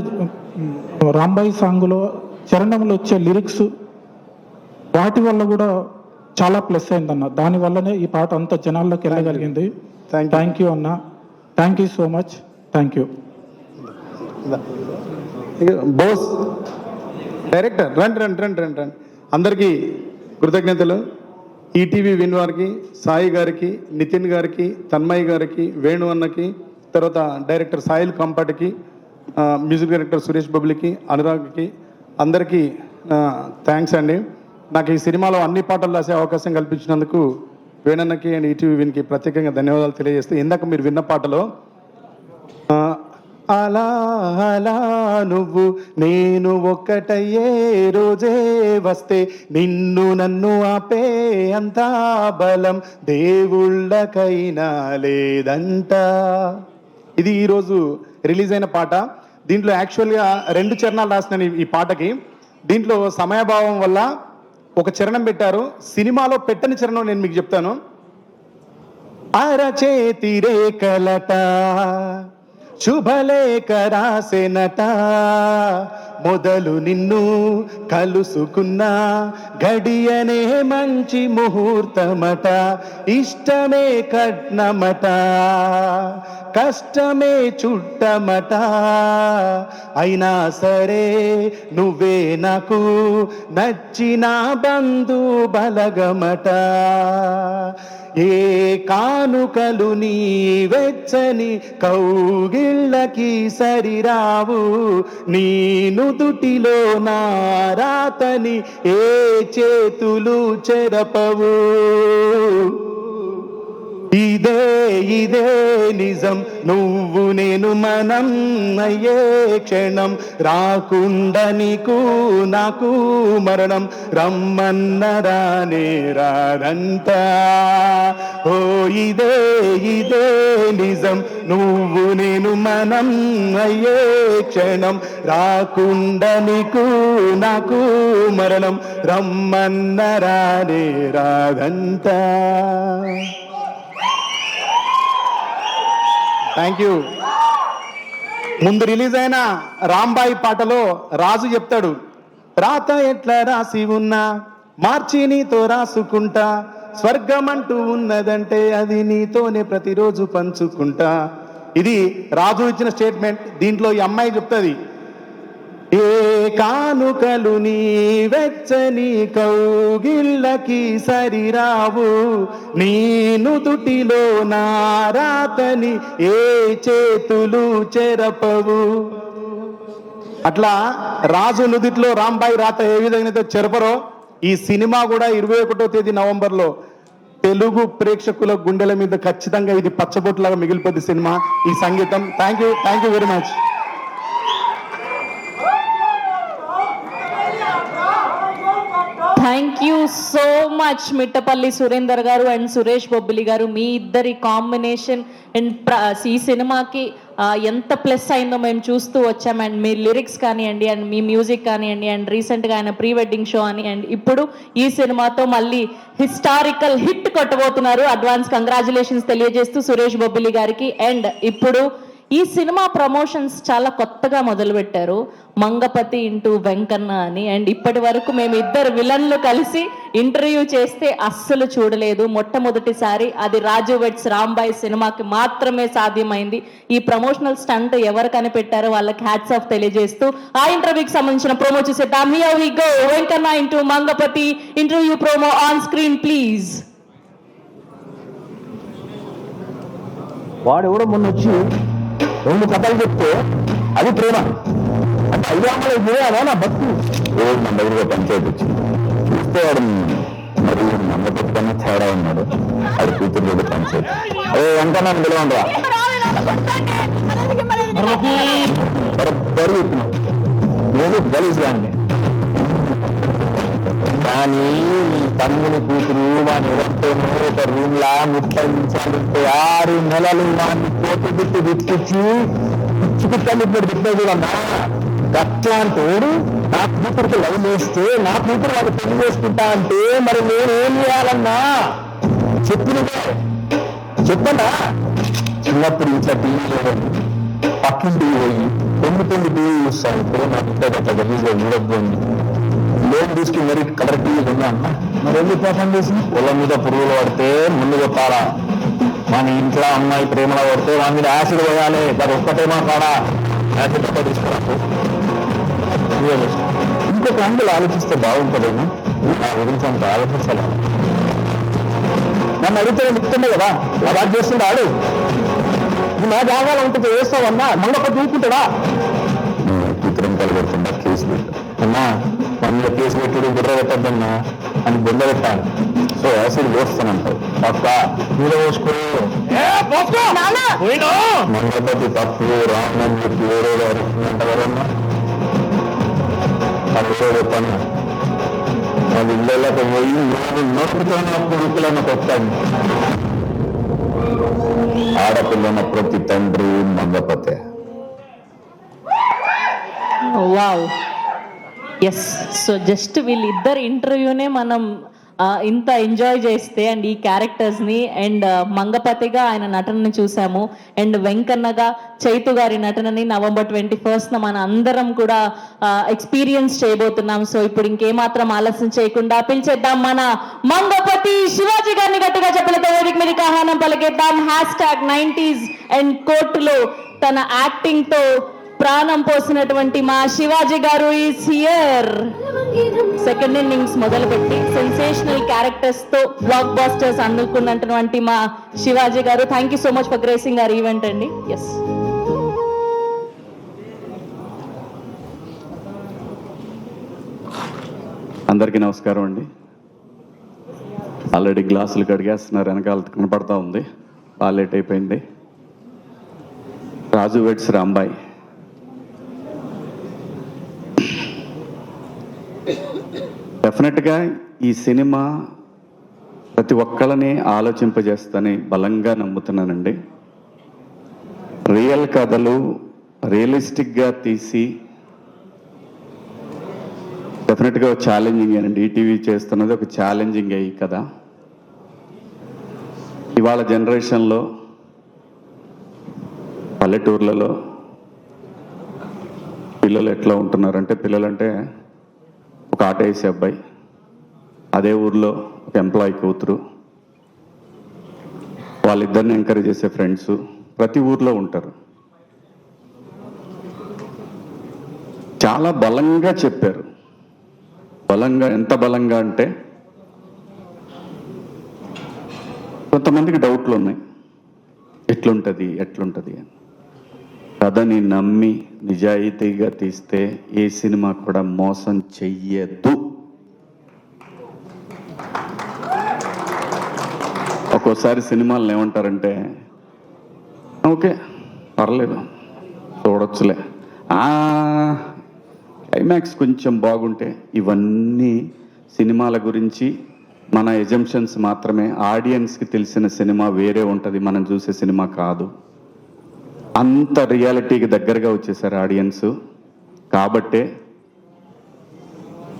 రాంబాయి సాంగ్లో చరణంలో వచ్చే లిరిక్స్ వాటి వల్ల కూడా చాలా ప్లస్ అయిందన్న. దానివల్లనే ఈ పాట అంత జనాల్లోకి వెళ్ళగలిగింది. థ్యాంక్ యూ అన్న, thank you so much, thank you. Bose director రండి. అందరికీ కృతజ్ఞతలు. ఈటీవీ విన్ వారికి, సాయి గారికి, నితిన్ గారికి, తన్మయ్ గారికి, వేణు అన్నకి, తర్వాత డైరెక్టర్ సాయిల్ కంపటికి, మ్యూజిక్ డైరెక్టర్ సురేష్ బబ్లికి, అనురాగ్కి, అందరికీ థ్యాంక్స్ అండి. నాకు ఈ సినిమాలో అన్ని పాటలు రాసే అవకాశం కల్పించినందుకు వేణన్నకి అండ్ ఈటీవీ విన్కి ప్రత్యేకంగా ధన్యవాదాలు తెలియజేస్తూ, ఇందాక మీరు విన్న పాటలో అలా అలా నువ్వు నేను ఒక్కటయ్యే రోజే వస్తే నిన్ను నన్ను ఆపే అంతా బలం దేవుళ్ళకైనా లేదంట. ఇది ఈరోజు రిలీజ్ అయిన పాట. దీంట్లో యాక్చువల్గా 2 చరణాలు రాసిన ఈ పాటకి. దీంట్లో సమయభావం వల్ల ఒక చరణం పెట్టారు, సినిమాలో పెట్టని చరణం నేను మీకు చెప్తాను. అరచేతి రేఖలట శుభలేఖ రాసెనట, మొదలు నిన్ను కలుసుకున్న గడియనే మంచి ముహూర్తమట, ఇష్టమే కట్నమట కష్టమే చుట్టమట, అయినా సరే నువ్వే నాకు నచ్చిన బంధు బలగమట, ఏ కానుకలు నీ వెచ్చని కౌగిళ్ళకి సరిరావు, నీ నుదుటిలో నా రాతని ఏ చేతులు చెరపవు, ఇదే ఇదే నిజం నువ్వు నేను మనం అయ్యే క్షణం, రాకుండా నీకు నాకు మరణం, రమ్మన్న రానే రాదంట, ఓ ఇదే ఇదే నిజం నువ్వు నేను మనం అయ్యే క్షణం, రాకుండా నీకు నాకు మరణం, రమ్మన్న రానే రాదంట. Thank you. ముందు రిలీజ్ అయిన రాంబాయి పాటలో రాజు చెప్తాడు, రాత ఎట్లా రాసి ఉన్నా మార్చి నీతో రాసుకుంటా, స్వర్గం అంటూ ఉన్నదంటే అది నీతోనే ప్రతిరోజు పంచుకుంటా. ఇది రాజు ఇచ్చిన స్టేట్మెంట్. దీంట్లో ఈ అమ్మాయి చెప్తుంది, ఏ కానుకలు నీ వెచ్చని కౌగిళ్ళకి సరిరావు, నీ నుదుటిలో నా రాతని ఏ చేతులు చెరపవు. అట్లా రాజు నుదిట్లో రాంబాయి రాత ఏ విధంగా చెరపరో ఈ సినిమా కూడా 21వ తేదీ నవంబర్లో తెలుగు ప్రేక్షకుల గుండెల మీద ఖచ్చితంగా ఇది పచ్చబొట్టులాగా మిగిలిపోద్ది సినిమా, ఈ సంగీతం. Thank you very much. Thank you so much Mittapalli Surender గారు అండ్ సురేష్ బొబ్బిలి గారు. మీ ఇద్దరి కాంబినేషన్ అండ్ ఈ సినిమాకి ఎంత ప్లస్ అయిందో మేము చూస్తూ వచ్చాం. అండ్ మీ లిరిక్స్ కానివ్వండి, అండ్ మీ మ్యూజిక్ కానివ్వండి, అండ్ రీసెంట్గా ఆయన ప్రీ వెడ్డింగ్ షో అని, అండ్ ఇప్పుడు ఈ సినిమాతో మళ్ళీ హిస్టారికల్ హిట్ కొట్టబోతున్నారు. అడ్వాన్స్ కంగ్రాచులేషన్స్ తెలియజేస్తూ సురేష్ బొబ్బిలి గారికి. అండ్ ఇప్పుడు ఈ సినిమా ప్రమోషన్స్ చాలా కొత్తగా మొదలుపెట్టారు, మంగపతి ఇంటూ వెంకన్న అని. అండ్ ఇప్పటి వరకు మేము ఇద్దరు విలన్లు కలిసి ఇంటర్వ్యూ చేస్తే అస్సలు చూడలేదు. మొట్టమొదటిసారి అది రాజు వెడ్స్ రాంబాయి సినిమాకి మాత్రమే సాధ్యమైంది. ఈ ప్రమోషనల్ స్టంట్ ఎవరు కనిపెట్టారో వాళ్ళకి హ్యాట్స్ ఆఫ్ తెలియజేస్తూ ఆ ఇంటర్వ్యూకి సంబంధించిన ప్రోమో చూసేద్దాం. Here we go. Venkanna into Mangapathi interview promo on screen please. వాడు ఎవడో మొన్న వచ్చి 2 కథలు చెప్తే అది ప్రేమ అంటే అయ్యామలో చేయాలా నా భక్తి. రోజు మన దగ్గరగా పంచాయతీ వచ్చింది. చూస్తే వాడు మరి మంగపతి తేడా ఉన్నాడు, అది కూతురు పంచాయతీ. అదే వెంకన్న పిలవండిరా బరువు చెప్పినావు నేను గలీజ్గాండి. కానీ నీ తమ్ముని కూతురు వాడిని ఎవరితోనో ఒక రూమ్ లా ముప్పయించాలంటే 6 నెలలు వాడిని కోటి బిట్టు విప్పించి పిచ్చిపిట్టలు ఇప్పుడు తిప్పేది అన్నా. గట్లాంటోడు నా కూతురికి లవ్ చేస్తే నా కూతురు వాడు పెళ్లి చేసుకుంటా అంటే మరి నేనేం చేయాలన్నా చెప్పండా. చిన్నప్పుడు ఇట్లా టీవీలో పక్కింటి పోయి 9 టీవీ చూస్తాను. ఇప్పుడు నాకు ఇంట్లో అట్లా గలీజ్గా చూడద్దు అని లోన్ తీసుకుని మరి కలర్ టీవీ ఉన్నా అన్న. మరి ఎందుకు మోసం చేసి పొల మీద పురుగులు పడితే ముందు కొట్టాలా, మన ఇంట్లో అమ్మాయి ప్రేమలో పడితే వాడి మీద యాసిడ్ పోయాలి. మరి ఒక్కటేమో కాడా యాసిడ్ ఒక్క తీసుకురాకు. ఇంకొక యాంగిల్ ఆలోచిస్తే బాగుంటుందేమో. నా గురించి అంత ఆలోచించాలి. నన్ను అడిగితే చెప్తుండే కదా అలా చేస్తుండే ఆడు. నా జాగాలో ఉంటుంది వేస్తావన్నా మంగపతి చూసుకుంటాడా. కూతురం కలగడుతుందా కేసు పెట్టు అన్నా, మన కేసు పెట్టుడు బుర్ర పెట్టద్దన్నా అని బొంద పెట్టాను. సో యాసిడ్ పోస్తానంటావు పక్క మీద పోసుకో. మంగపతి తప్పు రామని చెప్పి వేరే అరుస్తుందంట కదన్నా. తప్పుతో చెప్పన్నా అది ఇళ్ళకి పోయి నోటితోనే కొడుకులన్న కొట్టాను. ఆడపిల్లన ప్రతి తండ్రి మంగపతే. Wow, yes. సో జస్ట్ వీళ్ళిద్దరు ఇంటర్వ్యూనే మనం ఇంత ఎంజాయ్ చేస్తే అండ్ ఈ క్యారెక్టర్స్ని అండ్ మంగపతిగా ఆయన నటనని చూసాము అండ్ వెంకన్నగా చైతు గారి నటనని November 21st మన అందరం కూడా ఎక్స్పీరియన్స్ చేయబోతున్నాం. సో ఇప్పుడు ఇంకేమాత్రం ఆలస్యం చేయకుండా పిలిచేద్దాం మన మంగపతి శివాజీ గారిని. గట్టిగా చెప్పలతో వేదిక మీదకి ఆహ్వానం పలికేద్దాం. #90s అండ్ కోర్టులో తన యాక్టింగ్ తో ప్రాణం పోసినటువంటి మా శివాజీ గారు ఈస్ హియర్. సెకండ్ ఇన్నింగ్స్ మొదలుపెట్టి సెన్సేషనల్ క్యారెక్టర్స్ తో బ్లాక్ బాస్టర్స్ అందుకున్నటువంటి మా శివాజీ గారు, thank you so much for gracing our event అండి. ఎస్, అందరికీ నమస్కారం అండి. ఆల్రెడీ గ్లాసులు కడిగేస్తున్నారు, వెనకాల కనపడతా ఉంది, బాగా లేట్ అయిపోయింది. రాజు వెడ్స్ రాంబాయి డెఫినెట్గా ఈ సినిమా ప్రతి ఒక్కళ్ళని ఆలోచింపజేస్తని బలంగా నమ్ముతున్నానండి. రియల్ కథలు రియలిస్టిక్గా తీసి డెఫినెట్గా ఒక ఛాలెంజింగ్ అండి. ఈటీవీ చేస్తున్నది ఒక ఛాలెంజింగ్ అయ్యి కదా. ఇవాళ జనరేషన్లో పల్లెటూర్లలో పిల్లలు ఎట్లా ఉంటున్నారంటే, పిల్లలంటే ఒక ఆటో వేసే అబ్బాయి, అదే ఊర్లో ఒక ఎంప్లాయీ కూతురు, వాళ్ళిద్దరిని ఎంకరేజ్ చేసే ఫ్రెండ్స్ ప్రతి ఊర్లో ఉంటారు. చాలా బలంగా చెప్పారు. బలంగా, ఎంత బలంగా అంటే కొంతమందికి డౌట్లు ఉన్నాయి, ఎట్లుంటుంది అని. కథని నమ్మి నిజాయితీగా తీస్తే ఏ సినిమా కూడా మోసం చెయ్యదు. ఒక్కోసారి సినిమాలను ఏమంటారంటే ఓకే పర్లేదు చూడొచ్చులే, క్లైమాక్స్ కొంచెం బాగుంటే. ఇవన్నీ సినిమాల గురించి మన ఎజంప్షన్స్ మాత్రమే. ఆడియన్స్కి తెలిసిన సినిమా వేరే ఉంటుంది, మనం చూసే సినిమా కాదు. అంత రియాలిటీకి దగ్గరగా వచ్చేసారు ఆడియన్స్. కాబట్టే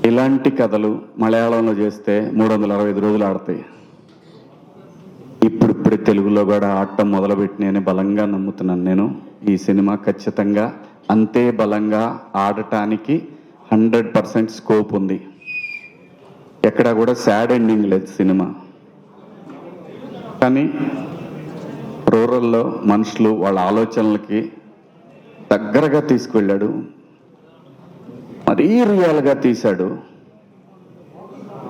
ఇలాంటి కథలు మలయాళంలో చేస్తే 365 రోజులు ఆడతాయి. ఇప్పుడు తెలుగులో కూడా ఆడటం మొదలుపెట్టినని బలంగా నమ్ముతున్నాను నేను. ఈ సినిమా ఖచ్చితంగా అంతే బలంగా ఆడటానికి 100% స్కోప్ ఉంది. ఎక్కడ కూడా సాడ్ ఎండింగ్ లేదు సినిమా. కానీ రూరల్లో మనుషులు వాళ్ళ ఆలోచనలకి దగ్గరగా తీసుకువెళ్ళాడు, మరీ రియల్గా తీశాడు.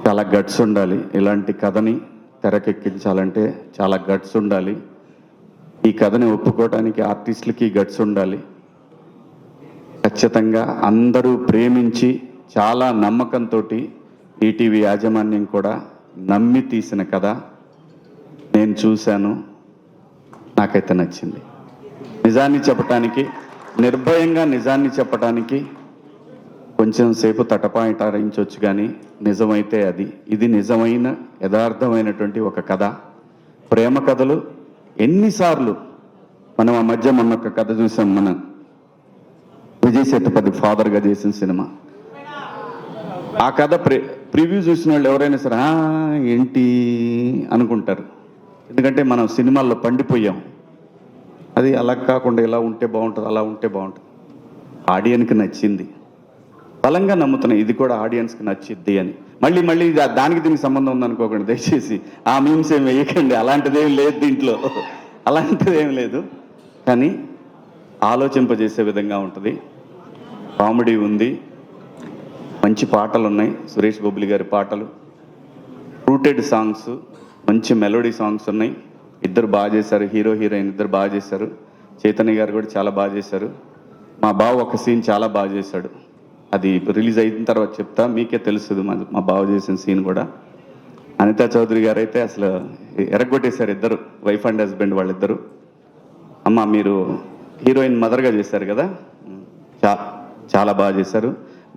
చాలా గట్స్ ఉండాలి ఇలాంటి కథని తెరకెక్కించాలంటే, చాలా గట్స్ ఉండాలి. ఈ కథని ఒప్పుకోవడానికి ఆర్టిస్టులకి గట్స్ ఉండాలి. ఖచ్చితంగా అందరూ ప్రేమించి చాలా నమ్మకంతో ఈటీవీ యాజమాన్యం కూడా నమ్మి తీసిన కథ. నేను చూశాను, నాకైతే నచ్చింది. నిజాన్ని చెప్పటానికి, నిర్భయంగా నిజాన్ని చెప్పటానికి కొంచెం సేపు తటపాయించవచ్చు, కానీ నిజమైతే ఇది నిజమైన యథార్థమైనటువంటి ఒక కథ. ప్రేమ కథలు ఎన్నిసార్లు మనం ఆ మధ్య మొన్న ఒక కథ చూసాం, మన విజయ్ సేతుపతి ఫాదర్గా చేసిన సినిమా. ఆ కథ ప్రివ్యూ చూసిన వాళ్ళు ఎవరైనా సరే ఏంటి అనుకుంటారు, ఎందుకంటే మనం సినిమాల్లో పండిపోయాం. అది అలా కాకుండా ఇలా ఉంటే బాగుంటుంది, అలా ఉంటే బాగుంటుంది. ఆడియన్స్కి నచ్చింది, బలంగా నమ్ముతున్నాయి ఇది కూడా ఆడియన్స్కి నచ్చిద్ది అని. మళ్ళీ దానికి దీనికి సంబంధం ఉందనుకోకండి దయచేసి, ఆ మీమ్స్ ఏం వేయకండి. అలాంటిదేం లేదు దీంట్లో, అలాంటిదేం లేదు. కానీ ఆలోచింపజేసే విధంగా ఉంటుంది. కామెడీ ఉంది, మంచి పాటలు ఉన్నాయి, సురేష్ బొబ్బిలి గారి పాటలు, రూటెడ్ సాంగ్స్, మంచి మెలోడీ సాంగ్స్ ఉన్నాయి. ఇద్దరు బాగా చేశారు, హీరో హీరోయిన్ ఇద్దరు బాగా చేశారు. చైతన్య గారు కూడా చాలా బాగా చేశారు. మా బావ ఒక సీన్ చాలా బాగా చేశాడు, అది రిలీజ్ అయిన తర్వాత చెప్తా, మీకే తెలుస్తుంది మా బావ చేసిన సీన్ కూడా. అనితా చౌదరి గారు అయితే అసలు ఎరగొట్టేశారు, ఇద్దరు వైఫ్ అండ్ హస్బెండ్ వాళ్ళిద్దరు. అమ్మ మీరు హీరోయిన్ మదర్గా చేశారు కదా, చాలా బాగా చేశారు.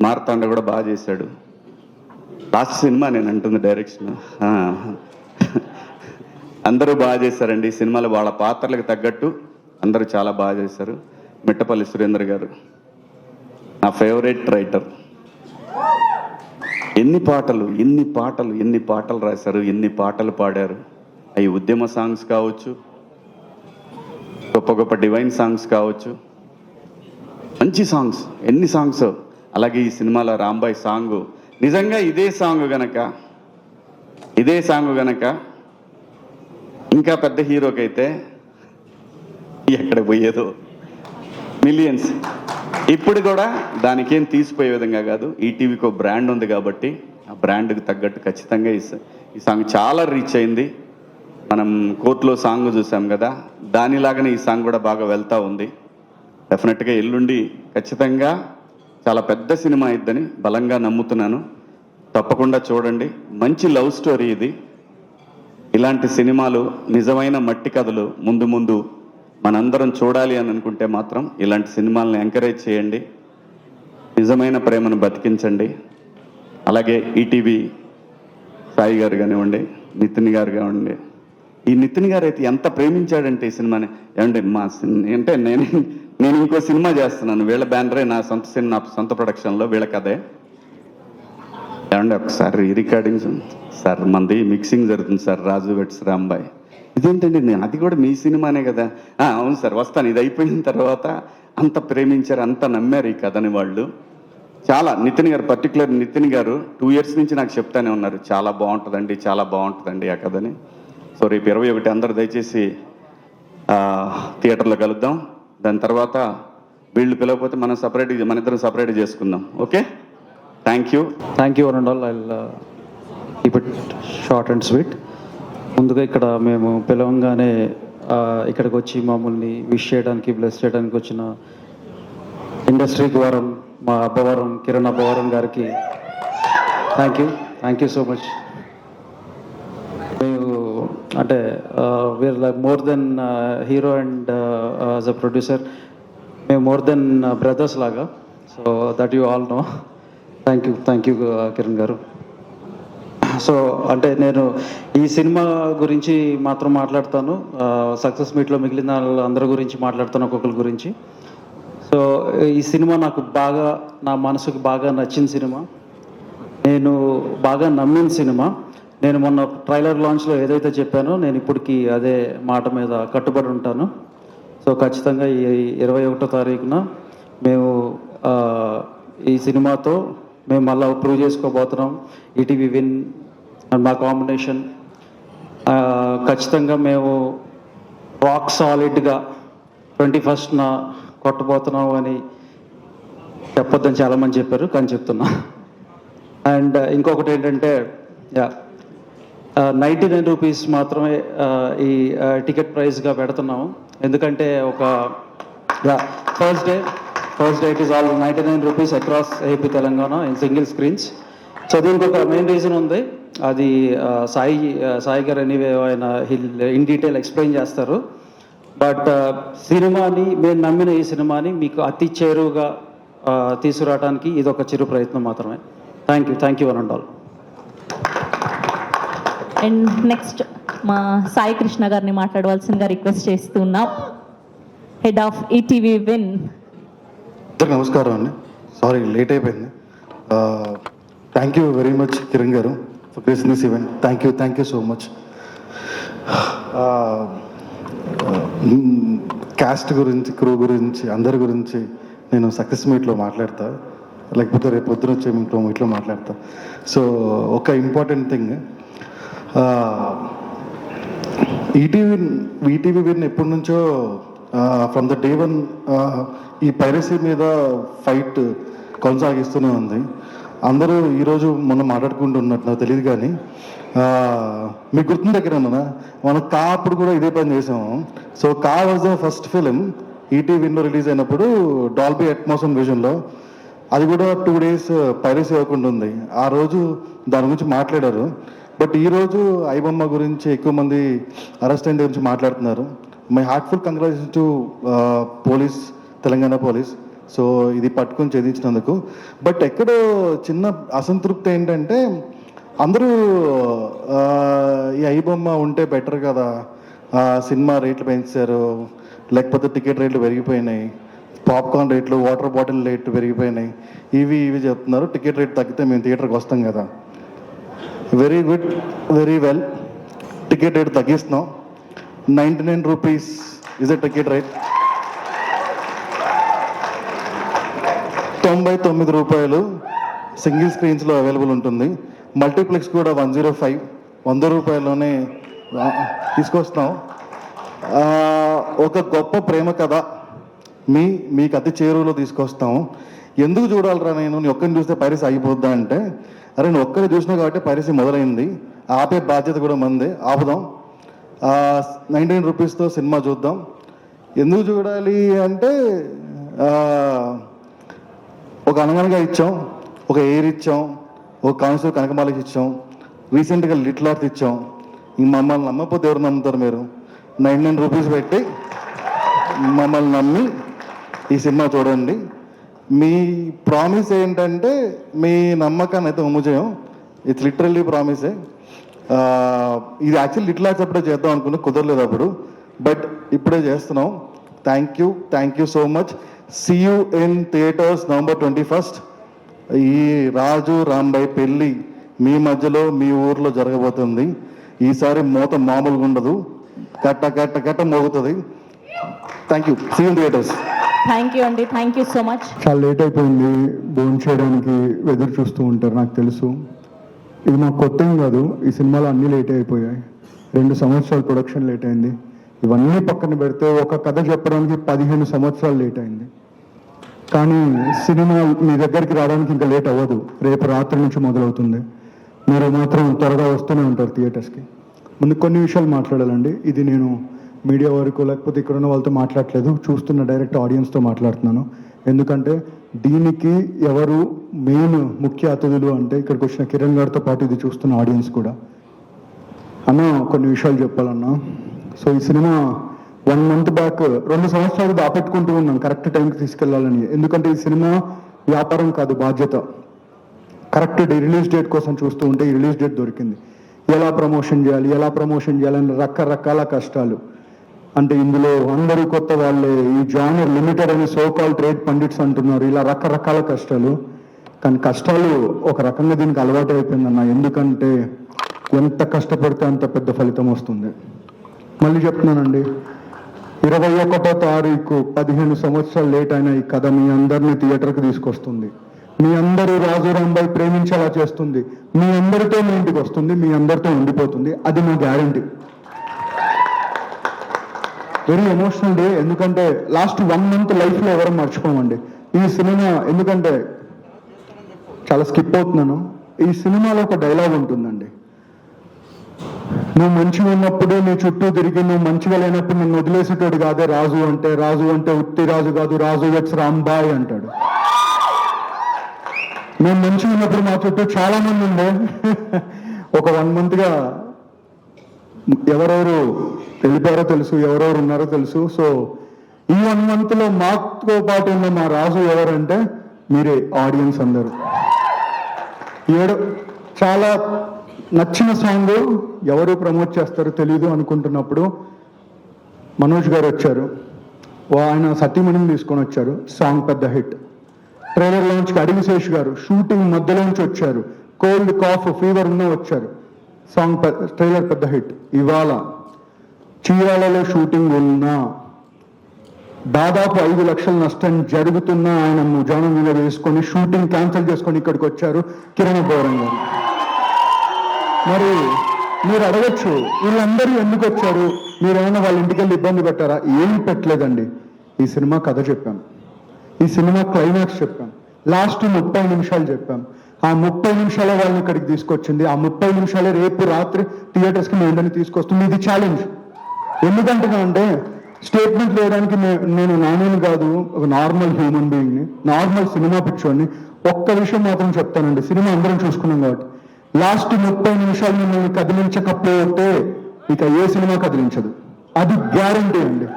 మార్తాండ కూడా బాగా చేశాడు. లాస్ట్ సినిమా నేను అంటుంది డైరెక్షన్. అందరూ బాగా చేశారండి ఈ సినిమాలో, వాళ్ళ పాత్రలకు తగ్గట్టు అందరూ చాలా బాగా చేశారు. మిట్టపల్లి సురేందర్ గారు నా ఫేవరెట్ రైటర్. ఎన్ని పాటలు రాశారు, ఎన్ని పాటలు పాడారు. అవి ఉద్యమ సాంగ్స్ కావచ్చు, గొప్ప డివైన్ సాంగ్స్ కావచ్చు, మంచి సాంగ్స్, ఎన్ని సాంగ్స్. అలాగే ఈ సినిమాలో రాంబాయ్ సాంగ్, నిజంగా ఇదే సాంగ్ గనక ఇంకా పెద్ద హీరోకైతే ఎక్కడ పోయేదో, మిలియన్స్. ఇప్పుడు కూడా దానికేం తీసిపోయే విధంగా కాదు, ఈటీవీకి ఒక బ్రాండ్ ఉంది కాబట్టి ఆ బ్రాండ్కి తగ్గట్టు ఖచ్చితంగా ఈ సాంగ్ చాలా రీచ్ అయింది. మనం కోర్టులో సాంగ్ చూసాం కదా, దానిలాగానే ఈ సాంగ్ కూడా బాగా వెళ్తూ ఉంది. డెఫినెట్గా ఎల్లుండి ఖచ్చితంగా చాలా పెద్ద సినిమా అయిద్దని బలంగా నమ్ముతున్నాను. తప్పకుండా చూడండి. మంచి లవ్ స్టోరీ ఇది. ఇలాంటి సినిమాలు, నిజమైన మట్టి కథలు ముందు మనందరం చూడాలి అని అనుకుంటే మాత్రం ఇలాంటి సినిమాలను ఎంకరేజ్ చేయండి. నిజమైన ప్రేమను బతికించండి. అలాగే ఈటీవీ సాయి గారు కానివ్వండి, నితిన్ గారు కానివ్వండి. ఈ నితిన్ గారు అయితే ఎంత ప్రేమించాడంటే ఈ సినిమాని. ఏమంటే అంటే నేను ఇంకో సినిమా చేస్తున్నాను, వీళ్ళ బ్యానరే, నా సొంత ప్రొడక్షన్లో వీళ్ళ కథే. ఏమంటే ఒకసారి రికార్డింగ్స్ సార్, మంది మిక్సింగ్ జరుగుతుంది సార్, రాజు వెట్స్ రాంబాయ్. ఇదేంటండి, అది కూడా మీ సినిమానే కదా. అవును సార్ వస్తాను, ఇది అయిపోయిన తర్వాత. అంత ప్రేమించారు, అంత నమ్మారు ఈ కథని వాళ్ళు. చాలా నితిన్ గారు, పర్టికులర్ నితిన్ గారు 2 years నుంచి నాకు చెప్తానే ఉన్నారు, చాలా బాగుంటుందండి ఆ కథని. సో రేపు 21 అందరూ దయచేసి థియేటర్లో కలుద్దాం. దాని తర్వాత వీళ్ళు పిలవకపోతే మన ఇద్దరం సపరేట్ చేసుకుందాం. Okay, thank you. Thank you and all. I keep it short and sweet. ముందుగా ఇక్కడ మేము పిలవంగానే ఇక్కడికి వచ్చి మమ్మల్ని విష్ చేయడానికి, బ్లెస్ చేయడానికి వచ్చిన ఇండస్ట్రీకి వరం మా అబ్బవరం కిరణ్ అబ్బవరం గారికి థ్యాంక్ యూ సో మచ్. మేము అంటే we're like more than hero and as a producer మేము మోర్ దెన్ బ్రదర్స్ లాగా. So that you all know. Thank you Kiran గారు. సో అంటే నేను ఈ సినిమా గురించి మాత్రం మాట్లాడతాను. సక్సెస్ మీట్లో మిగిలిన అందరి గురించి మాట్లాడతాను, ఒక్కొక్కరి గురించి. సో ఈ సినిమా నాకు బాగా, నా మనసుకు బాగా నచ్చిన సినిమా, నేను బాగా నమ్మిన సినిమా. నేను మొన్న ట్రైలర్ లాంచ్లో ఏదైతే చెప్పానో నేను ఇప్పటికీ అదే మాట మీద కట్టుబడి ఉంటాను. సో ఖచ్చితంగా ఈ 21వ తారీఖున మేము ఈ సినిమాతో మేము మళ్ళీ ప్రూవ్ చేసుకోబోతున్నాం. ఈటీవీ విన్ అండ్ మా కాంబినేషన్ ఖచ్చితంగా మేము రాక్ సాలిడ్గా 21న కొట్టబోతున్నాం అని చెప్పొద్దని చాలామంది చెప్పారు, కానీ చెప్తున్నా. అండ్ ఇంకొకటి ఏంటంటే 99 రూపీస్ మాత్రమే ఈ టికెట్ ప్రైస్గా పెడుతున్నాము. ఎందుకంటే ఒక first day it is all 99 rupees across AP Telangana in single screens. So దీనికి ఒక మెయిన్ రీజన్ ఉంది, అది సాయి గారు ఎనీవే ఆయన ఇన్ డీటెయిల్ ఎక్స్ప్లెయిన్ చేస్తారు. బట్ సినిమాని మేము నమ్మిన ఈ సినిమాని మీకు అతి చేరువుగా తీసుకురావడానికి ఇది ఒక చిరు ప్రయత్నం మాత్రమే. Thank you and all. And next మా సాయి కృష్ణ గారిని మాట్లాడవలసిందిగా రిక్వెస్ట్ చేస్తున్నాం. Head of ETV Win. నమస్కారం అండి, సారీ లేట్ అయిపోయింది. Thank you very much Kiran గారు for creating this event. Thank you so much. Cast గురించి, క్రూ గురించి, అందరి గురించి నేను సక్సెస్ మీట్లో మాట్లాడతా, లేకపోతే రేపు పొద్దున వచ్చే మీట్లో మాట్లాడతా. సో ఒక ఇంపార్టెంట్ థింగ్, ఈటీవీ విన్ ఎప్పటి నుంచో ఫ్రమ్ ద డే వన్ ఈ పైరసీ మీద ఫైట్ కొనసాగిస్తూనే ఉంది. అందరూ ఈరోజు మనం మాట్లాడుకుంటున్నట్టు నాకు తెలియదు, కానీ మీకు గుర్తున్న దగ్గర మనం అప్పుడు కూడా ఇదే పని చేసాము. So was the first film ETV విన్లో రిలీజ్ అయినప్పుడు డాల్బీ అట్మాస్ విజన్లో, అది కూడా 2 days పైరసీ అవ్వకుండా ఉంది. ఆ రోజు దాని గురించి మాట్లాడారు. బట్ ఈరోజు ఐబొమ్మ గురించి ఎక్కువ మంది అరెస్ట్ అయిన గురించి మాట్లాడుతున్నారు. My heartful congratulation to police, Telangana police. So ఇది పట్టుకొని ఛేదించినందుకు. బట్ ఎక్కడో చిన్న అసంతృప్తి ఏంటంటే, అందరూ ఈ ఐబొమ్మ ఉంటే బెటర్ కదా, సినిమా రేట్లు పెంచారు, లేకపోతే టికెట్ రేట్లు పెరిగిపోయినాయి, పాప్కార్న్ రేట్లు, వాటర్ బాటిల్ రేట్లు పెరిగిపోయినాయి, ఇవి చెప్తున్నారు. టికెట్ రేట్ తగ్గితే మేము థియేటర్కి వస్తాం కదా. Very good, very well. Ticket rate తగ్గిస్తున్నాం. 99 rupees is a ticket rate. 99 రూపాయలు సింగిల్ స్క్రీన్స్లో అవైలబుల్ ఉంటుంది. మల్టీప్లెక్స్ కూడా 105, 100 రూపాయల్లోనే తీసుకొస్తున్నాం. ఒక గొప్ప ప్రేమ కథ మీకు అతి చేరువలో తీసుకొస్తాం. ఎందుకు చూడాలరా నేను ఒక్కరిని చూస్తే పైరసీ అయిపోద్దా అంటే, అరే నేను ఒక్కరిని చూసినా కాబట్టి పైరసీ మొదలైంది, ఆపే బాధ్యత కూడా మందే, ఆపుదాం. 99 రూపీస్తో సినిమా చూద్దాం. ఎందుకు చూడాలి అంటే, ఒక అనగనగా ఇచ్చాం, ఒక ఎయిర్ ఇచ్చాం, ఒక కౌన్సిలర్ కనకమాలకి ఇచ్చాం, రీసెంట్గా లిటిల్ ఆర్త్ ఇచ్చాం. ఇంక మమ్మల్ని నమ్మకపోతే ఎవరు నమ్ముతారు? మీరు 99 రూపీస్ పెట్టి మమ్మల్ని నమ్మి ఈ సినిమా చూడండి. మీ ప్రామిస్ ఏంటంటే, మీ నమ్మకాన్ని అయితే ఉమ్మజేయం. It's literally ప్రామిసే. ఇది యాక్చువల్లీ లిటిల్ ఆర్ట్స్ అప్పుడే చేద్దాం అనుకున్నా, కుదరలేదు అప్పుడు, బట్ ఇప్పుడే చేస్తున్నాం. Thank you so much. See you in theatres November 21st. ఈ రాజు రాంబాయ్ పెళ్ళి మీ మధ్యలో, మీ ఊర్లో జరగబోతుంది. ఈసారి మూత మామూలుగా ఉండదు, కట్ట మోగుతుంది. Thank you. See you in theatres. Thank you అండి, థ్యాంక్ యూ సో మచ్. చాలా లేట్ అయిపోయింది, భోజనం చేయడానికి ఎదురు చూస్తూ ఉంటారు, నాకు తెలుసు. ఇది మాకు కొత్త ఏం కాదు, ఈ సినిమాలో అన్నీ లేట్ అయిపోయాయి. 2 సంవత్సరాలు ప్రొడక్షన్ లేట్ అయింది. ఇవన్నీ పక్కన పెడితే ఒక కథ చెప్పడానికి 15 సంవత్సరాలు లేట్ అయింది. కానీ సినిమా మీ దగ్గరికి రావడానికి ఇంకా లేట్ అవ్వదు. రేపు రాత్రి నుంచి మొదలవుతుంది. మీరు మాత్రం త్వరగా వస్తూనే ఉంటారు థియేటర్స్కి. ముందు కొన్ని విషయాలు మాట్లాడాలండి. ఇది నేను మీడియా వరకు లేకపోతే ఇక్కడ ఉన్న వాళ్ళతో మాట్లాడలేదు, చూస్తున్న డైరెక్ట్ ఆడియన్స్తో మాట్లాడుతున్నాను. ఎందుకంటే దీనికి ఎవరు మెయిన్ ముఖ్య అతిథులు అంటే ఇక్కడికి వచ్చిన కిరణ్ గారితో పాటు ఇది చూస్తున్న ఆడియన్స్ కూడా. అన్న కొన్ని విషయాలు చెప్పాలన్నా. సో ఈ సినిమా 1 month బ్యాక్ 2 సంవత్సరాలు దాపెట్టుకుంటూ ఉన్నాం కరెక్ట్ టైంకి తీసుకెళ్లాలని. ఎందుకంటే ఈ సినిమా వ్యాపారం కాదు, బాధ్యత. కరెక్ట్ రిలీజ్ డేట్ కోసం చూస్తూ ఉంటే ఈ రిలీజ్ డేట్ దొరికింది. ఎలా ప్రమోషన్ చేయాలని రకరకాల కష్టాలు. అంటే ఇందులో అందరూ కొత్త వాళ్ళే, ఈ జానర్ లిమిటెడ్ అని సోకాల్ ట్రేడ్ పండిట్స్ అంటున్నారు. ఇలా రకరకాల కష్టాలు. కానీ కష్టాలు ఒక రకంగా దీనికి అలవాటు అయిపోయిందన్న. ఎందుకంటే ఎంత కష్టపడితే అంత పెద్ద ఫలితం వస్తుంది. మళ్ళీ చెప్తున్నానండి, 21వ తారీఖు 15 సంవత్సరాలు లేట్ అయిన ఈ కథ మీ అందరినీ థియేటర్కి తీసుకొస్తుంది. మీ అందరూ రాజు రాంబాయి ప్రేమించేలా చేస్తుంది. మీ అందరితో మీ ఇంటికి వస్తుంది, మీ అందరితో ఉండిపోతుంది. అది మా గ్యారంటీ. Very emotional day. ఎందుకంటే లాస్ట్ 1 month లైఫ్లో ఎవరు మర్చిపోమండి ఈ సినిమా. ఎందుకంటే చాలా స్కిప్ అవుతున్నాను. ఈ సినిమాలో ఒక డైలాగ్ ఉంటుందండి, నువ్వు మంచిగా ఉన్నప్పుడు నీ చుట్టూ తిరిగి నువ్వు మంచిగా లేనప్పుడు నన్ను వదిలేసేటోడు కాదే రాజు అంటే. రాజు అంటే ఉత్తి రాజు కాదు, రాజు వెట్స్ రాంబాయ్ అంటాడు. నేను మంచిగా ఉన్నప్పుడు మా చుట్టూ చాలా మంది ఉండే. ఒక 1 monthగా ఎవరెవరు వెళ్ళిపోయారో తెలుసు, ఎవరెవరు ఉన్నారో తెలుసు. సో ఈ 1 monthలో మాతో పాటు ఉన్న మా రాజు ఎవరంటే మీరే, ఆడియన్స్ అందరూ. చాలా నచ్చిన సాంగ్ ఎవరు ప్రమోట్ చేస్తారో తెలీదు అనుకుంటున్నప్పుడు మనోజ్ గారు వచ్చారు. ఆయన సతీమణిని తీసుకొని వచ్చారు. సాంగ్ పెద్ద హిట్. ట్రైలర్ లాంచ్కి అడిగిశేష్ గారు షూటింగ్ మధ్యలోంచి వచ్చారు. కోల్డ్ కాఫ్ ఫీవర్ ఉన్న వచ్చారు. సాంగ్ ట్రైలర్ పెద్ద హిట్. ఇవాళ చీరాలలో షూటింగ్ ఉన్నా దాదాపు 5 లక్షల నష్టం జరుగుతున్నా ఆయన ముజానం మీద వేసుకొని షూటింగ్ క్యాన్సిల్ చేసుకొని ఇక్కడికి వచ్చారు కిరణ్ బోరం గారు. మరి మీరు అడగచ్చు, వీళ్ళందరూ ఎందుకు వచ్చారు, మీరేమైనా వాళ్ళ ఇంటికి వెళ్ళి ఇబ్బంది పెట్టారా? ఏం పెట్టలేదండి. ఈ సినిమా కథ చెప్పాం, ఈ సినిమా క్లైమాక్స్ చెప్పాం, లాస్ట్ 30 నిమిషాలు చెప్పాం. ఆ 30 నిమిషాలే వాళ్ళని ఇక్కడికి తీసుకొచ్చింది. ఆ 30 నిమిషాలే రేపు రాత్రి థియేటర్స్కి మీ అందరినీ తీసుకొస్తుంది. ఇది ఛాలెంజ్. ఎందుకంటున్నా అంటే స్టేట్మెంట్ వేయడానికి నేను నానేను కాదు, ఒక నార్మల్ హ్యూమన్ బీయింగ్ని, నార్మల్ సినిమా పిచ్చోడిని. ఒక్క విషయం మాత్రం చెప్తానండి, సినిమా అందరం చూసుకున్నాం కాబట్టి లాస్ట్ 30 నిమిషాలు మిమ్మల్ని కదిలించకపోతే ఇక ఏ సినిమా కదిలించదు. అది గ్యారంటీ అండి.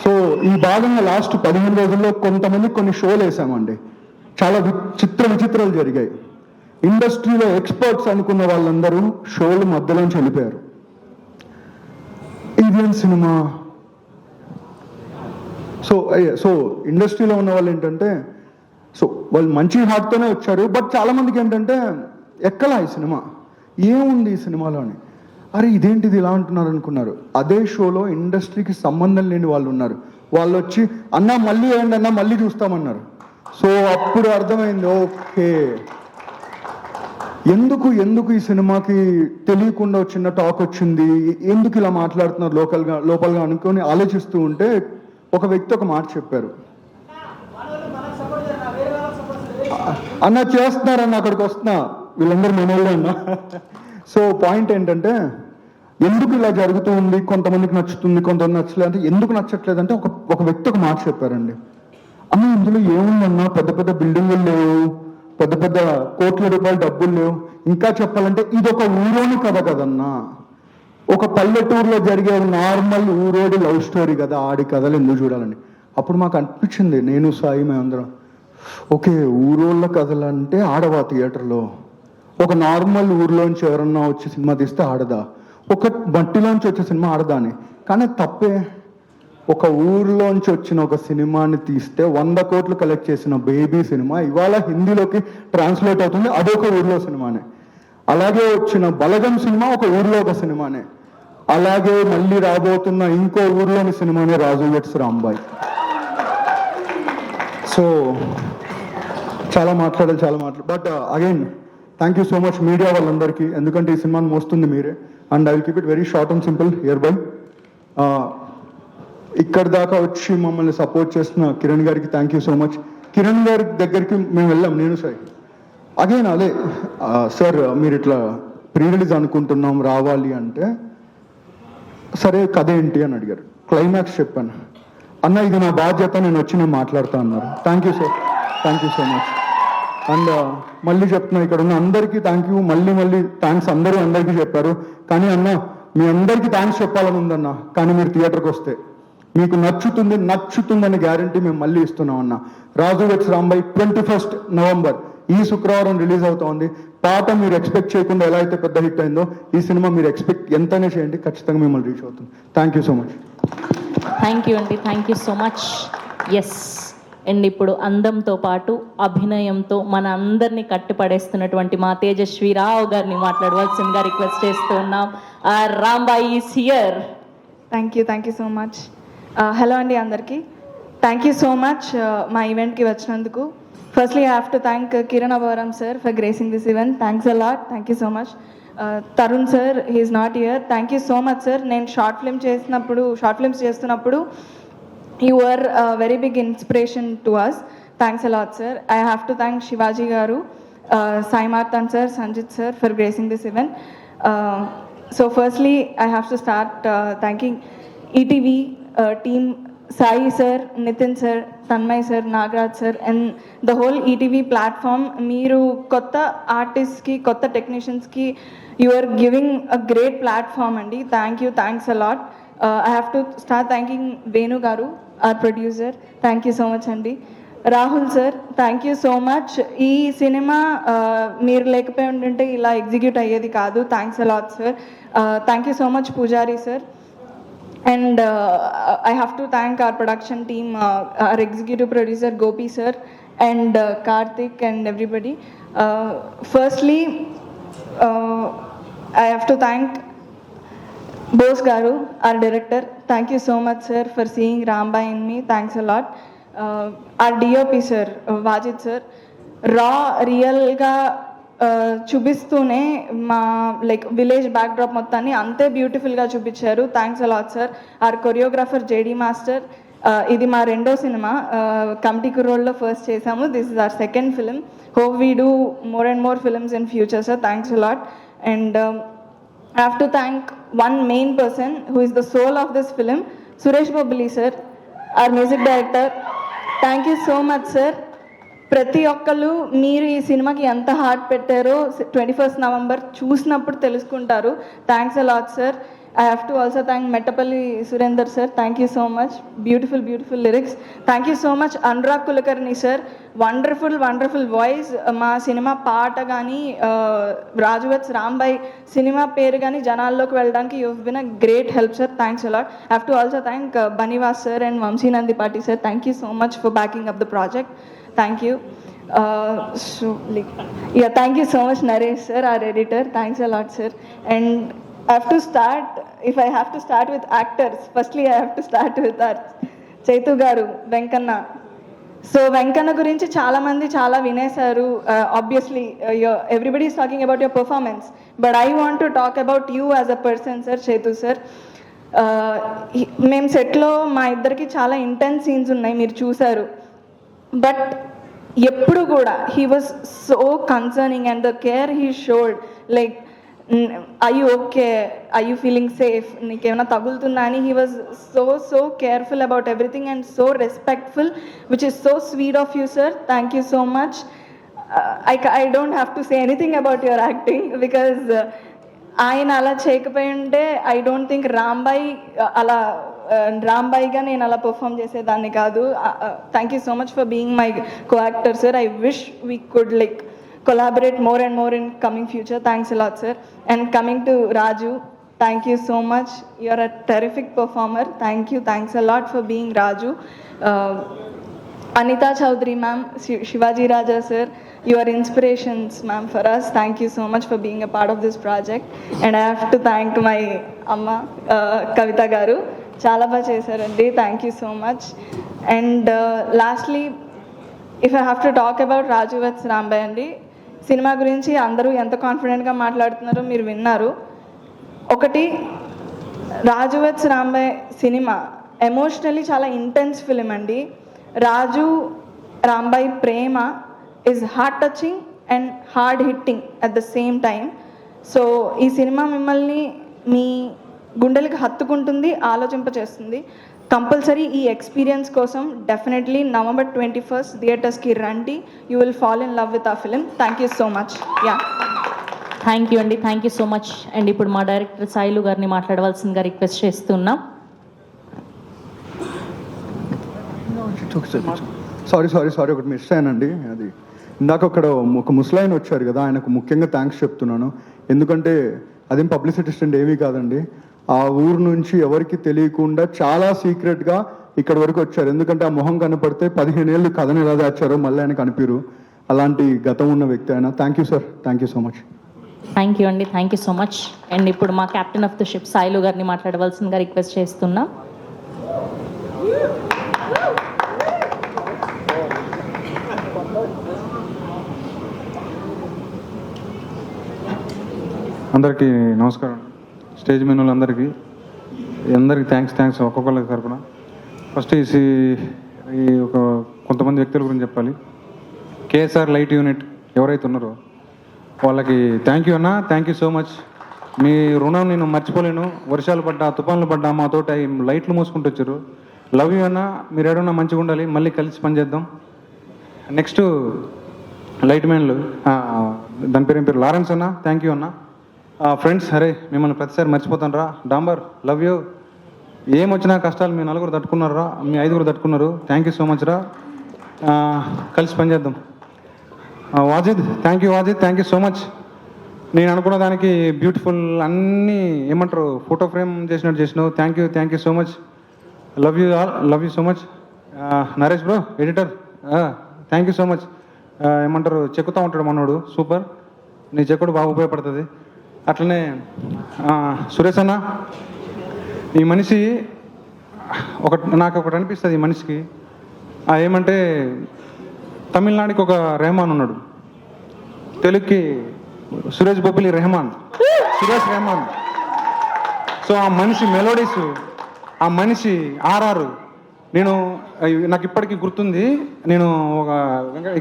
సో ఈ భాగంగా లాస్ట్ 15 రోజుల్లో కొంతమంది కొన్ని షోలు వేసామండి. చాలా విచిత్రాలు జరిగాయి. ఇండస్ట్రీలో ఎక్స్పర్ట్స్ అనుకున్న వాళ్ళందరూ షోలు మధ్యలోంచి వెళ్ళిపోయారు. ఇదేం సినిమా? సో ఇండస్ట్రీలో ఉన్న వాళ్ళు ఏంటంటే, సో వాళ్ళు మంచి హార్ట్తోనే వచ్చారు. బట్ చాలా మందికి ఏంటంటే ఎక్కలా ఈ సినిమా, ఏముంది ఈ సినిమాలో అని. అరే ఇదేంటిది ఇలా అంటున్నారు అనుకున్నారు. అదే షోలో ఇండస్ట్రీకి సంబంధం లేని వాళ్ళు ఉన్నారు. వాళ్ళు వచ్చి అన్నా మళ్ళీ వేయండి అన్నా మళ్ళీ చూస్తామన్నారు. సో అప్పుడు అర్థమైంది, ఓకే ఎందుకు ఈ సినిమాకి తెలియకుండా చిన్న టాక్ వచ్చింది, ఎందుకు ఇలా మాట్లాడుతున్నారు లోపలగా అనుకొని ఆలోచిస్తూ ఉంటే ఒక వ్యక్తి ఒక మాట చెప్పారు, అన్న చేస్తున్నారన్న అక్కడికి వస్తున్నా, వీళ్ళందరూ మనోళ్ళే అన్న. సో పాయింట్ ఏంటంటే ఎందుకు ఇలా జరుగుతూ ఉంది, కొంతమందికి నచ్చుతుంది కొంతమంది నచ్చలేదు అంటే ఎందుకు నచ్చట్లేదు అంటే ఒక వ్యక్తి ఒక మాట చెప్పారండి, అన్న ఇందులో ఏముందన్నా పెద్ద పెద్ద బిల్డింగులు లేవు, పెద్ద పెద్ద కోట్ల రూపాయల డబ్బులు లేవు, ఇంకా చెప్పాలంటే ఇది ఒక ఊరోని కథ కదన్నా, ఒక పల్లెటూరులో జరిగే నార్మల్ ఊరోడి లవ్ స్టోరీ కదా, ఆడి కథలు ఎందుకు చూడాలండి. అప్పుడు మాకు అనిపించింది, నేను సాయి మేమందరం, ఓకే ఊరోళ్ళ కథలు అంటే ఆడవా థియేటర్లో, ఒక నార్మల్ ఊర్లోంచి ఎవరన్నా వచ్చి సినిమా తీస్తే ఆడదా, ఒక మట్టిలోంచి వచ్చే సినిమా ఆడదా అని. కానీ తప్పే, ఒక ఊర్లోంచి వచ్చిన ఒక సినిమాని తీస్తే 100 కోట్లు కలెక్ట్ చేసిన బేబీ సినిమా ఇవాళ హిందీలోకి ట్రాన్స్లేట్ అవుతుంది, అదొక ఊర్లో సినిమానే. అలాగే వచ్చిన బలగం సినిమా ఒక ఊర్లో ఒక సినిమానే. అలాగే మళ్ళీ రాబోతున్న ఇంకో ఊర్లోని సినిమానే రాజు వెట్స్ రాంబాయ్. సో చాలా మాట్లాడాలి but again thank you so much media వాళ్ళందరికీ, ఎందుకంటే ఈ సినిమాని మోస్తుంది మీరే. And I will keep it very short and simple here by. ఇక్కడి దాకా వచ్చి మమ్మల్ని సపోర్ట్ చేస్తున్న కిరణ్ గారికి thank you so much. Kiran గారి దగ్గరికి మేము వెళ్ళాం, నేను సార్ అగైన్ అదే సార్ మీరు ఇట్లా ప్రీ రిలీజ్ అనుకుంటున్నాం రావాలి అంటే, సరే కథ ఏంటి అని అడిగారు. క్లైమాక్స్ చెప్పాను. అన్న ఇది నా బాధ్యత, నేను వచ్చి నేను మాట్లాడుతా అన్నారు. Thank you sir, thank you so much. And మళ్ళీ చెప్తున్నా, ఇక్కడ ఉన్న అందరికీ థ్యాంక్ యూ. మళ్ళీ థ్యాంక్స్ అందరికీ చెప్పారు. కానీ అన్న మీ అందరికీ థ్యాంక్స్ చెప్పాలని ఉందన్న, కానీ మీరు థియేటర్కి వస్తే మీకు నచ్చుతుందని గ్యారంటీ మేము మళ్ళీ ఇస్తున్నాం అన్న. రాజు వెట్స్ రాంబాయ్ 21 నవంబర్ ఈ శుక్రవారం రిలీజ్ అవుతోంది. పాట మీరు ఎక్స్పెక్ట్ చేయకుండా ఎలా అయితే పెద్ద హిట్ అయిందో, ఈ సినిమా మీరు ఎక్స్పెక్ట్ ఎంతైనా చేయండి, ఖచ్చితంగా మిమ్మల్ని రీచ్ అవుతుంది. Thank you so much. Thank you అండి, thank you so much. Yes, and ఇప్పుడు అందంతో పాటు అభినయంతో మన అందరినీ కట్టిపడేస్తున్నటువంటి మా తేజస్వి రావు గారిని మాట్లాడవలసిందిగా రిక్వెస్ట్ చేస్తూ ఉన్నాం. Rambai is here. Thank you so much. Hello అండి అందరికీ, థ్యాంక్ యూ సో మచ్ మా ఈవెంట్కి వచ్చినందుకు. Firstly I have to thank Kiran Abbavaram sir for gracing this event. Thanks a lot, thank you so much. Tarun sir, he's not here. Thank you so much sir. నేను short films చేస్తున్నప్పుడు you were a very big inspiration to us. Thanks a lot sir. I have to thank Shivaji garu, Sai Marthan sir, Sanjit sir for gracing this event. So firstly I have to start thanking ETV team, Sai sir, Nitin sir, Tanmay sir, Nagraj sir and the whole ETV platform. Meeru kotta artists ki, kotta technicians ki, you are giving a great platform andi. Thanks a lot. I have to start thanking Venu garu, our producer. Thank you so much andi. Rahul sir, thank you so much. Ee cinema meer lekapoi unte ila execute ayyedi kaadu. Thanks a lot sir. Thank you so much Pujari sir. And I have to thank our production team, our executive producer Gopi sir and Karthik and everybody. Firstly I have to thank Bose garu, our director. Thank you so much sir for seeing Rambai in me. Thanks a lot. Our DOP sir, Wajid sir, raw real ga చూపిస్తూనే మా like village backdrop మొత్తాన్ని అంతే బ్యూటిఫుల్గా చూపించారు. Thanks a lot sir. Our choreographer JD master. ఇది మా రెండో cinema, committee కుర్రోడ్లో ఫస్ట్ చేసాము. This is our second film. Hope we do more and more films in future sir. Thanks a lot. And I have to thank one main person who is the soul of this film, Suresh Bobli sir, our music director. Thank you so much sir. ప్రతి ఒక్కళ్ళు మీరు ఈ సినిమాకి ఎంత heart పెట్టారో 21 November చూసినప్పుడు తెలుసుకుంటారు. Thanks a lot sir. I have to also thank Mettapalli Surender sir. Thank you so much. Beautiful lyrics. Thank you so much Anurag Kulkarni sir. Wonderful voice. మా సినిమా పాట కానీ రాజు వెట్స్ రాంబాయ్ సినిమా పేరు కానీ జనాల్లోకి వెళ్ళడానికి you have been a great help sir. Thanks a lot. I have to also thank Baniwas sir and Vamsi Nandipati sir. Thank you so much for backing up the project. Thank you. Thank you so much Naresh sir, our editor. Thanks a lot sir. And I have to start, if I have to start with actors, firstly I have to start with our Chaitu garu, Venkanna. So Venkanna gurinchi chaala mandi chaala vinesaru. Obviously everybody is talking about your performance, but I want to talk about you as a person sir, Chaitu sir. మేము సెట్లో మా ఇద్దరికి చాలా intense scenes ఉన్నాయి, మీరు చూసారు. But ఎప్పుడు కూడా he was so concerning and the care he showed. Like are you okay, are you feeling safe, నీకేమైనా తగులుతుందా అని he was so careful about everything and so respectful, which is so sweet of you sir. Thank you so much. I don't have to say anything about your acting because ఆయన అలా చేయకపోయి ఉంటే I don't think రాంబాయిగా నేను అలా perform చేసేదాన్ని కాదు. Thank you so much for being my co-actor sir. I wish we could like collaborate more and more in coming future. Thanks a lot sir. And coming to Raju, thank you so much. You are a terrific performer. Thank you. Thanks a lot for being Raju. Anita Chaudhary ma'am, Shivaji Raja sir, you are inspirations ma'am for us. Thank you so much for being a part of this project. And I have to thank my amma Kavita garu, chala ba chesarandi. Thank you so much. And lastly, if I have to talk about Raju Vats Rambai andi, సినిమా గురించి అందరూ ఎంత కాన్ఫిడెంట్గా మాట్లాడుతున్నారో మీరు విన్నారు. ఒకటి, Raju weds Rambai సినిమా ఎమోషనలీ చాలా ఇంటెన్స్ ఫిలిం అండి. రాజు రాంబాయ్ ప్రేమ is heart touching and hard hitting at the same time. So ఈ సినిమా మిమ్మల్ని మీ గుండెలకు హత్తుకుంటుంది, ఆలోచింపచేస్తుంది. కంపల్సరీ ఈ ఎక్స్పీరియన్స్ కోసం డెఫినెట్లీ November 21st థియేటర్స్కి రండి. You will fall in love with ఆ film. Thank you so much. Yeah, thank you అండి, thank you so much. And ఇప్పుడు మా డైరెక్టర్ సాయిలు గారిని మాట్లాడవలసిందిగా రిక్వెస్ట్ చేస్తున్నాం. సారీ ఒకటి మిస్ అయ్యానండి. అది ఇందాక అక్కడ ఒక ముసలాయన వచ్చారు కదా, ఆయనకు ముఖ్యంగా థ్యాంక్స్ చెప్తున్నాను. ఎందుకంటే అదేం పబ్లిసిటీ స్టంట్ ఏమీ కాదండి. ఆ ఊరు నుంచి ఎవరికి తెలియకుండా చాలా సీక్రెట్గా ఇక్కడ వరకు వచ్చారు. ఎందుకంటే ఆ మొహం కనపడితే 15 ఏళ్ళు కథను ఎలా దాచారో మళ్ళీ ఆయన కనిపిరు. అలాంటి గతం ఉన్న వ్యక్తి ఆయన. Thank you sir, thank you so much. Thank you అండి, thank you so much. And ఇప్పుడు మా captain of the ship Sailu గారిని మాట్లాడవలసిందిగా రిక్వెస్ట్ చేస్తున్నాం. అందరికీ నమస్కారం. స్టేజ్ మీద అందరికీ థ్యాంక్స్ ఒక్కొక్కరికి తరపున. ఫస్ట్ ఈ ఒక కొంతమంది వ్యక్తుల గురించి చెప్పాలి. కేఎస్ఆర్ లైట్ యూనిట్ ఎవరైతే ఉన్నారో వాళ్ళకి థ్యాంక్ యూ అన్న, థ్యాంక్ యూ సో మచ్. మీ రుణం నేను మర్చిపోలేను. వర్షాలు పడ్డా, తుఫాన్లు పడ్డా మాతోటి లైట్లు మూసుకుంటూ వచ్చారు. లవ్ యూ అన్న, మీరు ఏడన్నా మంచిగా ఉండాలి, మళ్ళీ కలిసి పనిచేద్దాం. నెక్స్ట్ లైట్ మ్యాన్లు, దాని పేరు లారెన్స్ అన్న, థ్యాంక్ యూ అన్న. ఫ్రెండ్స్, అరే మిమ్మల్ని ప్రతిసారి మర్చిపోతాను రా. Dambar, love you. ఏమొచ్చినా కష్టాలు మీ 4 తట్టుకున్నారా, మీ 5 తట్టుకున్నారు. థ్యాంక్ యూ సో మచ్ రా, కలిసి పనిచేద్దాం. Wajid, thank you Wajid, thank you so much. నేను అనుకున్న దానికి బ్యూటిఫుల్ అన్నీ ఏమంటారు ఫోటో ఫ్రేమ్ చేసినట్టు చేసినావు. Thank you so much. Love you so much. Naresh bro, editor, thank you so much. ఏమంటారు చెక్కుతూ ఉంటాడు మనోడు, సూపర్. నీ చెక్కుడు బాగా ఉపయోగపడుతుంది. అట్లనే సురేష్ అన్న, ఈ మనిషి నాకు ఒకటి అనిపిస్తుంది. ఈ మనిషికి ఏమంటే తమిళనాడుకి ఒక రెహమాన్ ఉన్నాడు, తెలుగుకి సురేష్ బొబ్బిలి రెహమాన్, సురేష్ రెహమాన్. సో ఆ మనిషి మెలోడీస్, ఆ మనిషి ఆర్ఆర్. నాకు ఇప్పటికీ గుర్తుంది. నేను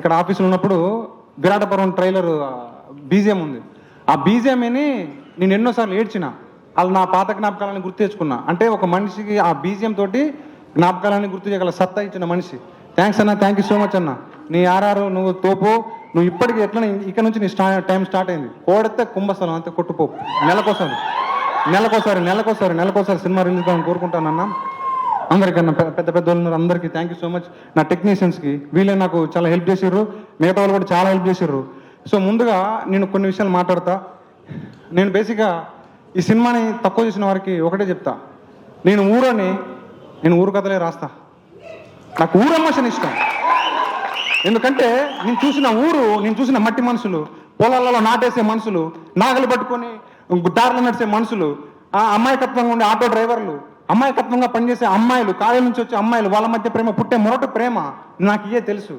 ఇక్కడ ఆఫీసులో ఉన్నప్పుడు విరాటపురం ట్రైలర్ బీజిఎం ఉంది. ఆ బీజిఎంని నేను ఎన్నోసార్లు ఏడ్చిన. వాళ్ళు నా పాత జ్ఞాపకాలను గుర్తు తెచ్చుకున్నా. అంటే ఒక మనిషికి ఆ బీజిఎం తోటి జ్ఞాపకాలని గుర్తు చేయగల సత్తా ఇచ్చిన మనిషి. థ్యాంక్స్ అన్న, థ్యాంక్ యూ సో మచ్ అన్న. నీ ఆర్ఆర్ నువ్వు తోపు. నువ్వు ఇప్పటికీ ఎట్లా ఇక్కడ నుంచి నీ టైం స్టార్ట్ అయింది. కోడితే కుంభస్థలం అంతే, కొట్టుపోపు. నెలకోసారి సినిమా రిలీజ్ కావాలని కోరుకుంటానన్నా. అందరికన్నా పెద్ద వాళ్ళు ఉన్నారు, అందరికీ థ్యాంక్ యూ సో మచ్. నా టెక్నీషియన్స్కి వీళ్ళే నాకు చాలా హెల్ప్ చేసారు. మిగతా వాళ్ళు కూడా చాలా హెల్ప్ చేసారు. సో ముందుగా నేను కొన్ని విషయాలు మాట్లాడతా. నేను బేసిక్గా ఈ సినిమాని తక్కువ చేసిన వారికి ఒకటే చెప్తా. నేను ఊరు కథలే రాస్తా. నాకు ఊరు ఎమోషన్ ఇష్టం. ఎందుకంటే నేను చూసిన మట్టి మనుషులు, పొలాలలో నాటేసే మనుషులు, నాగలు పట్టుకొని దారిలో నడిచే మనుషులు, అమాయకత్వంగా ఉండే ఆటో డ్రైవర్లు, అమాయకత్వంగా పనిచేసే అమ్మాయిలు, కాలేజీ నుంచి వచ్చే అమ్మాయిలు, వాళ్ళ మధ్య ప్రేమ, పుట్టే మొరటి ప్రేమ నాకు ఇయే తెలుసు.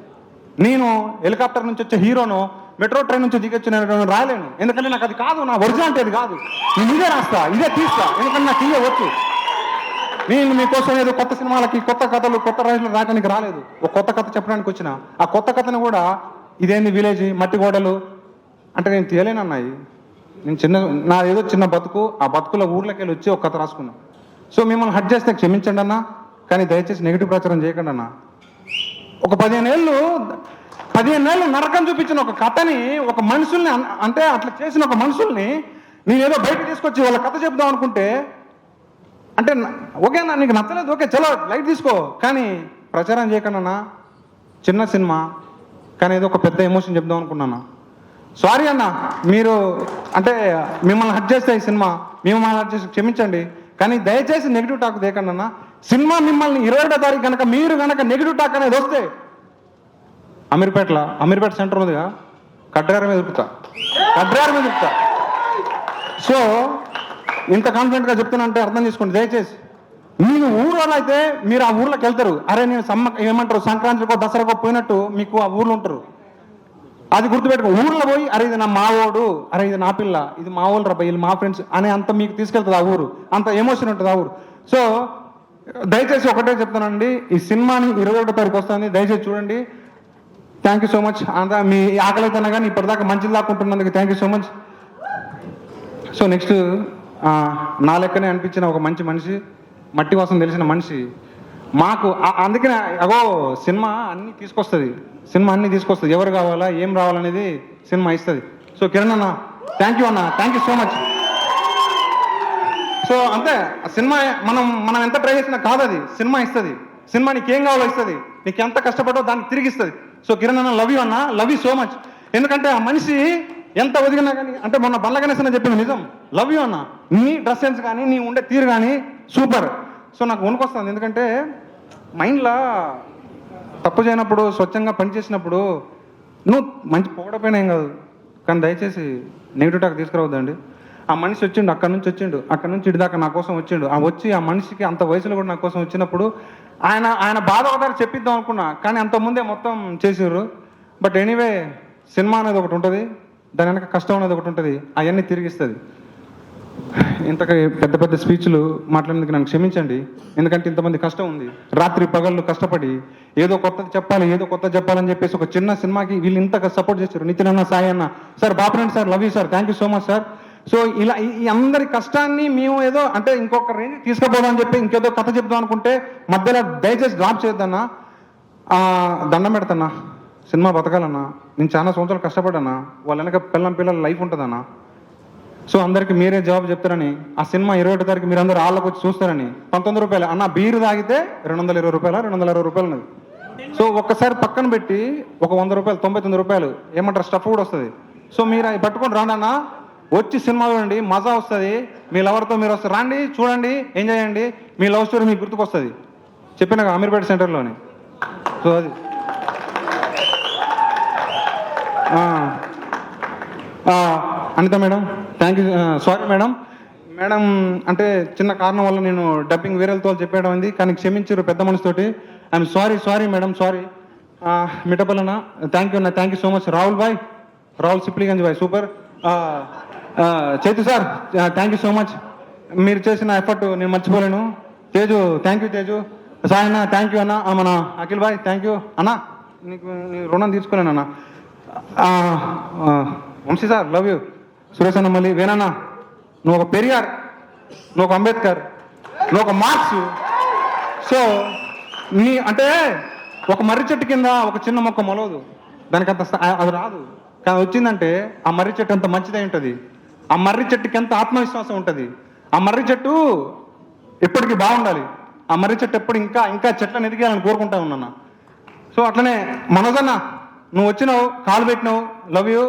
నేను హెలికాప్టర్ నుంచి వచ్చే హీరోను, మెట్రో ట్రైన్ నుంచి దిగొచ్చిన రాయలేను. ఎందుకంటే నాకు అది కాదు, నా ఒరిజినాలిటీ అది కాదు. నేను ఇదే రాస్తా, ఇదే తీస్తా. ఎందుకంటే నాకు ఇయ్యే వచ్చు. నేను మీకోసం ఏదో కొత్త సినిమాలకి, కొత్త కథలు, కొత్త రైతులు రాయడానికి రాలేదు. ఒక కొత్త కథ చెప్పడానికి వచ్చిన. ఆ కొత్త కథను కూడా ఇదేంది విలేజ్ మట్టి గోడలు అంటే నేను తీయలేనన్నాయి. నా ఏదో చిన్న బతుకు, ఆ బతుకుల ఊర్లోకి వెళ్ళి వచ్చి ఒక కథ రాసుకున్నా. సో మిమ్మల్ని హట్ చేస్తే క్షమించండి అన్న, కానీ దయచేసి నెగిటివ్ ప్రచారం చేయకండి అన్న. ఒక 15 ఏళ్ళు నరకం చూపించిన ఒక కథని, ఒక మనుషుల్ని, అంటే అట్లా చేసిన ఒక మనుషుల్ని నేనేదో బయట తీసుకొచ్చి వాళ్ళ కథ చెప్దాం అనుకుంటే, అంటే ఓకే అన్న నీకు నచ్చలేదు, ఓకే చలో లైట్ తీసుకో, కానీ ప్రచారం చేయకండి అన్న. చిన్న సినిమా కానీ ఏదో ఒక పెద్ద ఎమోషన్ చెప్దాం అనుకున్నాను. సారీ అన్న, మీరు అంటే మిమ్మల్ని హట్ చేస్తే ఈ సినిమా మిమ్మల్ని హట్ చేసి క్షమించండి, కానీ దయచేసి నెగిటివ్ టాక్ దేకండి అన్న. సినిమా మిమ్మల్ని 20వ తారీఖు కనుక మీరు కనుక నెగిటివ్ టాక్ అనేది వస్తే అమీర్పేట సెంటర్ ఉందిగా, కడ్రార మీద దొరుకుతా. సో ఇంత కాన్ఫిడెంట్గా చెప్తున్నా అర్థం చేసుకోండి దయచేసి. మీరు ఊళ్ళో అయితే మీరు ఆ ఊర్లోకి వెళ్తారు. అరే నేను ఏమంటారు సంక్రాంతికో దసరాకో పోయినట్టు మీకు ఆ ఊర్లో ఉంటారు. అది గుర్తుపెట్టుకో. ఊర్లో పోయి అరే ఇది నా మావోడు, అరే ఇది నా పిల్ల, ఇది మా వాళ్ళు రబ్బా, వీళ్ళు మా ఫ్రెండ్స్ అనే అంత మీకు తీసుకెళ్తుంది ఆ ఊరు, అంత ఎమోషన్ ఉంటుంది ఆ ఊరు. సో దయచేసి ఒకటే చెప్తానండి, ఈ సినిమాని 21వ తారీఖు వస్తుంది, దయచేసి చూడండి. Thank you so much. అంతా మీ ఆకలి అయితేనా కానీ ఇప్పటిదాకా మంచిది దాక్కుంటున్నందుకు thank you so much. So next నా లెక్కనే అనిపించిన ఒక మంచి మనిషి, మట్టి వాసన తెలిసిన మనిషి మాకు. అందుకనే అగో సినిమా అన్నీ తీసుకొస్తుంది, సినిమా అన్నీ తీసుకొస్తుంది. ఎవరు కావాలా ఏం రావాలనేది సినిమా ఇస్తుంది. సో కిరణ్ అన్న థ్యాంక్ యూ అన్న, thank you so much. So అంతే, సినిమా మనం ఎంత ట్రై చేసినా కాదు, అది సినిమా ఇస్తుంది. సినిమా నీకు ఏం కావాలో ఇస్తుంది, నీకు ఎంత కష్టపడో దాన్ని తిరిగి ఇస్తుంది. సో కిరణ్ అన్న లవ్ యూ అన్న, లవ్ యూ సో మచ్. ఎందుకంటే ఆ మనిషి ఎంత ఒదిగినా కానీ, అంటే మొన్న బండ్ల గణేశ్ అన్న చెప్పింది నిజం, లవ్ యూ అన్న. నీ డ్రెస్ సెన్స్ కానీ నీ ఉండే తీరు కానీ సూపర్. సో నాకు వణుకొస్తుంది, ఎందుకంటే మైండ్లో తప్పు చేయనప్పుడు, స్వచ్ఛంగా పనిచేసినప్పుడు నువ్వు మంచి పొగడపోయినా ఏం కాదు, కానీ దయచేసి నెగిటివ్ టాక్ తీసుకురావద్దండి. ఆ మనిషి వచ్చిండు, అక్కడి నుంచి వచ్చిండు, అక్కడి నుంచి ఇటుదాకా నా కోసం వచ్చిండు. వచ్చి ఆ మనిషికి అంత వయసులో కూడా నా కోసం వచ్చినప్పుడు ఆయన బాధ ఒకసారి చెప్పిద్దాం అనుకున్నా, కానీ అంతకుముందే మొత్తం చేసిర్రు. బట్ ఎనీవే సినిమా అనేది ఒకటి ఉంటుంది, దాని వెనక కష్టం అనేది ఒకటి ఉంటుంది, అవన్నీ తిరిగిస్తుంది. ఇంతక పెద్ద పెద్ద స్పీచ్లు మాట్లాడేందుకు నన్ను క్షమించండి, ఎందుకంటే ఇంతమంది కష్టం ఉంది. రాత్రి పగళ్ళు కష్టపడి ఏదో కొత్తది చెప్పాలని చెప్పేసి ఒక చిన్న సినిమాకి వీళ్ళు ఇంతగా సపోర్ట్ చేశారు. నితిన్ అన్న, సాయి అన్న, sir Bapu Reddy sir, love you sir, thank you so much sir. So ఇలా ఈ అందరి కష్టాన్ని మేము ఏదో అంటే ఇంకొక రేంజ్ తీసుకుపోదాం అని చెప్పి ఇంకేదో కథ చెప్దాం అనుకుంటే మధ్యలో దయచేసి డ్రాప్ చేయొద్దన్నా. దండం పెడతాన్నా, సినిమా బతకాలన్నా. నేను చాలా సంవత్సరాలు కష్టపడ్డానా, వాళ్ళ వెనక పిల్లల లైఫ్ ఉంటుందన్నా. సో అందరికి మీరే జవాబు చెప్తారని, ఆ సినిమా 21వ తారీఖు మీరు అందరూ ఆళ్ళకి వచ్చి చూస్తారని. 19 రూపాయలు అన్న, బీరు తాగితే 220 రూపాయలు, 260 రూపాయలు ఉన్నది. సో ఒక్కసారి పక్కన పెట్టి ఒక 100 రూపాయలు, 99 రూపాయలు ఏమంటారు స్టఫ్ కూడా వస్తుంది. సో మీరు అవి పట్టుకొని రాండి అన్న, వచ్చి సినిమా చూడండి, మజా వస్తుంది. మీ లవర్తో మీరు వస్తారు, రండి చూడండి, ఎంజాయ్ చేయండి, మీ లవ్ స్టోరీ మీకు గుర్తుకొస్తుంది. చెప్పిన అమీర్పేట సెంటర్లోని. సో అది Anitha madam, thank you. Sorry madam, అంటే చిన్న కారణం వల్ల నేను డబ్బింగ్ వేరేతో చెప్పేయడం అయింది, కానీ క్షమించారు పెద్ద మనసుతోటి. I'm sorry madam, sorry. Mittapal అన్న థ్యాంక్ యూ అన్న, thank you so much. Rahul Sipligunj boy super. Chaitu sir thank you so much, మీరు చేసిన ఎఫర్ట్ నేను మర్చిపోలేను. Teju thank you, Teju. సాయి అన్న థ్యాంక్ యూ అన్న. మన అఖిల్ బాయ్ థ్యాంక్ యూ అన్న, నీ రుణం తీసుకోలేను అన్న. Vamsi sir love you. Suresh అన్న, మళ్ళీ వేనన్నా, నువ్వు ఒక పెరియార్, నువ్వు ఒక అంబేద్కర్, నువ్వు ఒక మార్క్స్. సో అంటే ఒక మర్రి చెట్టు కింద ఒక చిన్న మొక్క మొలవదు, దానికి అంత అది రాదు, కానీ వచ్చిందంటే ఆ మర్రి చెట్టు అంత మంచిదై ఉంటుంది. ఆ మర్రి చెట్టుకి ఎంత ఆత్మవిశ్వాసం ఉంటుంది. ఆ మర్రి చెట్టు ఎప్పటికీ బాగుండాలి. ఆ మర్రి చెట్టు ఎప్పుడు ఇంకా చెట్లను ఎదిగేయాలని కోరుకుంటా ఉన్నా. సో అట్లనే మనోజన్న, నువ్వు వచ్చినావు, కాలు పెట్టినావు, లవ్ యూ.